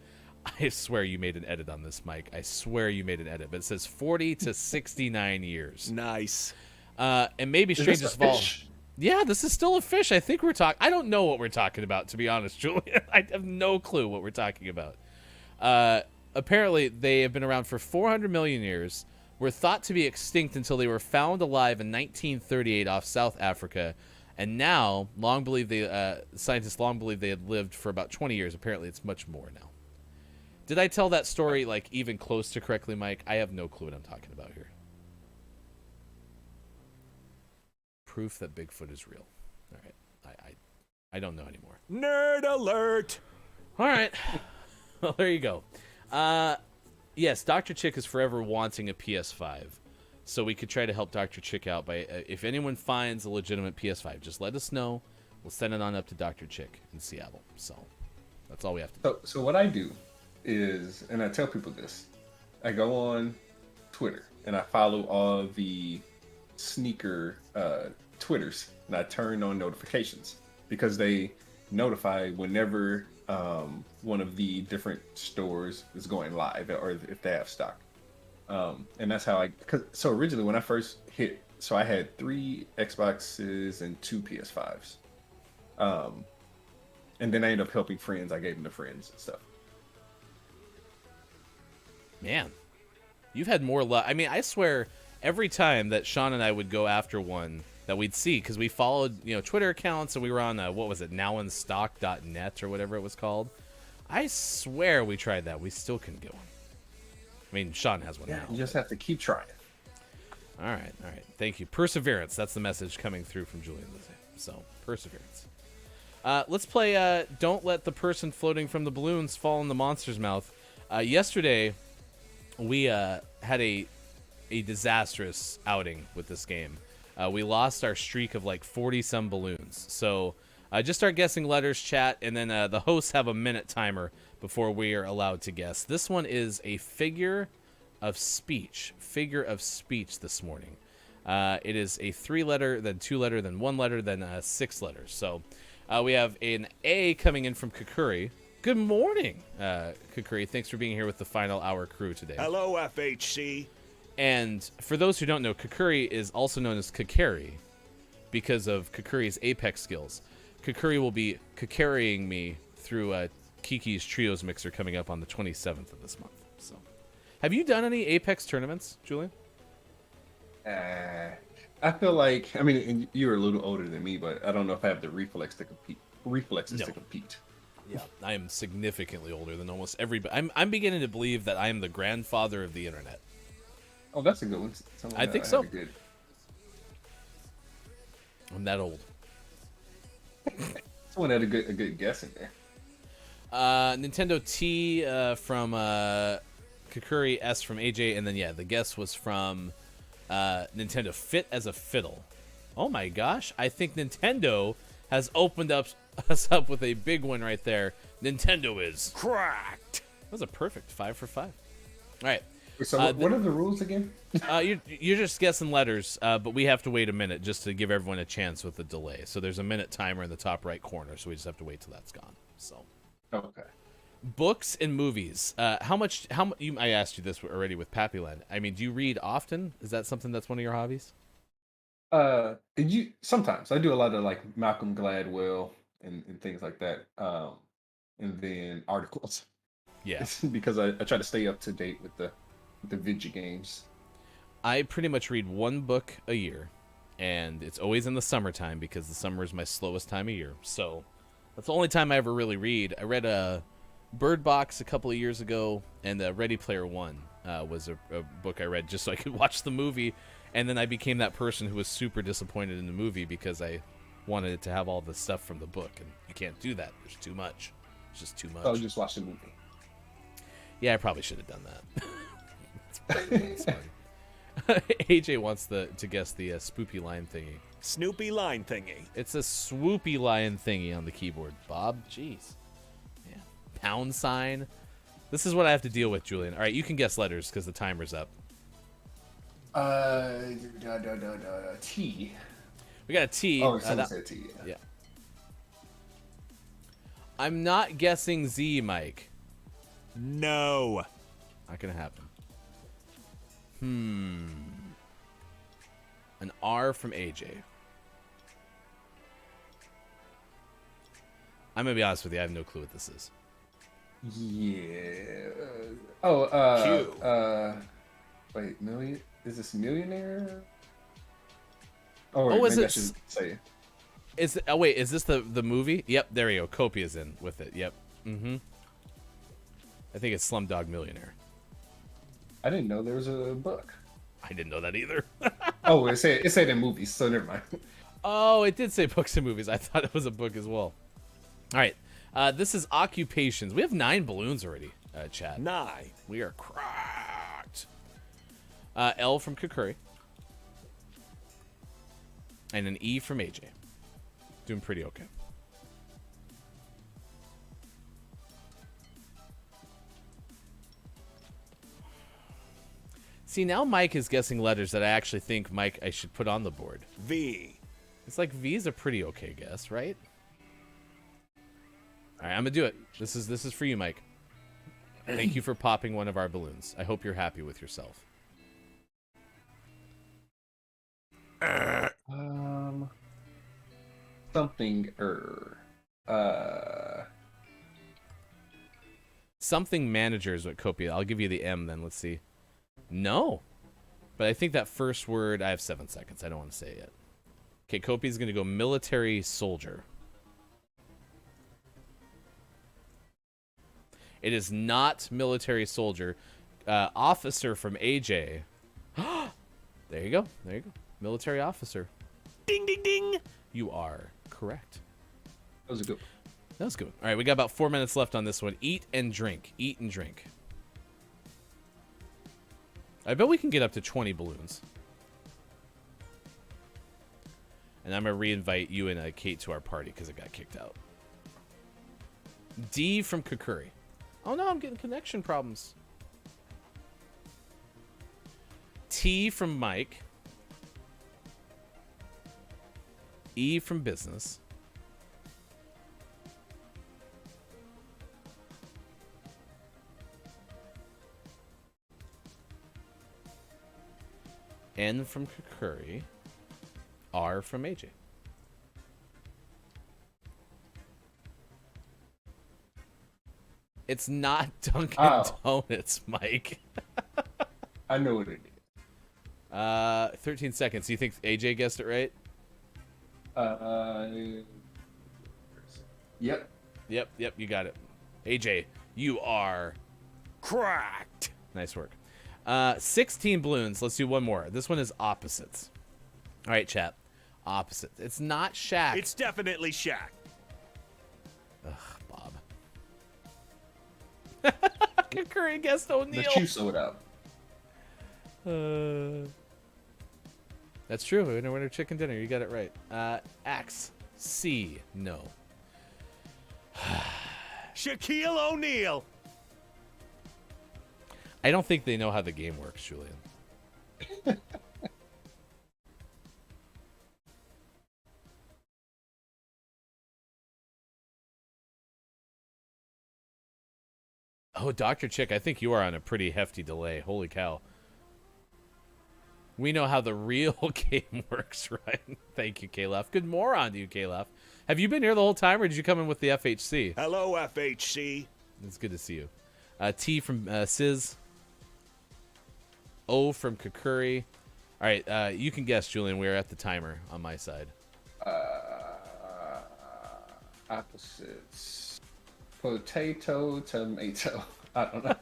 I swear you made an edit on this, Mike. I swear you made an edit, but it says 40 to 69 years. Nice. And maybe strangest of all... Yeah, this is still a fish. I think we're talking... I don't know what we're talking about, to be honest, Julian. I have no clue what we're talking about. Apparently, they have been around for 400 million years, were thought to be extinct until they were found alive in 1938 off South Africa, and now scientists long believed they had lived for about 20 years. Apparently, it's much more now. Did I tell that story like even close to correctly, Mike? I have no clue what I'm talking about here. Proof that Bigfoot is real. All right, I don't know anymore. Nerd alert! All right, well there you go. Yes, Dr. Chick is forever wanting a PS5, so we could try to help Dr. Chick out by if anyone finds a legitimate PS5, just let us know. We'll send it on up to Dr. Chick in Seattle. So that's all we have to do. So what I do is, and I tell people this, I go on Twitter and I follow all the sneaker Twitters, and I turn on notifications because they notify whenever one of the different stores is going live or if they have stock. And that's how so originally when I first hit, so I had 3 Xboxes and 2 PS5s. And then I ended up helping friends. I gave them to friends and stuff. Man, you've had more luck. I mean, I swear every time that Sean and I would go after one that we'd see, because we followed, Twitter accounts, and we were on, what was it, nowinstock.net or whatever it was called. I swear we tried that. We still couldn't get one. I mean, Sean has one now. You just have to keep trying. All right. Thank you. Perseverance. That's the message coming through from Julian Lizzie. So, perseverance. Let's play Don't Let the Person Floating from the Balloons Fall in the Monster's Mouth. Yesterday, we had a disastrous outing with this game. We lost our streak of like 40-some balloons. So just start guessing letters, chat, and then the hosts have a minute timer before we are allowed to guess. This one is a figure of speech. Figure of speech this morning. It is a 3-letter, then 2-letter, then 1-letter, then 6 letters. So we have an A coming in from Kakuri. Good morning, Kakuri. Thanks for being here with the Final Hour crew today. Hello, FHC. And for those who don't know, Kakuri is also known as Kakari because of Kakuri's Apex skills. Kakuri will be Kakariing me through Kiki's Trios Mixer coming up on the 27th of this month. So, have you done any Apex tournaments, Julian? I feel like, you're a little older than me, but I don't know if I have the reflexes to compete. Yeah, I am significantly older than almost everybody. I'm beginning to believe that I am the grandfather of the internet. Oh, that's a good one. I think so. I'm that old. Someone had a good guess in there. Nintendo T from Kakuri, S from AJ, and then yeah, the guess was from Nintendo Fit as a Fiddle. Oh my gosh, I think Nintendo has opened us up with a big one right there. Nintendo is cracked. That was a perfect 5 for 5. All right. So what are the rules again? You're just guessing letters, but we have to wait a minute just to give everyone a chance with the delay. So there's a minute timer in the top right corner, so we just have to wait till that's gone. So. Okay. Books and movies. How much? I asked you this already with Pappyland. I mean, do you read often? Is that something that's one of your hobbies? Sometimes I do a lot of like Malcolm Gladwell and things like that. And then articles. Yeah. Because I try to stay up to date with the video games. I pretty much read one book a year, and it's always in the summertime because the summer is my slowest time of year. So that's the only time I ever really read. I read a Bird Box a couple of years ago, and Ready Player One was a book I read just so I could watch the movie. And then I became that person who was super disappointed in the movie because I wanted it to have all the stuff from the book, and you can't do that. There's too much. It's just too much. Oh, just watch the movie. Yeah, I probably should have done that. It's fine. AJ wants to guess the spoopy line thingy. Snoopy line thingy. It's a swoopy line thingy on the keyboard, Bob. Jeez. Yeah. Pound sign. This is what I have to deal with, Julian. All right, you can guess letters because the timer's up. T. We got a T. Oh, someone said T. Yeah. I'm not guessing Z, Mike. No. Not gonna happen. An R from AJ. I'm gonna be honest with you. I have no clue what this is. Yeah. Q. Wait, million? Is this millionaire? Oh, Oh, is maybe it? I should say. Wait, is this the movie? Yep, there you go. Copia's in with it. Yep. I think it's Slumdog Millionaire. I didn't know there was a book. I didn't know that either. Oh, it said in movies, so never mind. Oh, it did say books and movies. I thought it was a book as well. All right. This is occupations. We have 9 balloons already, Chad. 9. We are cracked. L from Kakuri. And an E from AJ. Doing pretty okay. See, now Mike is guessing letters that I actually think, Mike, I should put on the board. V. It's like V is a pretty okay guess, right? All right, I'm gonna do it. This is for you, Mike. Thank you for popping one of our balloons. I hope you're happy with yourself. Something manager is what Copia. I'll give you the M then. Let's see. No. But I think that first word, I have 7 seconds. I don't want to say it yet. Okay, Copia's going to go military soldier. It is not military soldier. Officer from AJ. There you go. There you go. Military officer. Ding, ding, ding. You are correct. That was a good one. That was good. All right, we got about 4 minutes left on this one. Eat and drink. Eat and drink. I bet we can get up to 20 balloons. And I'm going to re-invite you and Kate to our party because it got kicked out. D from Kakuri. Oh no, I'm getting connection problems. T from Mike. E from business. N from Kakuri. R from AJ. It's not Dunkin' Donuts, Mike. I know what it is. 13 seconds. Do you think AJ guessed it right? Yep. Yep. You got it. AJ, you are cracked. Nice work. 16 balloons. Let's do one more. This one is opposites. All right, chat. Opposites. It's not Shaq. It's definitely Shaq. Ugh, Bob. Concurring guest O'Neill. Let you sew it out. That's true. Winner chicken dinner. You got it right. Axe. C. No. Shaquille O'Neal. I don't think they know how the game works, Julian. Oh, Dr. Chick, I think you are on a pretty hefty delay. Holy cow. We know how the real game works, right? Thank you, Caleb. Good moron to you, Caleb. Have you been here the whole time, or did you come in with the FHC? Hello, FHC. It's good to see you. T from Sizz. O from Kakuri. All right, you can guess, Julian. We're at the timer on my side. Opposites. Potato, tomato. I don't know.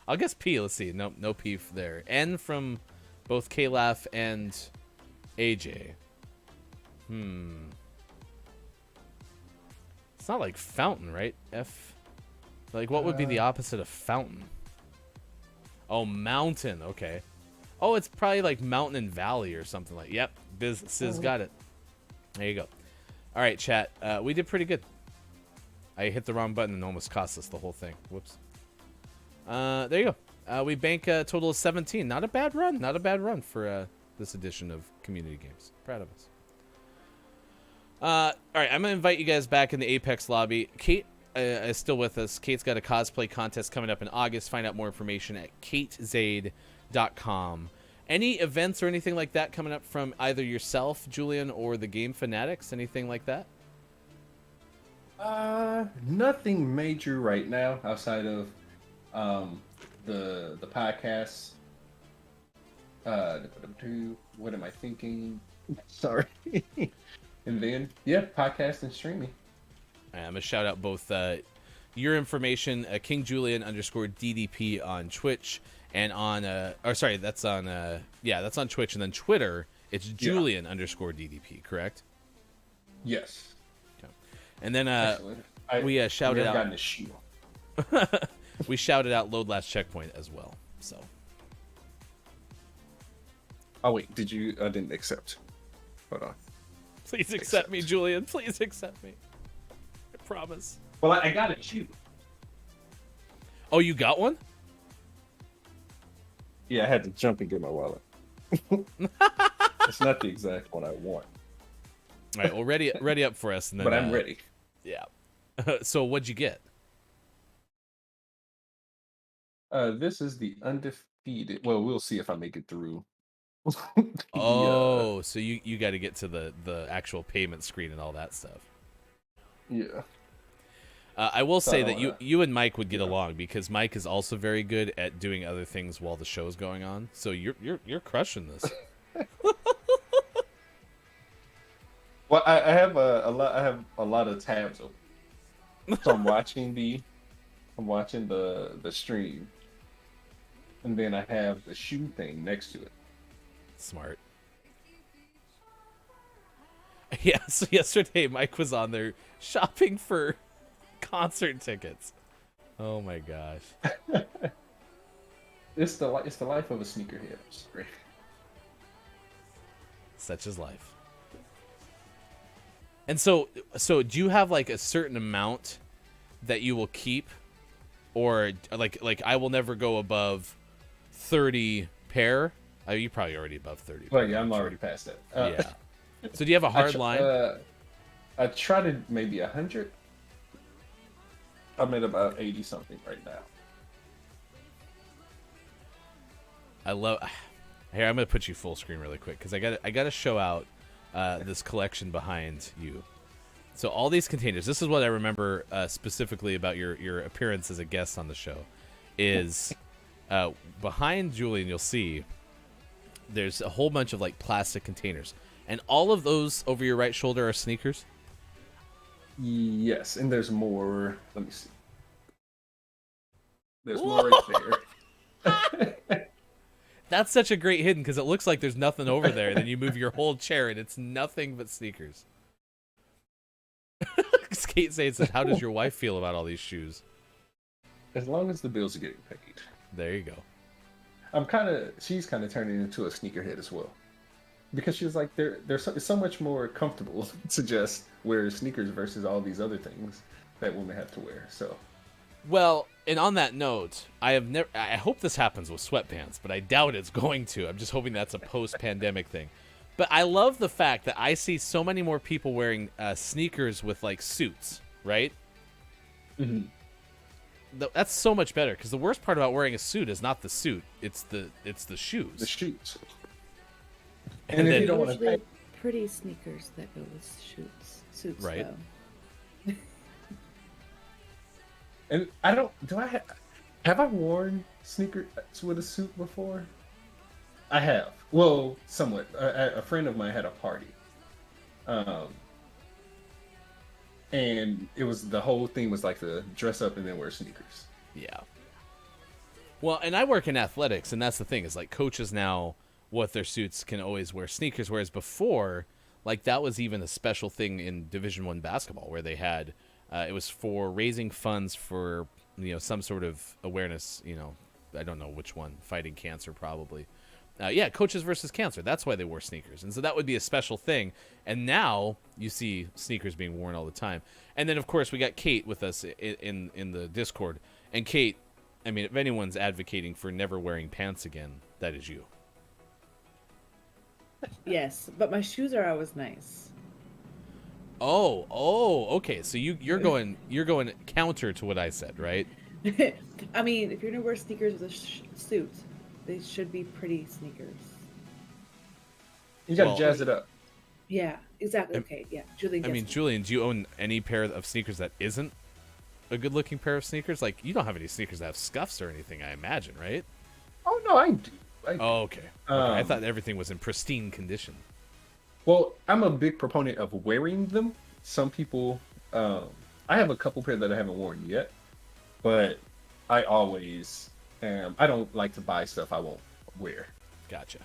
I'll guess P. Let's see. No P there. N from both Kalaf and AJ. It's not like fountain, right? F. Like, what would be the opposite of fountain? Oh, mountain. Okay. Oh, it's probably like mountain and valley or something like. Yep. Sizz got it. There you go. All right, chat. We did pretty good. I hit the wrong button and almost cost us the whole thing. Whoops. There you go. We bank a total of 17. Not a bad run. Not a bad run for this edition of Community Games. Proud of us. All right, I'm going to invite you guys back in the Apex lobby. Kate is still with us. Kate's got a cosplay contest coming up in August. Find out more information at katezade.com. Any events or anything like that coming up from either yourself, Julian, or the Game Fanatics? Anything like that? Nothing major right now outside of the podcast. What am I thinking? Sorry. And then, yeah, podcast and streaming. I'm going to shout out both your information, King Julian _DDP on Twitch, and on, that's on Twitch, and then Twitter, it's Julian _DDP, correct? Yes. Okay. And then we shouted out. Gotten a shoe. We shouted out Load Last Checkpoint as well. So. Oh wait, I didn't accept. Hold on. Please accept me, Julian. Please accept me. I promise. Well, I got a shoe. Oh, you got one? Yeah, I had to jump and get my wallet. It's not the exact one I want. All right, well, ready up for us. And then, but I'm ready. Yeah. So what'd you get? This is the undefeated. Well, we'll see if I make it through. So you got to get to the actual payment screen and all that stuff. Yeah. I will say that you and Mike would get along because Mike is also very good at doing other things while the show's going on. So you're crushing this. Well, I have a lot. I have a lot of tabs open. So I'm watching the stream, and then I have the shoe thing next to it. Smart. Yeah, so yesterday Mike was on there shopping for concert tickets. Oh my gosh. It's the life of a sneakerhead. Such is life. And so do you have like a certain amount that you will keep, or like I will never go above 30 pair? Oh, you're probably already above 30. Well, yeah, I'm already past that. Yeah. So do you have a hard line? I tried maybe 100. I'm at about 80 something right now. I love. Here, I'm gonna put you full screen really quick because I got to show out this collection behind you. So all these containers. This is what I remember specifically about your appearance as a guest on the show. Is behind Julian, you'll see there's a whole bunch of like plastic containers, and all of those over your right shoulder are sneakers. Yes, and there's more. Let me see. There's more right there. That's such a great hidden because it looks like there's nothing over there. Then you move your whole chair and it's nothing but sneakers. Kate says, "How does your wife feel about all these shoes?" As long as the bills are getting paid. There you go. She's kind of turning into a sneakerhead as well, because she's like, it's so much more comfortable to just wear sneakers versus all these other things that women have to wear. So, Well, and on that note, I hope this happens with sweatpants, but I doubt it's going to. I'm just hoping that's a post-pandemic thing. But I love the fact that I see so many more people wearing sneakers with like suits, right? mm-hmm. That's so much better because the worst part about wearing a suit is not the suit; it's the shoes. The shoes. And if then, you don't want to Usually pay, pretty sneakers that go with suits, Right. though. and I don't. Do I have I worn sneakers with a suit before? I have. Well, somewhat. A friend of mine had a party, and it was the whole thing was like to dress up and then wear sneakers. Yeah. Well, and I work in athletics, and that's the thing is like coaches now, with their suits can always wear sneakers, whereas before, like that was even a special thing in Division I basketball where they had it was for raising funds for some sort of awareness. I don't know which one, fighting cancer probably. Yeah, coaches versus cancer. That's why they wore sneakers, and so that would be a special thing. And now you see sneakers being worn all the time. And then of course we got Kate with us in the Discord. And Kate, I mean, if anyone's advocating for never wearing pants again, that is you. Yes, but my shoes are always nice. Oh, okay. So you're going counter to what I said, right? I mean, if you're gonna wear sneakers with a suit, they should be pretty sneakers. You gotta Well, jazz it up. Yeah, exactly. Okay, yeah. Julian. I mean, gets it. Julian, do you own any pair of sneakers that isn't a good-looking pair of sneakers? Like, you don't have any sneakers that have scuffs or anything, I imagine, right? Oh no, I do. Oh, okay. I thought everything was in pristine condition. Well, I'm a big proponent of wearing them. Some people, I have a couple pair that I haven't worn yet, but I always am. I don't like to buy stuff I won't wear. Gotcha.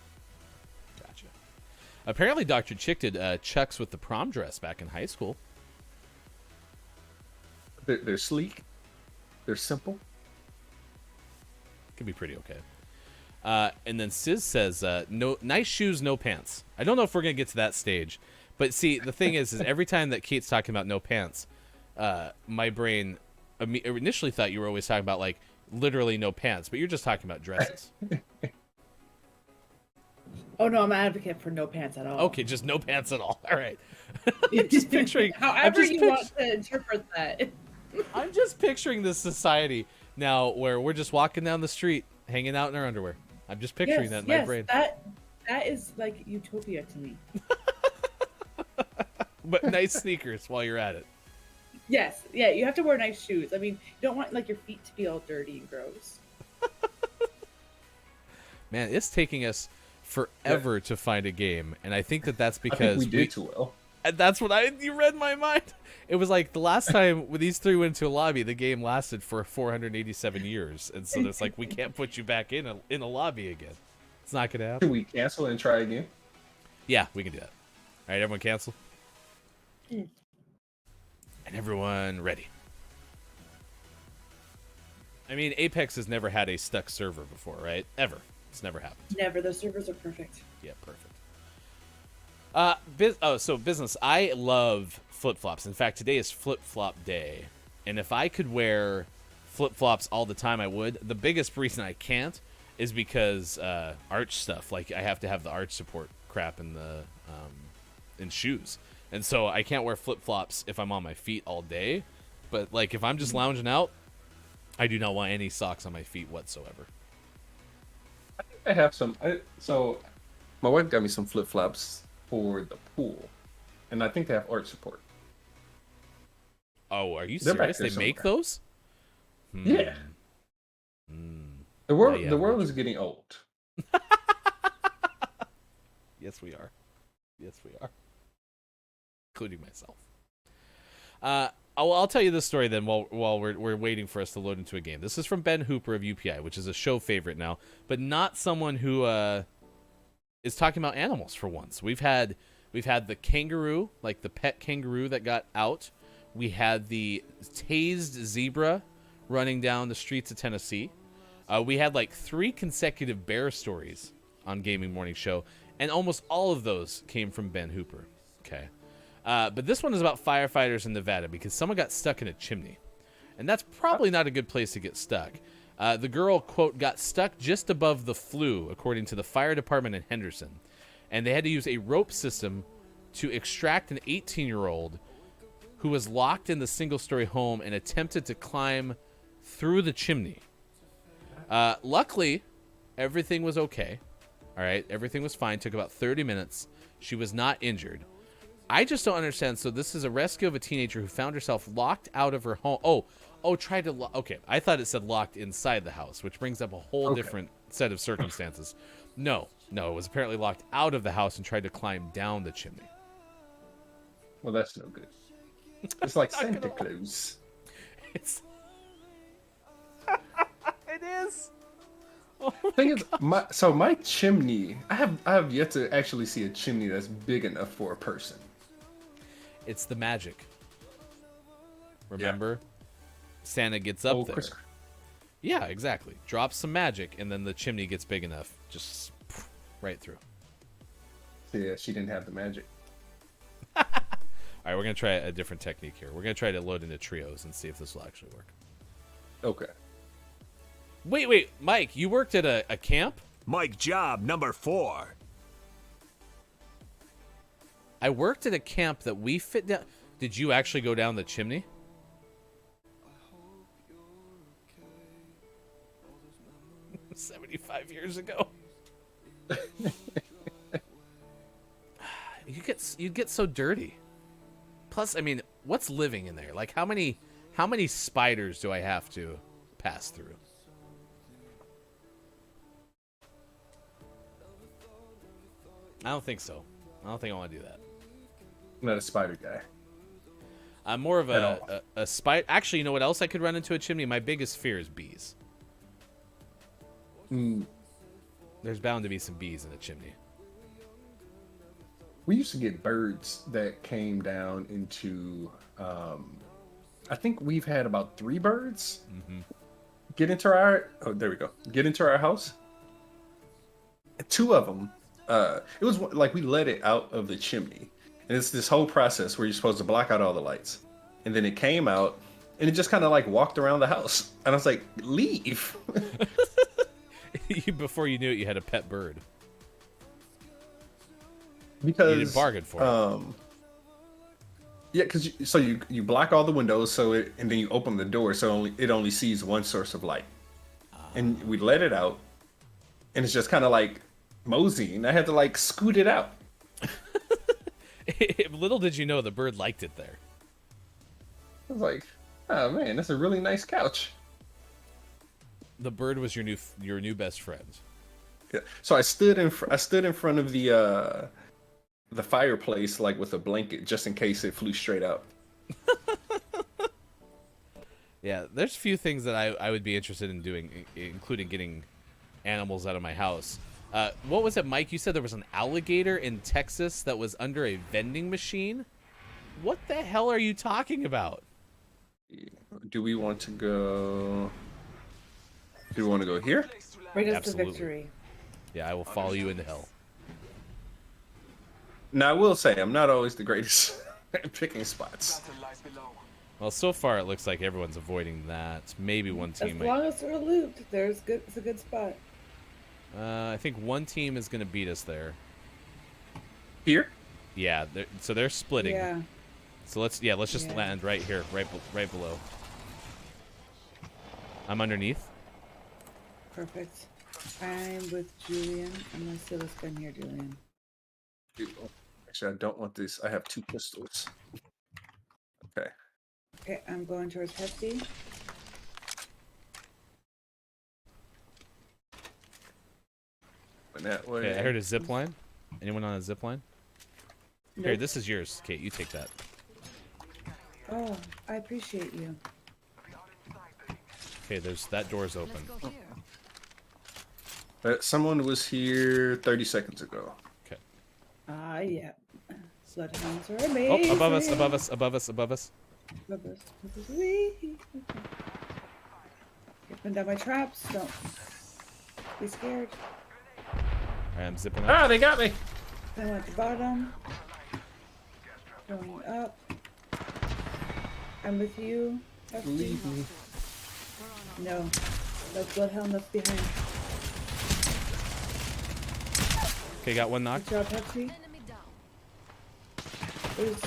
Apparently, Dr. Chick did Chucks with the prom dress back in high school. They're sleek. They're simple. Could be pretty okay. And then Sis says, "No nice shoes, no pants." I don't know if we're gonna get to that stage, but see, the thing is every time that Kate's talking about no pants, my brain initially thought you were always talking about like literally no pants, but you're just talking about dresses. Oh no, I'm an advocate for no pants at all. Okay, just no pants at all. All right. Just picturing. However you want to interpret that. I'm just picturing this society now where we're just walking down the street, hanging out in our underwear. I'm just picturing that in my brain. That is like utopia to me. But nice sneakers while you're at it. Yes, yeah, you have to wear nice shoes. I mean, you don't want like your feet to be all dirty and gross. Man, it's taking us forever to find a game, and I think that's I because think we did too well. And that's what you read my mind. It was like the last time when these three went into a lobby, the game lasted for 487 years, and so it's like we can't put you back in a lobby again. It's not gonna happen. Can we cancel and try again? Yeah, we can do that. All right, everyone cancel. And everyone ready. I mean, Apex has never had a stuck server before, right? Ever. It's never happened. Never. Those servers are perfect. Yeah, perfect. So business. I love flip-flops. In fact, today is flip-flop day. And if I could wear flip-flops all the time, I would. The biggest reason I can't is because arch stuff. Like, I have to have the arch support crap in the in shoes. And so I can't wear flip-flops if I'm on my feet all day. But, like, if I'm just lounging out, I do not want any socks on my feet whatsoever. I have some. So, my wife got me some flip flops for the pool, and I think they have arch support. Oh, are you They're back serious? there They make somewhere. those? Yeah. The world is getting old. Yes, we are. Yes, we are. Including myself. I'll tell you this story then while we're waiting for us to load into a game. This is from Ben Hooper of UPI, which is a show favorite now, but not someone who is talking about animals for once. We've had the kangaroo, like the pet kangaroo that got out. We had the tased zebra running down the streets of Tennessee. We had like 3 consecutive bear stories on Gaming Morning Show, and almost all of those came from Ben Hooper. Okay. But this one is about firefighters in Nevada because someone got stuck in a chimney. And that's probably not a good place to get stuck. The girl, quote, got stuck just above the flue, according to the fire department in Henderson. And they had to use a rope system to extract an 18-year-old who was locked in the single-story home and attempted to climb through the chimney. Luckily, everything was okay. All right, everything was fine. Took about 30 minutes. She was not injured. I just don't understand. So this is a rescue of a teenager who found herself locked out of her home. Tried to okay, I thought it said locked inside the house, which brings up a whole different set of circumstances. No, it was apparently locked out of the house and tried to climb down the chimney. Well, that's no good. It's like Santa Claus. It's it is. Thing is, my chimney. I have yet to actually see a chimney that's big enough for a person. It's the magic. Remember, Santa gets up there. Yeah, exactly. Drops some magic, and then the chimney gets big enough, just right through. Yeah, she didn't have the magic. All right, we're gonna try a different technique here. We're gonna try to load into trios and see if this will actually work. Okay. Wait, Mike, you worked at a camp? Mike job number 4. I worked at a camp that we fit down. Did you actually go down the chimney? $75 years ago. You'd get so dirty. Plus, I mean, what's living in there? Like, how many spiders do I have to pass through? I don't think so. I don't think I want to do that. I'm not a spider guy. I'm more of a spider. Actually, you know what else I could run into a chimney? My biggest fear is bees. There's bound to be some bees in a chimney. We used to get birds that came down into. I think we've had about 3 birds get into our. Oh, there we go. Get into our house. 2 of them. It was like we let it out of the chimney, and it's this whole process where you're supposed to block out all the lights, and then it came out, and it just kind of like walked around the house, and I was like, "Leave!" Before you knew it, you had a pet bird. Because you didn't bargain for it. Yeah, because you block all the windows, and then you open the door, so it only sees one source of light, and we let it out, and it's just kind of like moseying. I had to like scoot it out. Little did you know the bird liked it there. I was like, oh man, that's a really nice couch. The bird was your new best friend. Yeah. So I stood in front of the fireplace like with a blanket just in case it flew straight up. Yeah, there's a few things that I would be interested in doing, including getting animals out of my house. What was it, Mike? You said there was an alligator in Texas that was under a vending machine? What the hell are you talking about? Do we want to go... Do we want to go here? Bring us Absolutely. to victory. Yeah, I will follow you into hell. Now, I will say, I'm not always the greatest at picking spots. Well, so far it looks like everyone's avoiding that. Maybe one team As long as we're looped, it's a good spot. I think one team is going to beat us there. Here? Yeah, so they're splitting. Yeah. So let's just land right here, right below. I'm underneath. Perfect. I'm with Julian. I'm gonna steal this gun here, Julian. Actually, I don't want this. I have 2 pistols. Okay. Okay, I'm going towards Hefty. That way. Okay, I heard a zip line. Anyone on a zip line? Nope. Here, this is yours. Kate, you take that. Oh, I appreciate you. Okay, that door's open. Someone was here 30 seconds ago. Okay. Yeah. Bloodhounds are Oh, amazing. above us, above us, above us, above us. Above us. Wee. Open down my traps. Don't be scared. I'm zipping up. Ah, they got me. Then at the bottom. Going up. I'm with you. Leave me. No. No bloodhound left behind. Okay, got one knocked. Good job, Pepsi. There's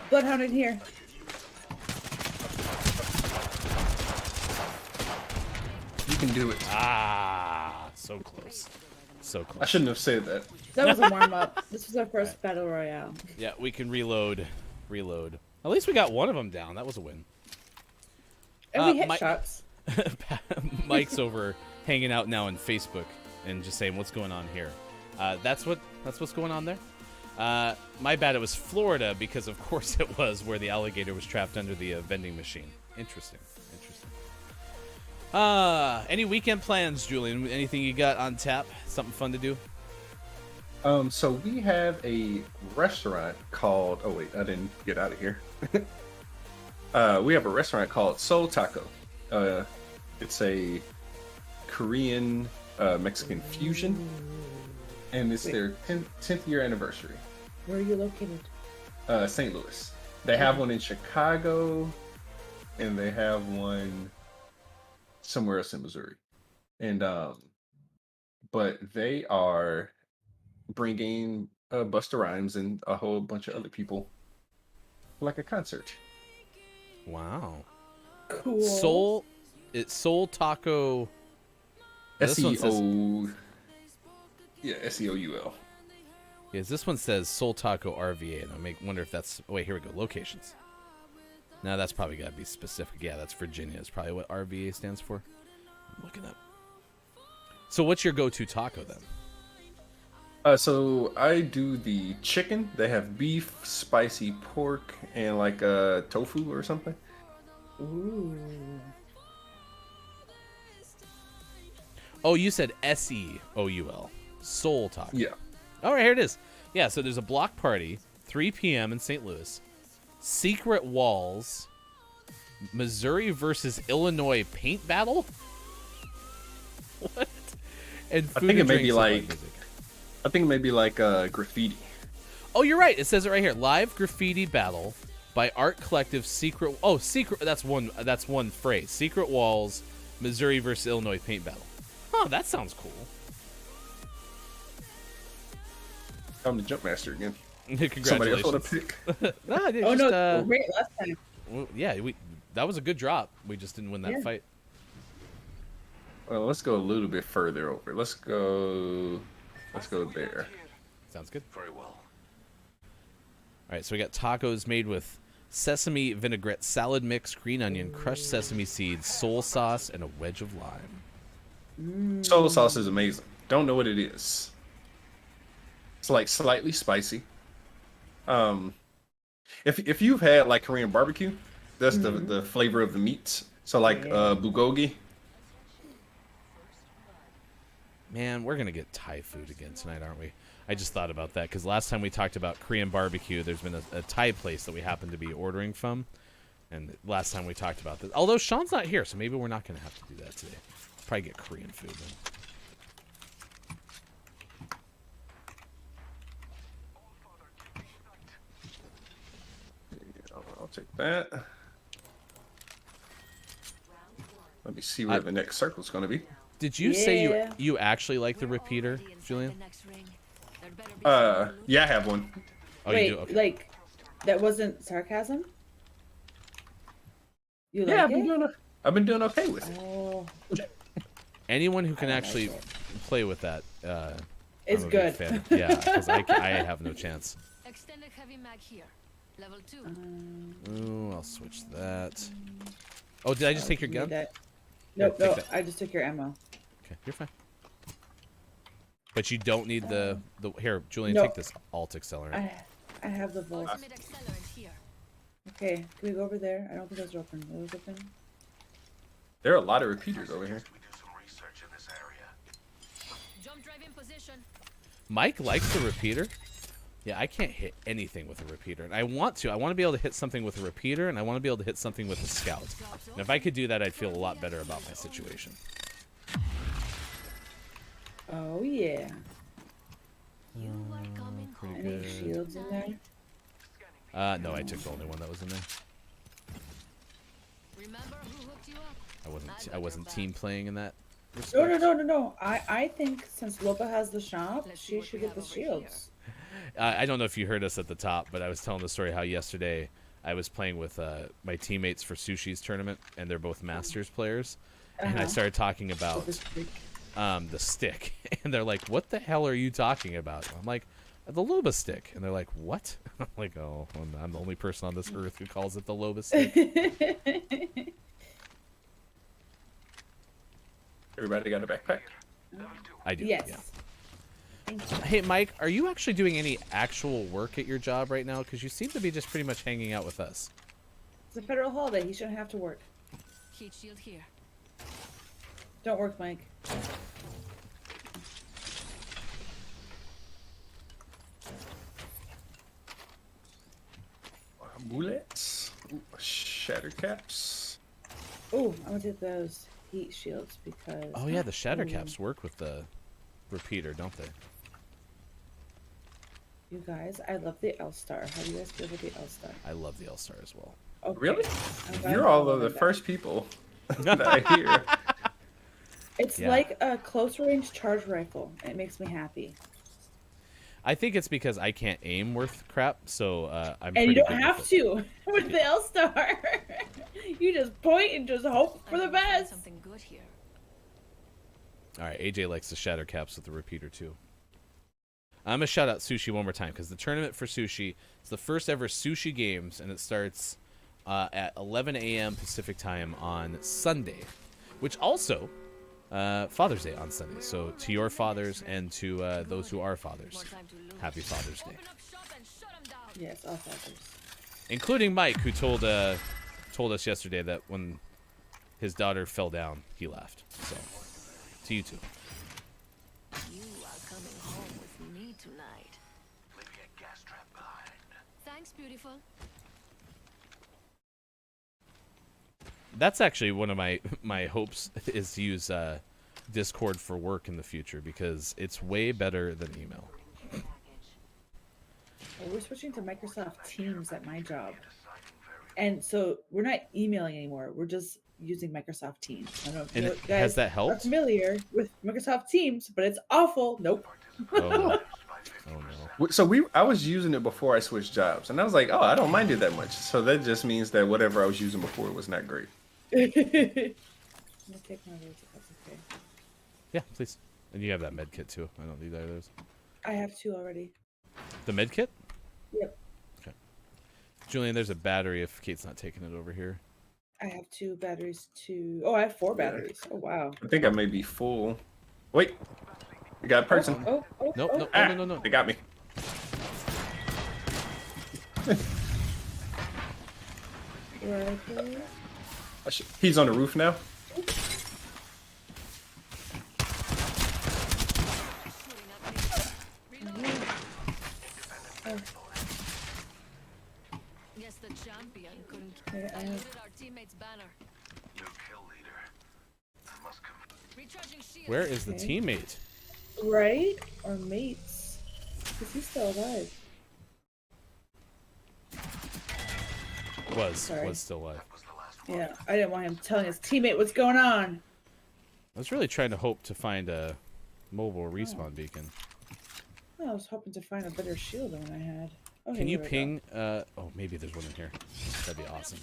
bloodhound in here. You can do it. Ah, so close. So close. I shouldn't have said that. That was a warm-up. This was our first battle royale. Yeah, we can reload. Reload. At least we got one of them down. That was a win. And we hit Mike- shots. Mike's over hanging out now on Facebook and just saying what's going on here. That's what's going on there. My bad. It was Florida because of course it was where the alligator was trapped under the vending machine. Interesting. Any weekend plans, Julian? Anything you got on tap? Something fun to do? So we have a restaurant called. Oh wait, I didn't get out of here. We have a restaurant called Soul Taco. It's a Korean Mexican fusion, and it's their 10th year anniversary. Where are you located? St. Louis. They have one in Chicago, and they have one somewhere else in Missouri. And but they are bringing Busta Rhymes and a whole bunch of other people for like a concert. Wow. Cool. Soul Taco. SEO. Yeah, SEOUL. Yes, this one says Soul Taco RVA, and I wonder if that's. Oh, wait, here we go. Locations. Now that's probably got to be specific. Yeah, that's Virginia. Is probably what RVA stands for. I'm looking up. So, what's your go-to taco then? So I do the chicken. They have beef, spicy pork, and like tofu or something. Ooh. Oh, you said SEOUL. Soul Taco. Yeah. All right, here it is. Yeah, so there's a block party, 3 p.m. in St. Louis. Secret Walls, Missouri versus Illinois paint battle. What? And food I think it may drinks be and like. live music. I think it may be like graffiti. Oh, you're right. It says it right here. Live graffiti battle by art collective Secret. Oh, Secret. That's one phrase. Secret Walls, Missouri versus Illinois paint battle. Oh, that sounds cool. I'm the jump master again. Congratulations. Somebody else want to pick? No, great last time. Well, yeah, that was a good drop. We just didn't win that fight. Well, let's go a little bit further over. Let's go there. Sounds good. Very well. All right, so we got tacos made with sesame vinaigrette, salad mix, green onion, crushed sesame seeds, soul sauce, and a wedge of lime. Soul sauce is amazing. Don't know what it is. It's like slightly spicy. If you've had like Korean barbecue, that's the flavor of the meats. So like bulgogi. Man, we're gonna get Thai food again tonight, aren't we? I just thought about that because last time we talked about Korean barbecue, there's been a Thai place that we happen to be ordering from, and last time we talked about this. Although Sean's not here, so maybe we're not gonna have to do that today. Probably get Korean food then. I'll take that. Let me see where the next circle's going to be. Did you say you actually like the repeater, Julian? Yeah, I have one. Oh, Wait, you do? Okay. like that wasn't sarcasm? You Yeah, like I've been doing okay with it. Oh, Anyone who can actually play with that it's I'm a good. big fan. Yeah, because I have no chance. Extended heavy mag here. Level 2. Ooh, I'll switch that. Oh, did I just take your gun? Nope, take no, that. I just took your ammo. Okay, you're fine. But you don't need the here, Julian. No. Take this alt accelerant. I have the Volt. Ultimate accelerant here. Okay, can we go over there? I don't think those are open. Are those open? There are a lot of repeaters over here. Jump drive in position. Mike likes the repeater. Yeah, I can't hit anything with a repeater. And I want to. I want to be able to hit something with a repeater, and I want to be able to hit something with a scout. And if I could do that, I'd feel a lot better about my situation. Oh, yeah. You are coming home. Any shields in there? No, I took the only one that was in there. Remember who hooked you up? I wasn't team playing in that. No. I think since Lopa has the shop, she should get the shields. I don't know if you heard us at the top, but I was telling the story how yesterday I was playing with my teammates for Sushi's tournament, and they're both Masters players. And I started talking about the stick. And they're like, what the hell are you talking about? I'm like, the Loba stick. And they're like, what? I'm like, oh, I'm the only person on this earth who calls it the Loba stick. Everybody got a backpack? I do, yes. yeah. Thank you. Hey, Mike, are you actually doing any actual work at your job right now? Because you seem to be just pretty much hanging out with us. It's a federal holiday. He shouldn't have to work. Heat shield here. Don't work, Mike. Bullets. Ooh, shatter caps. Oh, I'm gonna take those heat shields because. Oh, yeah, the shatter caps work with the repeater, don't they? You guys, I love the L-Star. How do you guys feel about the L-Star? I love the L-Star as well. Okay. Really? I'm glad You're you all love of the that. first people that I hear. It's Yeah. like a close-range charge rifle. It makes me happy. I think it's because I can't aim worth crap, so I'm. And you pretty don't good have with it. to with the L-Star. You just point and just hope for the best. Something good here. All right, AJ likes the shatter caps with the repeater too. I'm gonna shout out Sushi one more time because the tournament for Sushi is the first ever Sushi Games, and it starts at 11 a.m. Pacific time on Sunday, which also Father's Day on Sunday. So to your fathers and to those who are fathers, happy Father's Day, Open up shop and shut 'em down. Yes, all fathers. including Mike, who told us yesterday that when his daughter fell down, he laughed. So to you too. You are coming home with me tonight. Leaving a gas trap behind. Thanks, beautiful. That's actually one of my hopes is to use Discord for work in the future because it's way better than email. Well, we're switching to Microsoft Teams at my job. And so we're not emailing anymore. We're just using Microsoft Teams. I don't know if And you has guys that are helped? familiar with Microsoft Teams, but it's awful. Nope. Oh no. Oh no. So I was using it before I switched jobs, and I was like, oh, I don't mind it that much. So that just means that whatever I was using before was not great. I'm gonna take my words if that's okay. Yeah, please. And you have that med kit too. I don't need either of those. I have 2 already. The med kit? Yep. Okay. Julian, there's a battery if Kate's not taking it over here. I have 2 batteries too. Oh, I have 4 batteries. Oh wow. I think I may be full. Wait, we got a person. Oh, Nope, nope, Ah, no. They got me. Right there. He's on the roof now. Guess the champion couldn't Okay, I have- looted our teammate's banner. New kill leader. I must come. Recharging shield. Where is the Okay. teammate? Right? Or mates? Because he's still alive. Sorry. Was still alive. Yeah, I didn't want him telling his teammate what's going on. I was really trying to hope to find a mobile respawn beacon. I was hoping to find a better shield than what I had. Okay, Can you here we go. ping? Oh, maybe there's one in here. That'd be awesome.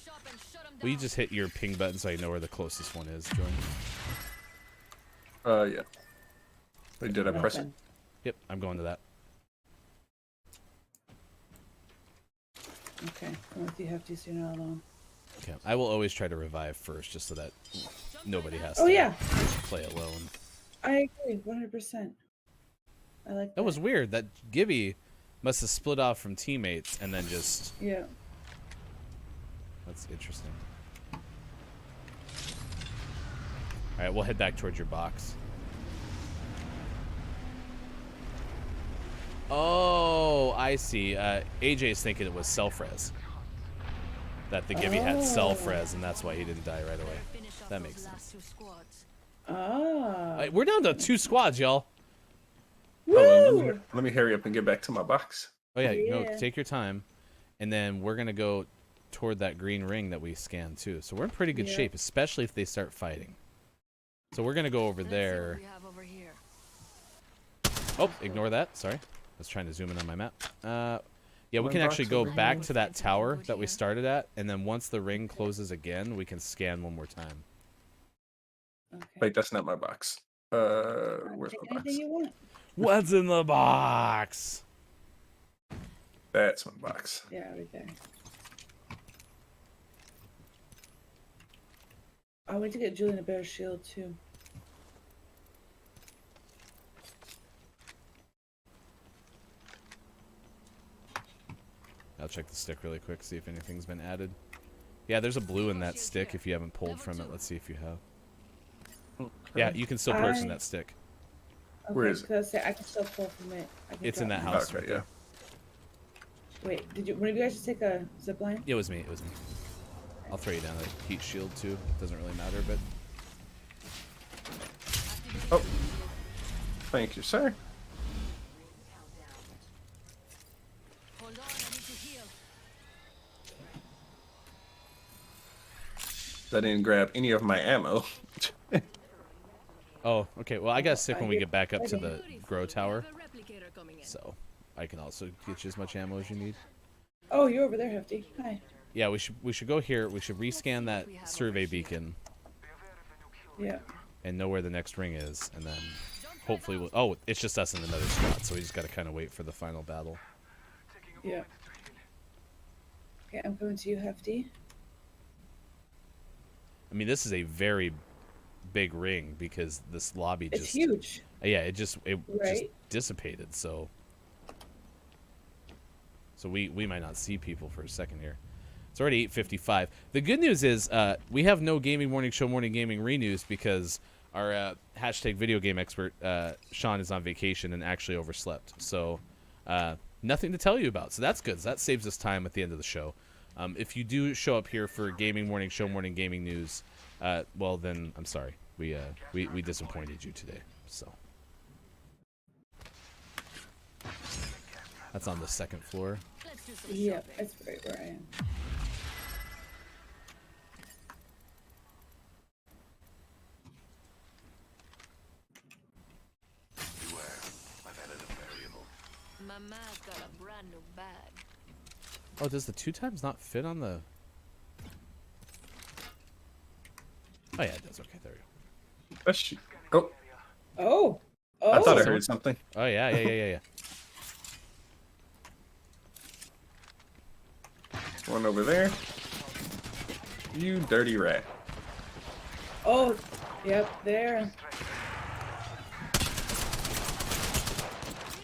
Will you just hit your ping button so I know where the closest one is, Jordan? Yeah. Wait, did I press it? Nothing. Yep, I'm going to that. Okay, I'm with you, Hefty, so you're not alone. Okay, I will always try to revive first, just so that nobody has Oh, to yeah. play alone. I agree, 100%. I like that. That was weird. That Gibby must have split off from teammates and then just Yeah. That's interesting. All right, we'll head back towards your box. Oh, I see. AJ's thinking it was self-res. That the Gibby had self-res, and that's why he didn't die right away. That makes sense. Ah. We're down to 2 squads, y'all. Hold on, let me hurry up and get back to my box. Oh yeah, no, take your time, and then we're gonna go toward that green ring that we scanned too. So we're in pretty good shape, especially if they start fighting. So we're gonna go over there. Oh, ignore that. Sorry, I was trying to zoom in on my map. Yeah, we can actually go back to that tower that we started at, and then once the ring closes again, we can scan one more time. Okay. Wait, that's not my box. Where's Take my box? anything you want. What's in the box? That's my box. Yeah, right there. I went to get Julian a bear shield too. I'll check the stick really quick, see if anything's been added. Yeah, there's a blue in that stick if you haven't pulled from it. Let's see if you have. Yeah, you can still pull from that stick. Okay, Where is it? I can still pull from it. I can It's in drop that mine. house right there. Wait, did you? One of you guys just take a zip line? It was me. It was me. I'll throw you down a heat shield too. It doesn't really matter, but. Oh, thank you, sir. I didn't grab any of my ammo. Oh, okay. Well, I got sick when we get back up to the grow tower, so I can also get you as much ammo as you need. Oh, you're over there, Hefty. Hi. Yeah, we should go here. We should rescan that survey beacon. Yeah. And know where the next ring is, and then hopefully we'll. Oh, it's just us in another spot, so we just got to kind of wait for the final battle. Yeah. Okay, I'm coming to you, Hefty. I mean, this is a very big ring because this lobby It's just huge. Yeah, it just Right. dissipated. So we might not see people for a second here. It's already 8:55. The good news is we have no gaming morning show morning gaming renews because our hashtag video game expert Sean is on vacation and actually overslept. So nothing to tell you about. So that's good. So that saves us time at the end of the show. If you do show up here for gaming morning show morning gaming news, well then I'm sorry. We disappointed you today. So that's on the second floor. Yeah, that's right where I am. Beware, I've added a variable. Mama's got a brand new bag. Oh, does the 2 times not fit on the? Oh yeah, it does. Okay, there we go. Oh, Oh. Oh. I thought I heard something. Oh yeah. One over there. You dirty rat. Oh. Yep. There.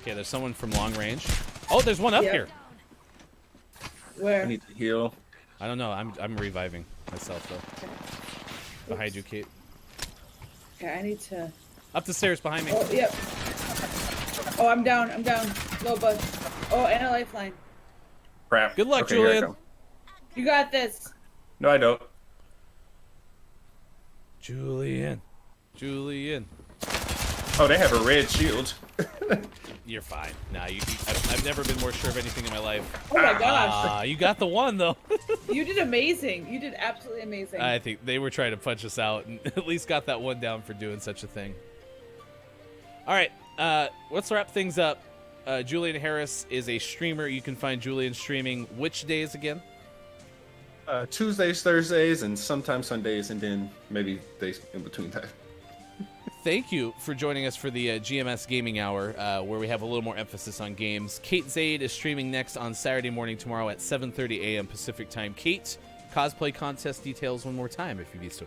Okay, there's someone from long range. Oh, there's one up here. Where? I need to heal. I don't know. I'm reviving myself though. Behind you, Kate. Okay, I need to. Up the stairs behind me. Oh, yep. Oh, I'm down. I'm down. Low bud. Oh, and a lifeline. Crap. Good luck, Okay, here I Julian. come. You got this. No, I don't. Julian. Oh, they have a red shield. You're fine. Nah, I've never been more sure of anything in my life. Oh my gosh. You got the one though. You did amazing. You did absolutely amazing. I think they were trying to punch us out and at least got that one down for doing such a thing. All right, let's wrap things up. Julian Harris is a streamer. You can find Julian streaming which days again? Tuesdays, Thursdays, and sometimes Sundays, and then maybe days in between that. Thank you for joining us for the GMS Gaming Hour, where we have a little more emphasis on games. Kate Zaid is streaming next on Saturday morning tomorrow at 7:30 a.m. Pacific time. Kate, cosplay contest details one more time, if you'd be so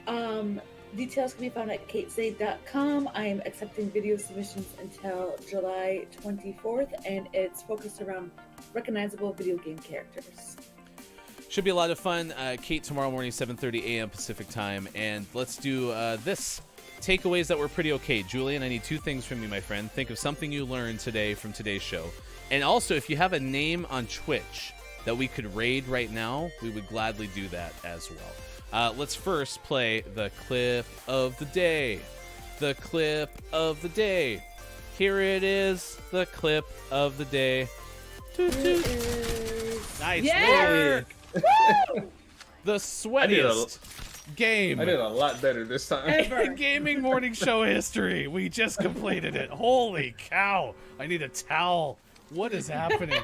kind. Details can be found at katezade.com. I am accepting video submissions until July 24th, and it's focused around recognizable video game characters. Should be a lot of fun. Kate, tomorrow morning, 7:30 a.m. Pacific time. And let's do this. Takeaways that were pretty okay. Julian, I need 2 things from you, my friend. Think of something you learned today from today's show. And also, if you have a name on Twitch that we could raid right now, we would gladly do that as well. Let's first play the clip of the day. The clip of the day. Here it is, the clip of the day. Toot, toot. Nice work. The sweatiest game. I did a lot better this time. In gaming morning show history. We just completed it. Holy cow. I need a towel. What is happening?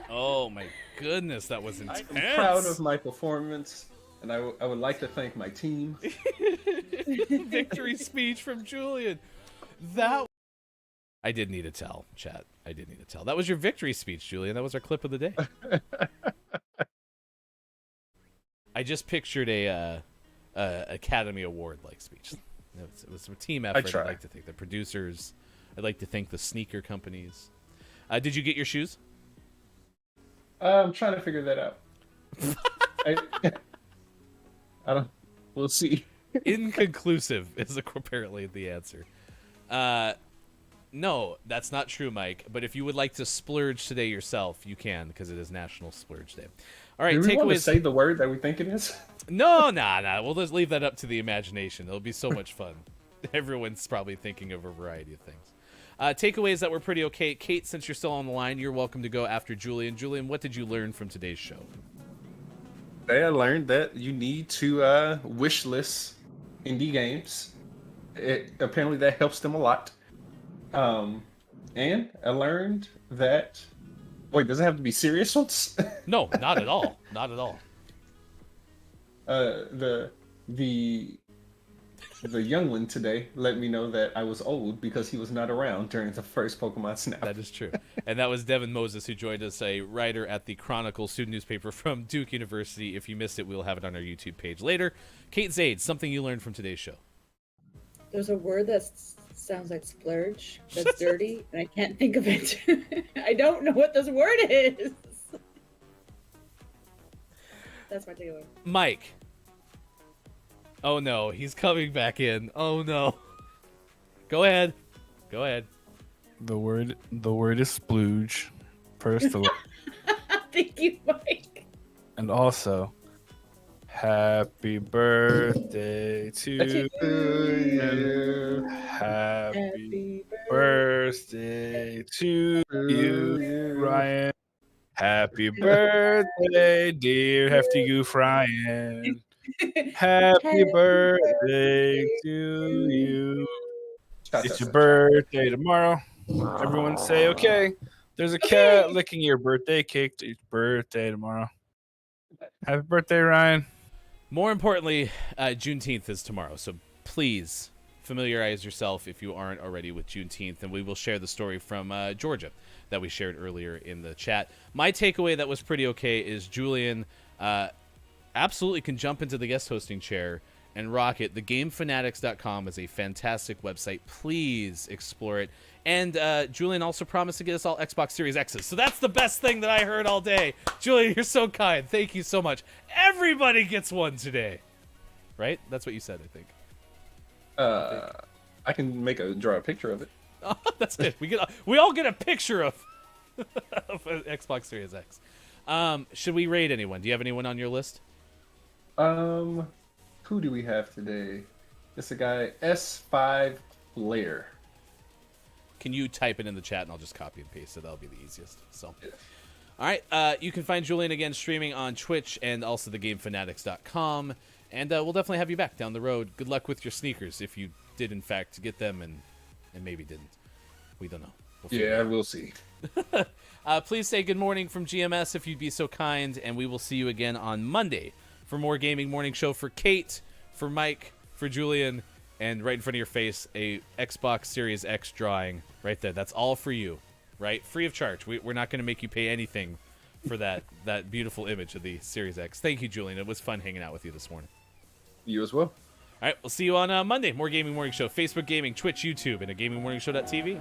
Oh my goodness, that was intense. I'm proud of my performance, and I would like to thank my team. Victory speech from Julian. I did need a towel, chat. I did need a towel. That was your victory speech, Julian. That was our clip of the day. I just pictured a Academy Award like speech. It was a team effort. I'd like to thank the producers. I'd like to thank the sneaker companies. Did you get your shoes? I'm trying to figure that out. I don't. We'll see. Inconclusive is apparently the answer. No, that's not true, Mike. But if you would like to splurge today yourself, you can, because it is National Splurge Day. All right, do we want to takeaways. say the word that we think it is? No, nah. We'll just leave that up to the imagination. It'll be so much fun. Everyone's probably thinking of a variety of things. Takeaways that were pretty okay. Kate, since you're still on the line, you're welcome to go after Julian. Julian, what did you learn from today's show? I learned that you need to wish list indie games. Apparently that helps them a lot. And I learned that. Wait, does it have to be serious ones? No, not at all. Not at all. The young one today let me know that I was old because he was not around during the first Pokemon Snap. That is true. And that was Devin Moses, who joined us, a writer at the Chronicle student newspaper from Duke University. If you missed it, we'll have it on our YouTube page later. Kate Zaid, something you learned from today's show. There's a word that sounds like splurge, that's dirty, and I can't think of it. I don't know what this word is. That's my takeaway. Mike. Oh no, he's coming back in. Oh no. Go ahead. Go ahead. The word is splooge, first of all. Thank you, Mike. And also, happy birthday to you. Happy birthday to you, Ryan. Happy birthday, dear Hefty Goof Ryan. Happy birthday to you. It's your birthday tomorrow. Everyone say, okay, there's a cat licking your birthday cake. It's birthday tomorrow. Happy birthday, Ryan. More importantly, Juneteenth is tomorrow, so please familiarize yourself, if you aren't already, with Juneteenth, and we will share the story from Georgia that we shared earlier in the chat. My takeaway that was pretty okay is Julian absolutely can jump into the guest hosting chair and rock it. TheGameFanatics.com is a fantastic website. Please explore it. And Julian also promised to get us all Xbox Series X's. So that's the best thing that I heard all day. Julian, you're so kind. Thank you so much. Everybody gets one today. Right? That's what you said, I think. I can draw a picture of it. Oh, that's it. We all get a picture of an Xbox Series X. Should we raid anyone? Do you have anyone on your list? Who do we have today? It's a guy, S5 Lair. Can you type it in the chat and I'll just copy and paste it? That'll be the easiest. So, all right. You can find Julian again streaming on Twitch and also thegamefanatics.com. And we'll definitely have you back down the road. Good luck with your sneakers if you did, in fact, get them and maybe didn't. We don't know. We'll see. Please say good morning from GMS if you'd be so kind, and we will see you again on Monday for more Gaming Morning Show for Kate, for Mike, for Julian, and right in front of your face, a Xbox Series X drawing right there. That's all for you, right? Free of charge. We're not going to make you pay anything for that beautiful image of the Series X. Thank you, Julian. It was fun hanging out with you this morning. You as well. All right, we'll see you on Monday. More Gaming Morning Show, Facebook Gaming, Twitch, YouTube, and at GamingMorningShow.tv.